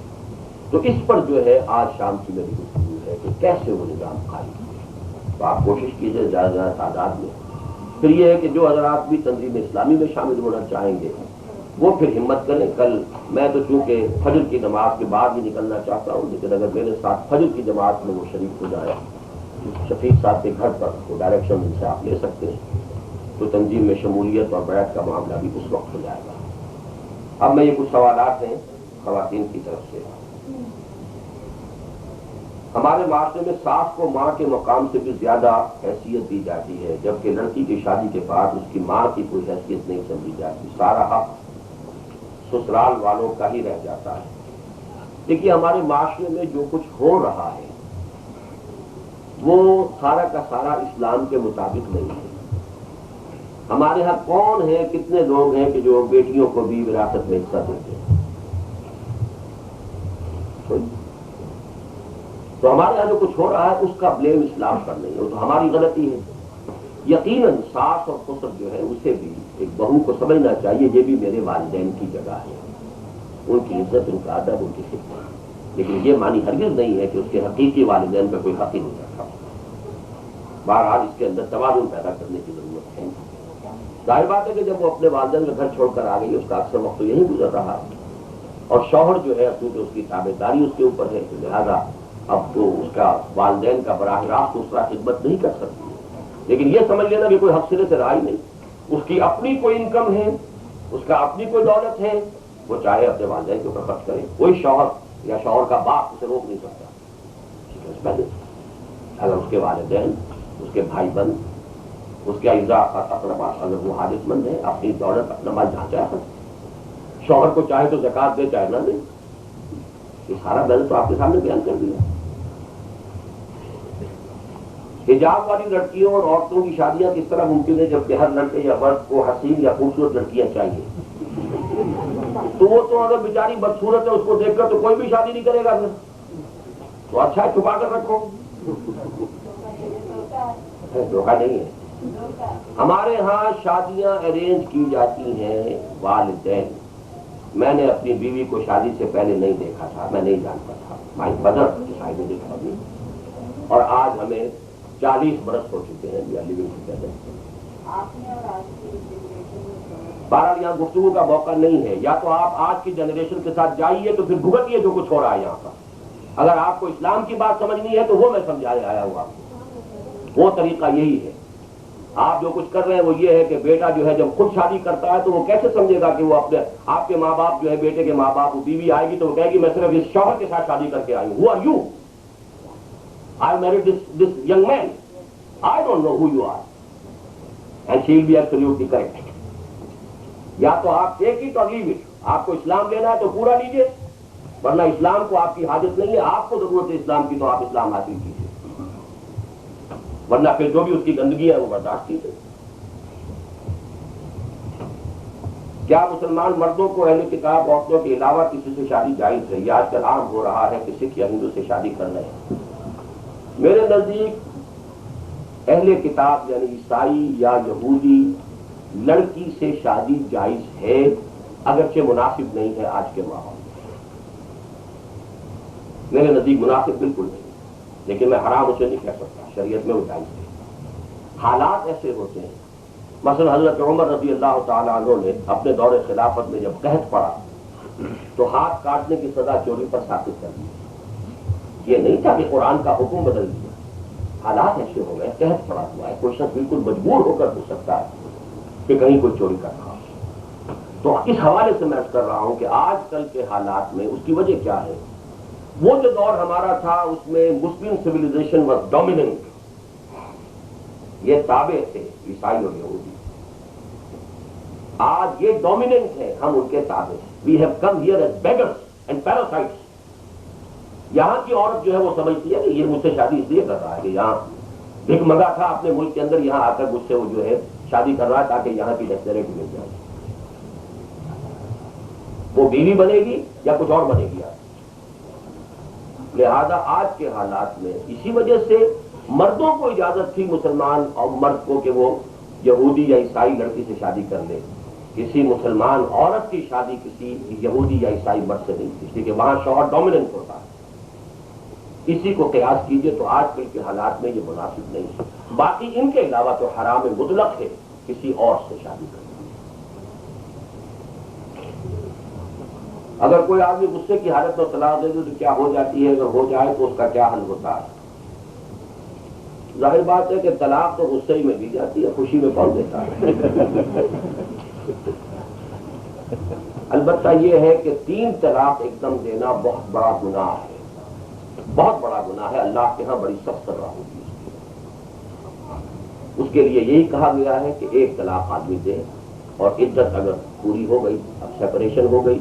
تو اس پر جو ہے آج شام کی میری گفتگو ہے کہ کیسے وہ نظام قائم ہے. تو آپ کوشش کیجیے زیادہ زیادہ تعداد میں. پھر یہ ہے کہ جو حضرات بھی تنظیم اسلامی میں شامل ہونا چاہیں گے وہ پھر ہمت کریں. کل میں تو چونکہ فجر کی نماز کے بعد ہی نکلنا چاہتا ہوں لیکن اگر میرے ساتھ فجر کی جماعت میں وہ شریک ہو جائے شفیق صاحب کے گھر پر وہ ڈائریکشن ان سے آپ لے سکتے ہیں تو تنظیم میں شمولیت اور بیعت کا معاملہ بھی اس وقت ہو جائے گا. اب میں یہ کچھ سوالات ہیں خواتین کی طرف سے. ہمارے معاشرے میں ساس کو ماں کے مقام سے بھی زیادہ حیثیت دی جاتی ہے جبکہ لڑکی کی شادی کے بعد اس کی ماں کی کوئی حیثیت نہیں سمجھی جاتی. سارا حق سسرال والوں کا ہی رہ جاتا ہے. دیکھیے ہمارے معاشرے میں جو کچھ ہو رہا ہے وہ سارا کا سارا اسلام کے مطابق نہیں ہے. ہمارے ہاں کون ہیں, کتنے لوگ ہیں کہ جو بیٹیوں کو بھی وراثت میں حصہ دیتے ہیں؟ تو ہمارے یہاں جو کچھ ہو رہا ہے اس کا بلیم اسلام پر نہیں ہے, وہ تو ہماری غلطی ہے. یقیناً ساس اور سسر جو ہے اسے بھی ایک بہو کو سمجھنا چاہیے یہ بھی میرے والدین کی جگہ ہے, ان کی عزت, ان کا ادب, ان کی خدمت. لیکن یہ معنی ہرگز نہیں ہے کہ اس کے حقیقی والدین پہ کوئی حق ہی نہیں رکھا. بہرحال اس کے اندر توازن پیدا کرنے کی ضرورت ہے. ظاہر بات ہے کہ جب وہ اپنے والدین کا گھر چھوڑ کر آ گئی اس کا اکثر وقت تو یہی گزر رہا اور شوہر جو ہے کیونکہ اس کی تابع داری اس کے اوپر ہے تو لہٰذا اب تو اس کا والدین کا براہ راست اس طرح خدمت نہیں کر سکتی. لیکن یہ سمجھ لینا کہ کوئی حق سرے سے رہا ہی نہیں. اس کی اپنی کوئی انکم ہے, اس کا اپنی کوئی دولت ہے, وہ چاہے اپنے والدین کے اوپر خرچ کرے. کوئی شوہر یا شوہر کا باپ اسے روک نہیں سکتا. اگر اس کے والدین, اس کے بھائی بند, اس کے اعزا اقربا اگر وہ حاجت مند ہے اپنی دولت اپنا مال جہاں چاہے شوہر کو چاہے تو زکات دے چاہے نہ دے. یہ سارا بیلنس تو آپ کے سامنے بیان کر دیا. حجاب والی لڑکیوں اور عورتوں کی شادیاں کس طرح ممکن ہے جبکہ ہر لڑکے یا مرد کو حسین یا خوبصورت لڑکیاں چاہیے؟ تو وہ تو اگر بیچاری بدصورت ہے اس کو دیکھ کر تو کوئی بھی شادی نہیں کرے گا. تو اچھا چھپا کر رکھو, دھوکہ نہیں ہے. ہمارے ہاں شادیاں ارینج کی جاتی ہیں والدین. میں نے اپنی بیوی کو شادی سے پہلے نہیں دیکھا تھا, میں نہیں جانتا تھا. مائی مدر شاید نے دیکھا بھی اور آج ہمیں 40 برس ہو چکے ہیں. بہرحال یہاں گفتگو کا موقع نہیں ہے. یا تو آپ آج کی جنریشن کے ساتھ جائیے تو پھر بھگتیے جو کچھ ہو رہا ہے یہاں پر. اگر آپ کو اسلام کی بات سمجھنی ہے تو وہ میں سمجھانے آیا ہوں آپ کو. وہ طریقہ یہی ہے. آپ جو کچھ کر رہے ہیں وہ یہ ہے کہ بیٹا جو ہے جب خود شادی کرتا ہے تو وہ کیسے سمجھے گا کہ وہ اپنے آپ کے ماں باپ جو ہے بیٹے کے ماں باپ, وہ بیوی آئے گی تو وہ کہے گی میں صرف اس شوہر کے ساتھ شادی کر کے آئی ہوں. Who are you? I married this young man. I don't know who you are. And she will be absolutely correct. یا تو آپ take it or leave it. آپ کو اسلام لینا ہے تو پورا لیجیے, ورنہ اسلام کو آپ کی حاجت نہیں ہے. آپ کو ضرورت ہے اسلام کی تو آپ اسلام حاصل کیجیے, ورنہ پھر جو بھی اس کی گندگی ہے وہ برداشت کیجیے. کیا مسلمان مردوں کو اہل کتاب عورتوں کے علاوہ کسی سے شادی جائز ہے؟ یہ آج کل عام ہو رہا ہے کہ سکھ یا ہندو سے شادی کر رہے ہیں. میرے نزدیک اہل کتاب یعنی عیسائی یا یہودی لڑکی سے شادی جائز ہے, اگرچہ مناسب نہیں ہے آج کے ماحول میں. میرے نزدیک مناسب بالکل نہیں، لیکن میں حرام اسے نہیں کہہ سکتا، شریعت میں وہ جائز ہے۔ حالات ایسے ہوتے ہیں، مثلا حضرت عمر رضی اللہ تعالیٰ عنہ نے اپنے دور خلافت میں جب قحط پڑا تو ہاتھ کاٹنے کی سزا چوری پر ثابت کر دی۔ یہ نہیں تھا کہ قرآن کا حکم بدل دیا، حالات ایسے ہو گئے، قحط پڑا ہوا ہے، کوئی شخص بالکل مجبور ہو کر ہو سکتا ہے کہ کہیں کوئی چوری کر رہا ہو۔ تو اس حوالے سے میں عرض کر رہا ہوں کہ آج کل کے حالات میں اس کی وجہ کیا ہے؟ وہ جو دور ہمارا تھا اس میں مسلم سویلائزیشن واز ڈومیننٹ، یہ تابع تھے عیسائی اور یہودی۔ آج یہ ڈومیننٹ ہے، ہم ان کے تابع ہیں۔ We have come here as beggars and parasites. یہاں کی عورت جو ہے وہ سمجھتی ہے کہ یہ مجھ سے شادی اس لیے کر رہا ہے کہ یہاں بھک منگا تھا اپنے ملک کے اندر، یہاں آ کر مجھ سے وہ جو ہے شادی کر رہا ہے تاکہ یہاں کی ڈیکچریٹی مل جائے۔ وہ بیوی بنے گی یا کچھ اور بنے گی۔ لہذا آج کے حالات میں اسی وجہ سے مردوں کو اجازت تھی، مسلمان اور مرد کو، کہ وہ یہودی یا عیسائی لڑکی سے شادی کر لے۔ کسی مسلمان عورت کی شادی کسی یہودی یا عیسائی مرد سے نہیں تھی، اس لیے کہ وہاں شوہر ڈومیننٹ ہوتا ہے۔ اسی کو قیاس کیجئے تو آج کل کے حالات میں یہ مناسب نہیں ہے۔ باقی ان کے علاوہ تو حرام مطلق ہے کسی اور سے شادی کرنا۔ اگر کوئی آدمی غصے کی حالت میں طلاق دے دے تو کیا ہو جاتی ہے؟ اگر ہو جائے تو اس کا کیا حل ہوتا ہے؟ ظاہر بات ہے کہ طلاق تو غصے ہی میں دی جاتی ہے، خوشی میں کون دیتا ہے؟ البتہ یہ ہے کہ 3 طلاق ایک دم دینا بہت بڑا گناہ ہے، بہت بڑا گناہ ہے، اللہ کے ہاں بڑی سخت سزا ہوگی۔ اس کے لیے یہی کہا گیا ہے کہ 1 طلاق آدمی دے، اور عدت اگر پوری ہو گئی، اب سیپریشن ہو گئی،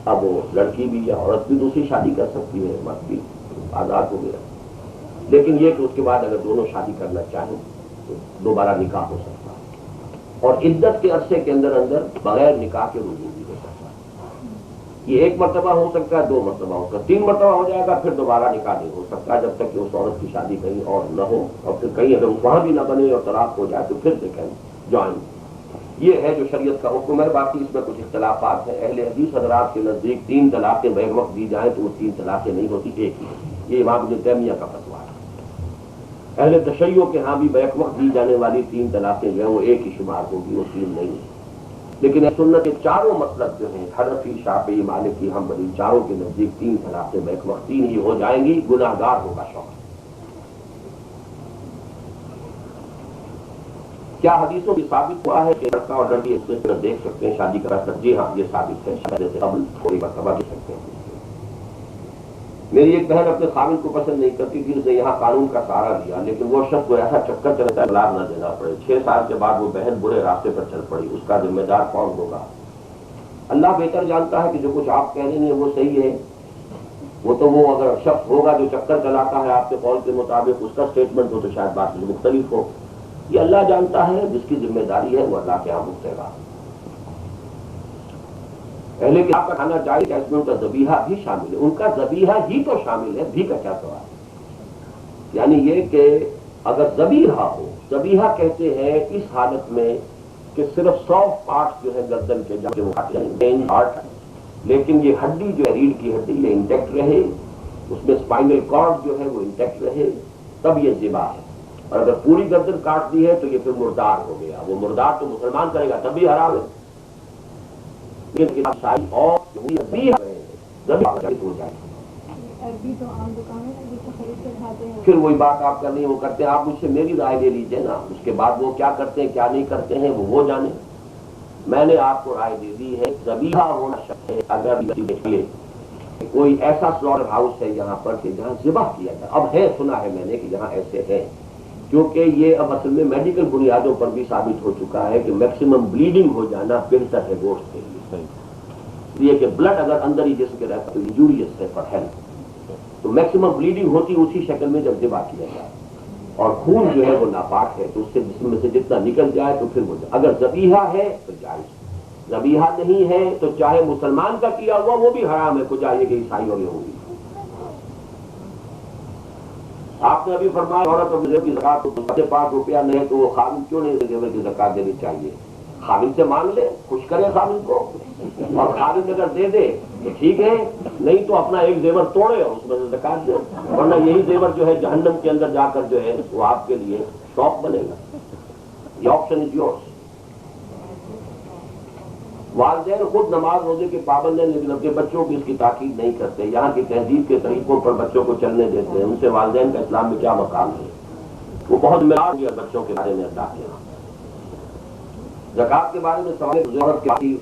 اب وہ لڑکی بھی یا عورت بھی دوسری شادی کر سکتی ہے، مرد بھی آزاد ہو گیا۔ لیکن یہ کہ اس کے بعد اگر دونوں شادی کرنا چاہیں تو دوبارہ نکاح ہو سکتا ہے، اور عدت کے عرصے کے اندر اندر بغیر نکاح کے رجوع بھی ہو سکتا ہے۔ یہ 1 مرتبہ ہو سکتا ہے، 2 مرتبہ ہو سکتا ہے، 3 مرتبہ ہو جائے گا، پھر دوبارہ نکاح نہیں ہو سکتا جب تک کہ اس عورت کی شادی کہیں اور نہ ہو، اور پھر کہیں اگر وہاں بھی نہ بنے اور طلاق ہو جائے تو پھر سے کہیں جوائن۔ یہ ہے جو شریعت کا حکم ہے۔ باقی اس میں کچھ اختلافات ہیں۔ اہل حدیث حضرات کے نزدیک 3 طلاقیں بیک وقت دی جائیں تو وہ 3 طلاقیں نہیں ہوتی، 1 ہی۔ یہ امام ابن تیمیہ کا فتویٰ ہے۔ اہل تشیع کے ہاں بھی بیک وقت دی جانے والی 3 طلاقیں جو ہیں وہ 1 ہی شمار ہوگی، وہ 3 نہیں ہے۔ لیکن سنت کے چاروں مسلک جو ہیں، حنفی، شافعی، مالکی، حنبلی، چاروں کے نزدیک 3 طلاقیں بیک وقت 3 ہی ہو جائیں گی، گناہگار ہوگا شوہر۔ کیا حدیثوں کی ثابت ہوا ہے کہ لڑکا اور لڑکی ایک دوسرے کو دیکھ سکتے ہیں، شادی کرا سکتے ہیں؟ جی ہاں، یہ ثابت ہے، شادی سے قبل تھوڑی مرتبہ دیکھ سکتے ہیں۔ میری ایک بہن اپنے خاوند کو پسند نہیں کرتی تھی، اس نے یہاں قانون کا سہارا لیا، لیکن وہ شخص کو ایسا چکر چلتا ہے طلاق نہ دینا پڑے۔ 6 سال کے بعد وہ بہن برے راستے پر چل پڑی، اس کا ذمہ دار کون ہوگا؟ اللہ بہتر جانتا ہے کہ جو کچھ آپ کہہ رہے ہیں وہ صحیح ہے، وہ تو وہ اگر شخص ہوگا جو چکر چلاتا ہے آپ کے قول کے مطابق، اس کا اسٹیٹمنٹ ہو تو شاید بات مختلف ہو۔ یہ اللہ جانتا ہے، جس کی ذمہ داری ہے وہ اللہ کے یہاں بھگتے گا۔ پہلے کہ آپ کا کھانا چاہیے کہ اس میں ان کا ذبیحہ بھی شامل ہے، ان کا ذبیحہ ہی تو شامل ہے، بھی کا کیا سوال؟ یعنی یہ کہ اگر ذبیحہ ہو، ذبیحہ کہتے ہیں اس حالت میں کہ صرف 100 پارٹس جو ہے گردن کے جا کے وہ کاٹے جائیں، لیکن یہ ہڈی جو ہے ریڑھ کی ہڈی یہ انٹیکٹ رہے، اس میں اسپائنل کارڈ جو ہے وہ انٹیکٹ رہے، تب یہ ذبح ہے۔ اور اگر پوری گردن کاٹ دی ہے تو یہ پھر مردار ہو گیا۔ وہ مردار تو مسلمان کرے گا تب بھی حرام ہے، اور پھر وہی بات آپ کرنی ہے وہ کرتے ہیں۔ آپ مجھ سے میری رائے لے لیجیے نا، اس کے بعد وہ کیا کرتے ہیں کیا نہیں کرتے ہیں وہ جانے۔ میں نے آپ کو رائے دے دی ہے، ذبیحہ ہونا چاہیے۔ اگر دیکھیے کوئی ایسا سلوٹر ہاؤس ہے یہاں پر کہ جہاں ذبح کیا جائے، اب ہے سنا ہے میں نے کہ یہاں ایسے ہیں، کیونکہ یہ اب اصل میں میڈیکل بنیادوں پر بھی ثابت ہو چکا ہے کہ میکسیمم بلیڈنگ ہو جانا بہتر ہے گوشت کے لیے، یہ کہ بلڈ اگر اندر ہی جسم کے رہتا تو انجوریس ہے فار ہیلتھ، تو میکسیمم بلیڈنگ ہوتی اسی شکل میں جب ذبح کیا جائے، اور خون جو ہے وہ ناپاک ہے تو اس سے جسم میں سے جتنا نکل جائے تو پھر وہ اگر ذبیحہ ہے تو جائز، ذبیحہ نہیں ہے تو چاہے مسلمان کا کیا ہوا وہ بھی حرام ہے، کو چاہیے کہ عیسائی اور یہودی۔ آپ نے ابھی فرمایا عورت اور زیور کی زکات کو 5 روپیہ نہیں ہے تو وہ خاوند کیوں نہیں زیور کی زکات دینی چاہیے؟ خاوند سے مانگ لے، خوش کرے خاوند کو، اور خاوند اگر دے دے تو ٹھیک ہے، نہیں تو اپنا ایک زیور توڑے اور اس میں سے زکات دے، ورنہ یہی زیور جو ہے جہنم کے اندر جا کر جو ہے وہ آپ کے لیے شوق بنے گا. یہ آپشن از یورس. والدین خود نماز روزے کے پابند ہیں لیکن اپنے بچوں کی اس کی تاکید نہیں کرتے. یہاں کی تہذیب کے طریقوں پر بچوں کو چلنے دیتے ہیں. ان سے والدین کا اسلام میں کیا مقام ہے؟ وہ بہت ملا گیا بچوں کے بارے میں اللہ کے یہاں. زکات کے بارے میں سوال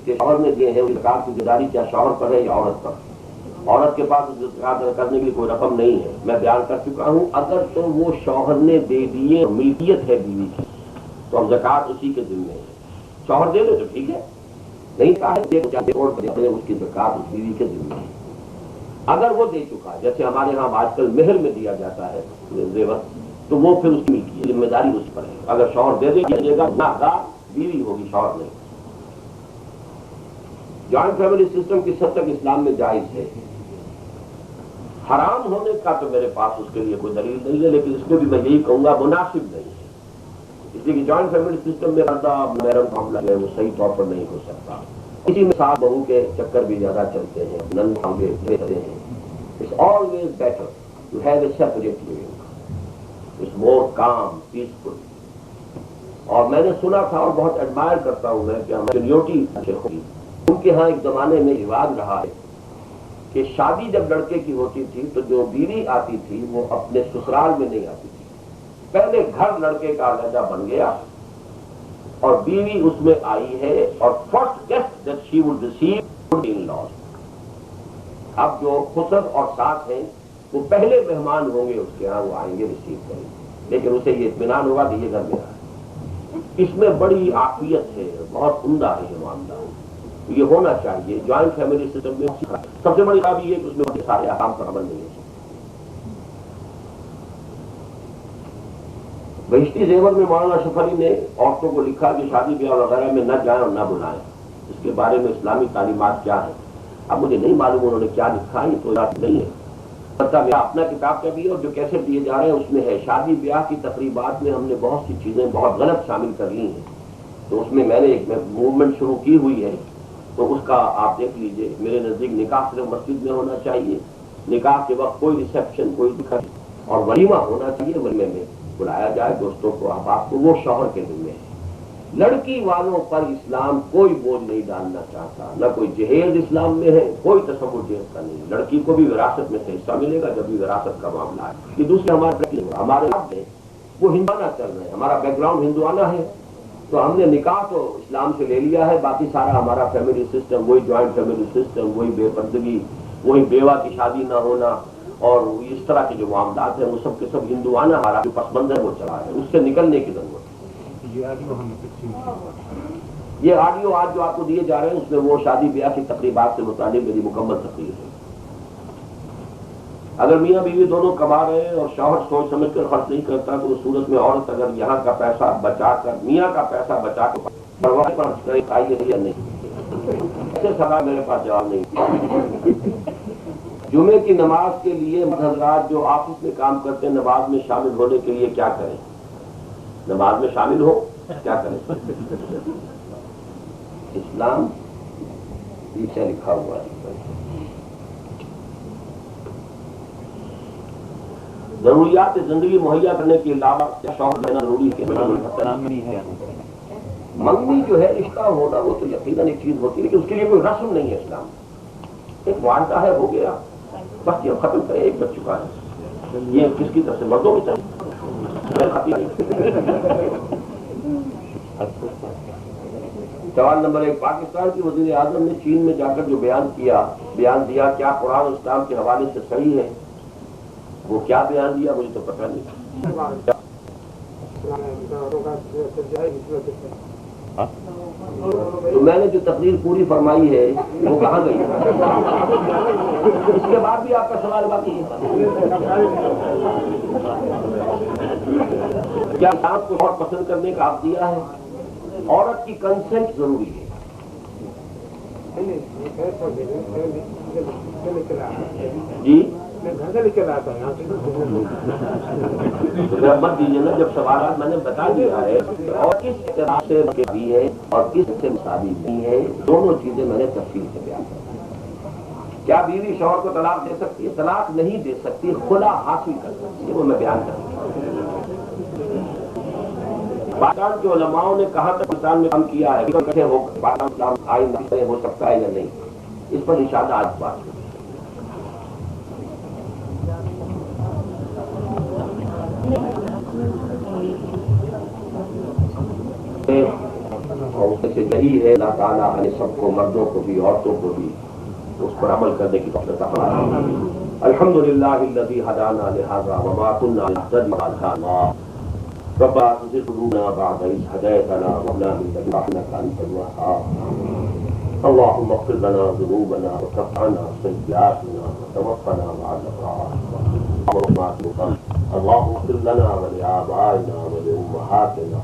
شوہر نے دیے ہیں، زکات کی ذمہ داری کیا شوہر پر ہے یا عورت پر؟ عورت کے پاس زکات ادا کرنے کی کوئی رقم نہیں ہے. میں بیان کر چکا ہوں، اگر تو وہ شوہر نے دے دیے، ملکیت ہے بیوی کی، تو اب زکات اسی کے ذمہ ہے. شوہر دے دے تو ٹھیک ہے، نہیں کہا ہے اس کی زکات اس بیوی کے ذمہ ہے. اگر وہ دے چکا، جیسے ہمارے ہاں آج کل مہر میں دیا جاتا ہے زیور، تو وہ پھر اس کی ذمہ داری اس پر ہے. اگر شوہر دے دے گا گناہگار بیوی ہوگی، شوہر نہیں. جوائنٹ فیملی سسٹم کس حد تک اسلام میں جائز ہے؟ حرام ہونے کا تو میرے پاس اس کے لیے کوئی دلیل نہیں ہے، لیکن اس میں بھی میں یہی کہوں گا مناسب نہیں ہے. اس لیے کہ جوائنٹ فیملی سسٹم میں پردہ محرم معاملہ ہے وہ صحیح طور پر نہیں ہو سکتا. اسی میں ساتھ بہو کے چکر بھی زیادہ چلتے ہیں، نند رہتے ہیں. It's always better to have a separate living. It's more calm, peaceful. اور میں نے سنا تھا اور بہت ایڈمائر کرتا ہوں میں کہ سینیورٹی ان کے ہاں ایک زمانے میں رواج رہا ہے کہ شادی جب لڑکے کی ہوتی تھی تو جو بیوی آتی تھی وہ اپنے سسرال میں نہیں آتی تھی. پہلے گھر لڑکے کا علیحدہ بن گیا اور بیوی اس میں آئی ہے، اور first guest that she would receive in laws. اب جو خسر اور ساس ہیں وہ پہلے مہمان ہوں گے اس کے ہاں، وہ آئیں گے ریسیو کریں گے، لیکن اسے یہ اطمینان ہوگا کہ یہ گھر میں آئے. اس میں بڑی عافیت ہے، بہت عمدہ ہے یہ معاملہ. یہ ہونا چاہیے. جوائنٹ فیملی سسٹم میں سب سے بڑی خرابی یہ ہے کہ اس میں سارے احکام پر عمل نہیں ہے. بہشتی زیور میں مولانا اشرف علی نے عورتوں کو لکھا کہ شادی بیاہ وغیرہ میں نہ جائیں اور نہ بلائیں. اس کے بارے میں اسلامی تعلیمات کیا ہیں؟ اب مجھے نہیں معلوم انہوں نے کیا لکھا، یہ تو یاد نہیں ہے. اپنا کتاب کا بھی اور جو کیسے دیے جا رہے ہیں اس میں ہے. شادی بیاہ کی تقریبات میں ہم نے بہت سی چیزیں بہت غلط شامل کر لی ہیں، تو اس میں نے ایک موومنٹ شروع کی ہوئی ہے، تو اس کا آپ دیکھ لیجئے. میرے نزدیک نکاح صرف مسجد میں ہونا چاہیے. نکاح کے وقت کوئی ریسیپشن، کوئی دکھا اور ولیمہ ہونا چاہیے. ولیمے میں بلایا جائے دوستوں کو، احباب کو، وہ شوہر کے ذمہ ہے. لڑکی والوں پر اسلام کوئی بوجھ نہیں ڈالنا چاہتا، نہ کوئی جہیز اسلام میں ہے، کوئی تصور جہیز کا نہیں. لڑکی کو بھی وراثت میں سے حصہ ملے گا جب بھی وراثت کا معاملہ ہے. یہ دوسرے ہمارے وہ ہندوانہ چل رہے ہیں، ہمارا بیک گراؤنڈ ہندوانہ ہے، تو ہم نے نکاح تو اسلام سے لے لیا ہے. باقی سارا ہمارا فیملی سسٹم وہی جوائنٹ فیملی سسٹم، وہی بے پردگی، وہی بیوہ کی شادی نہ ہونا، اور اس طرح کے جو معاملات ہیں وہ سب کے سب ہندوانہ ہمارا جو پس منظر وہ چلا ہے. اس سے نکلنے کی ضرورت ہے. یہ آڈیو آج جو آپ کو دیے جا رہے ہیں اس میں وہ شادی بیاہ کی تقریبات سے متعلق میری مکمل تقریر ہے. اگر میاں بیوی دونوں کما رہے ہیں اور شوہر سوچ سمجھ کر خرچ نہیں کرتا تو اس صورت میں عورت اگر یہاں کا پیسہ بچا کر، میاں کا پیسہ بچا کر پرواہ پر آئیے یا نہیں، ایسے سوال میرے پاس جواب نہیں. جمعے کی نماز کے لیے حضرات جو آفس میں کام کرتے ہیں نماز میں شامل ہونے کے لیے کیا کریں؟ نماز میں شامل ہو کیا کریں؟ اسلام پیچھے لکھا ہوا ہے. ضروریات زندگی مہیا کرنے کے علاوہ شوہر دینا ضروری ہے. منگنی جو ہے رشتہ ہونا وہ تو یقیناً ایک چیز ہوتی ہے لیکن اس کے لیے کوئی رسم نہیں ہے اسلام. ایک معاہدہ ہے، ہو گیا بس، یہ ختم کرے، ایک بچ چکا ہے. یہ کس کی طرف سے؟ مردوں کی طرف. سوال نمبر 1، پاکستان کی وزیر اعظم نے چین میں جا کر جو بیان دیا کیا قرآن اسلام کے حوالے سے صحیح ہے؟ وہ کیا بیان دیا مجھے تو پتہ نہیں. تو میں نے جو تقریر پوری فرمائی ہے وہ کہاں گئی؟ اس کے بعد بھی آپ کا سوال باقی ہے. کیا آپ کو اور پسند کرنے کا آپ دیا ہے؟ عورت کی کنسنٹ ضروری ہے. جی مت دیجیے نا، جب سوالات میں نے بتا دیا ہے اور کس طرح سے بھی ہے اور کس سے مساوی نہیں ہے، دونوں چیزیں میں نے تفصیل سے بیان کی. کیا بیوی شوہر کو طلاق دے سکتی ہے؟ طلاق نہیں دے سکتی، خلا حاصل کر سکتی ہے، وہ میں بیان کروں گا۔ پاکستان کے علماء نے کہاں تک پاکستان میں کام کیا ہے، پاکستان آئندہ ہو سکتا ہے یا نہیں، اس پر انشاءاللہ آج بات اور اس سے یہی ہے اللہ تعالیٰ ہمیں سب کو، مردوں کو بھی عورتوں کو بھی اس پر عمل کرنے کی توفیق عطا فرمائے۔ الحمدللہ الذی ہدانا لہذا وما كنا لنهتدی لولا ان هدانا الله، ربنا لا تزغ قلوبنا بعد إذ هديتنا وهب لنا من لدنك رحمة أنت الوهاب، اللهم اغفر لنا ذنوبنا وكفر عنا سيئاتنا وتوفنا مع الأبرار، اللهم اغفر لنا ولآبائنا ولأمهاتنا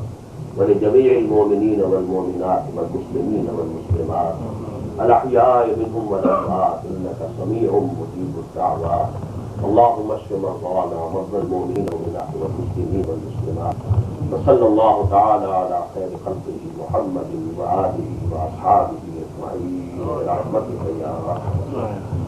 ولجميع المؤمنين والمؤمنات والمسلمين والمسلمات الأحياء منهم والأموات إنك سميع مجيب الدعوات، اللهم اشف مرضانا ومرضى المؤمنين والمسلمين والمسلمات، وصلى الله تعالى على خير خلقه محمد وآله وأصحابه أجمعين برحمتك يا رحمن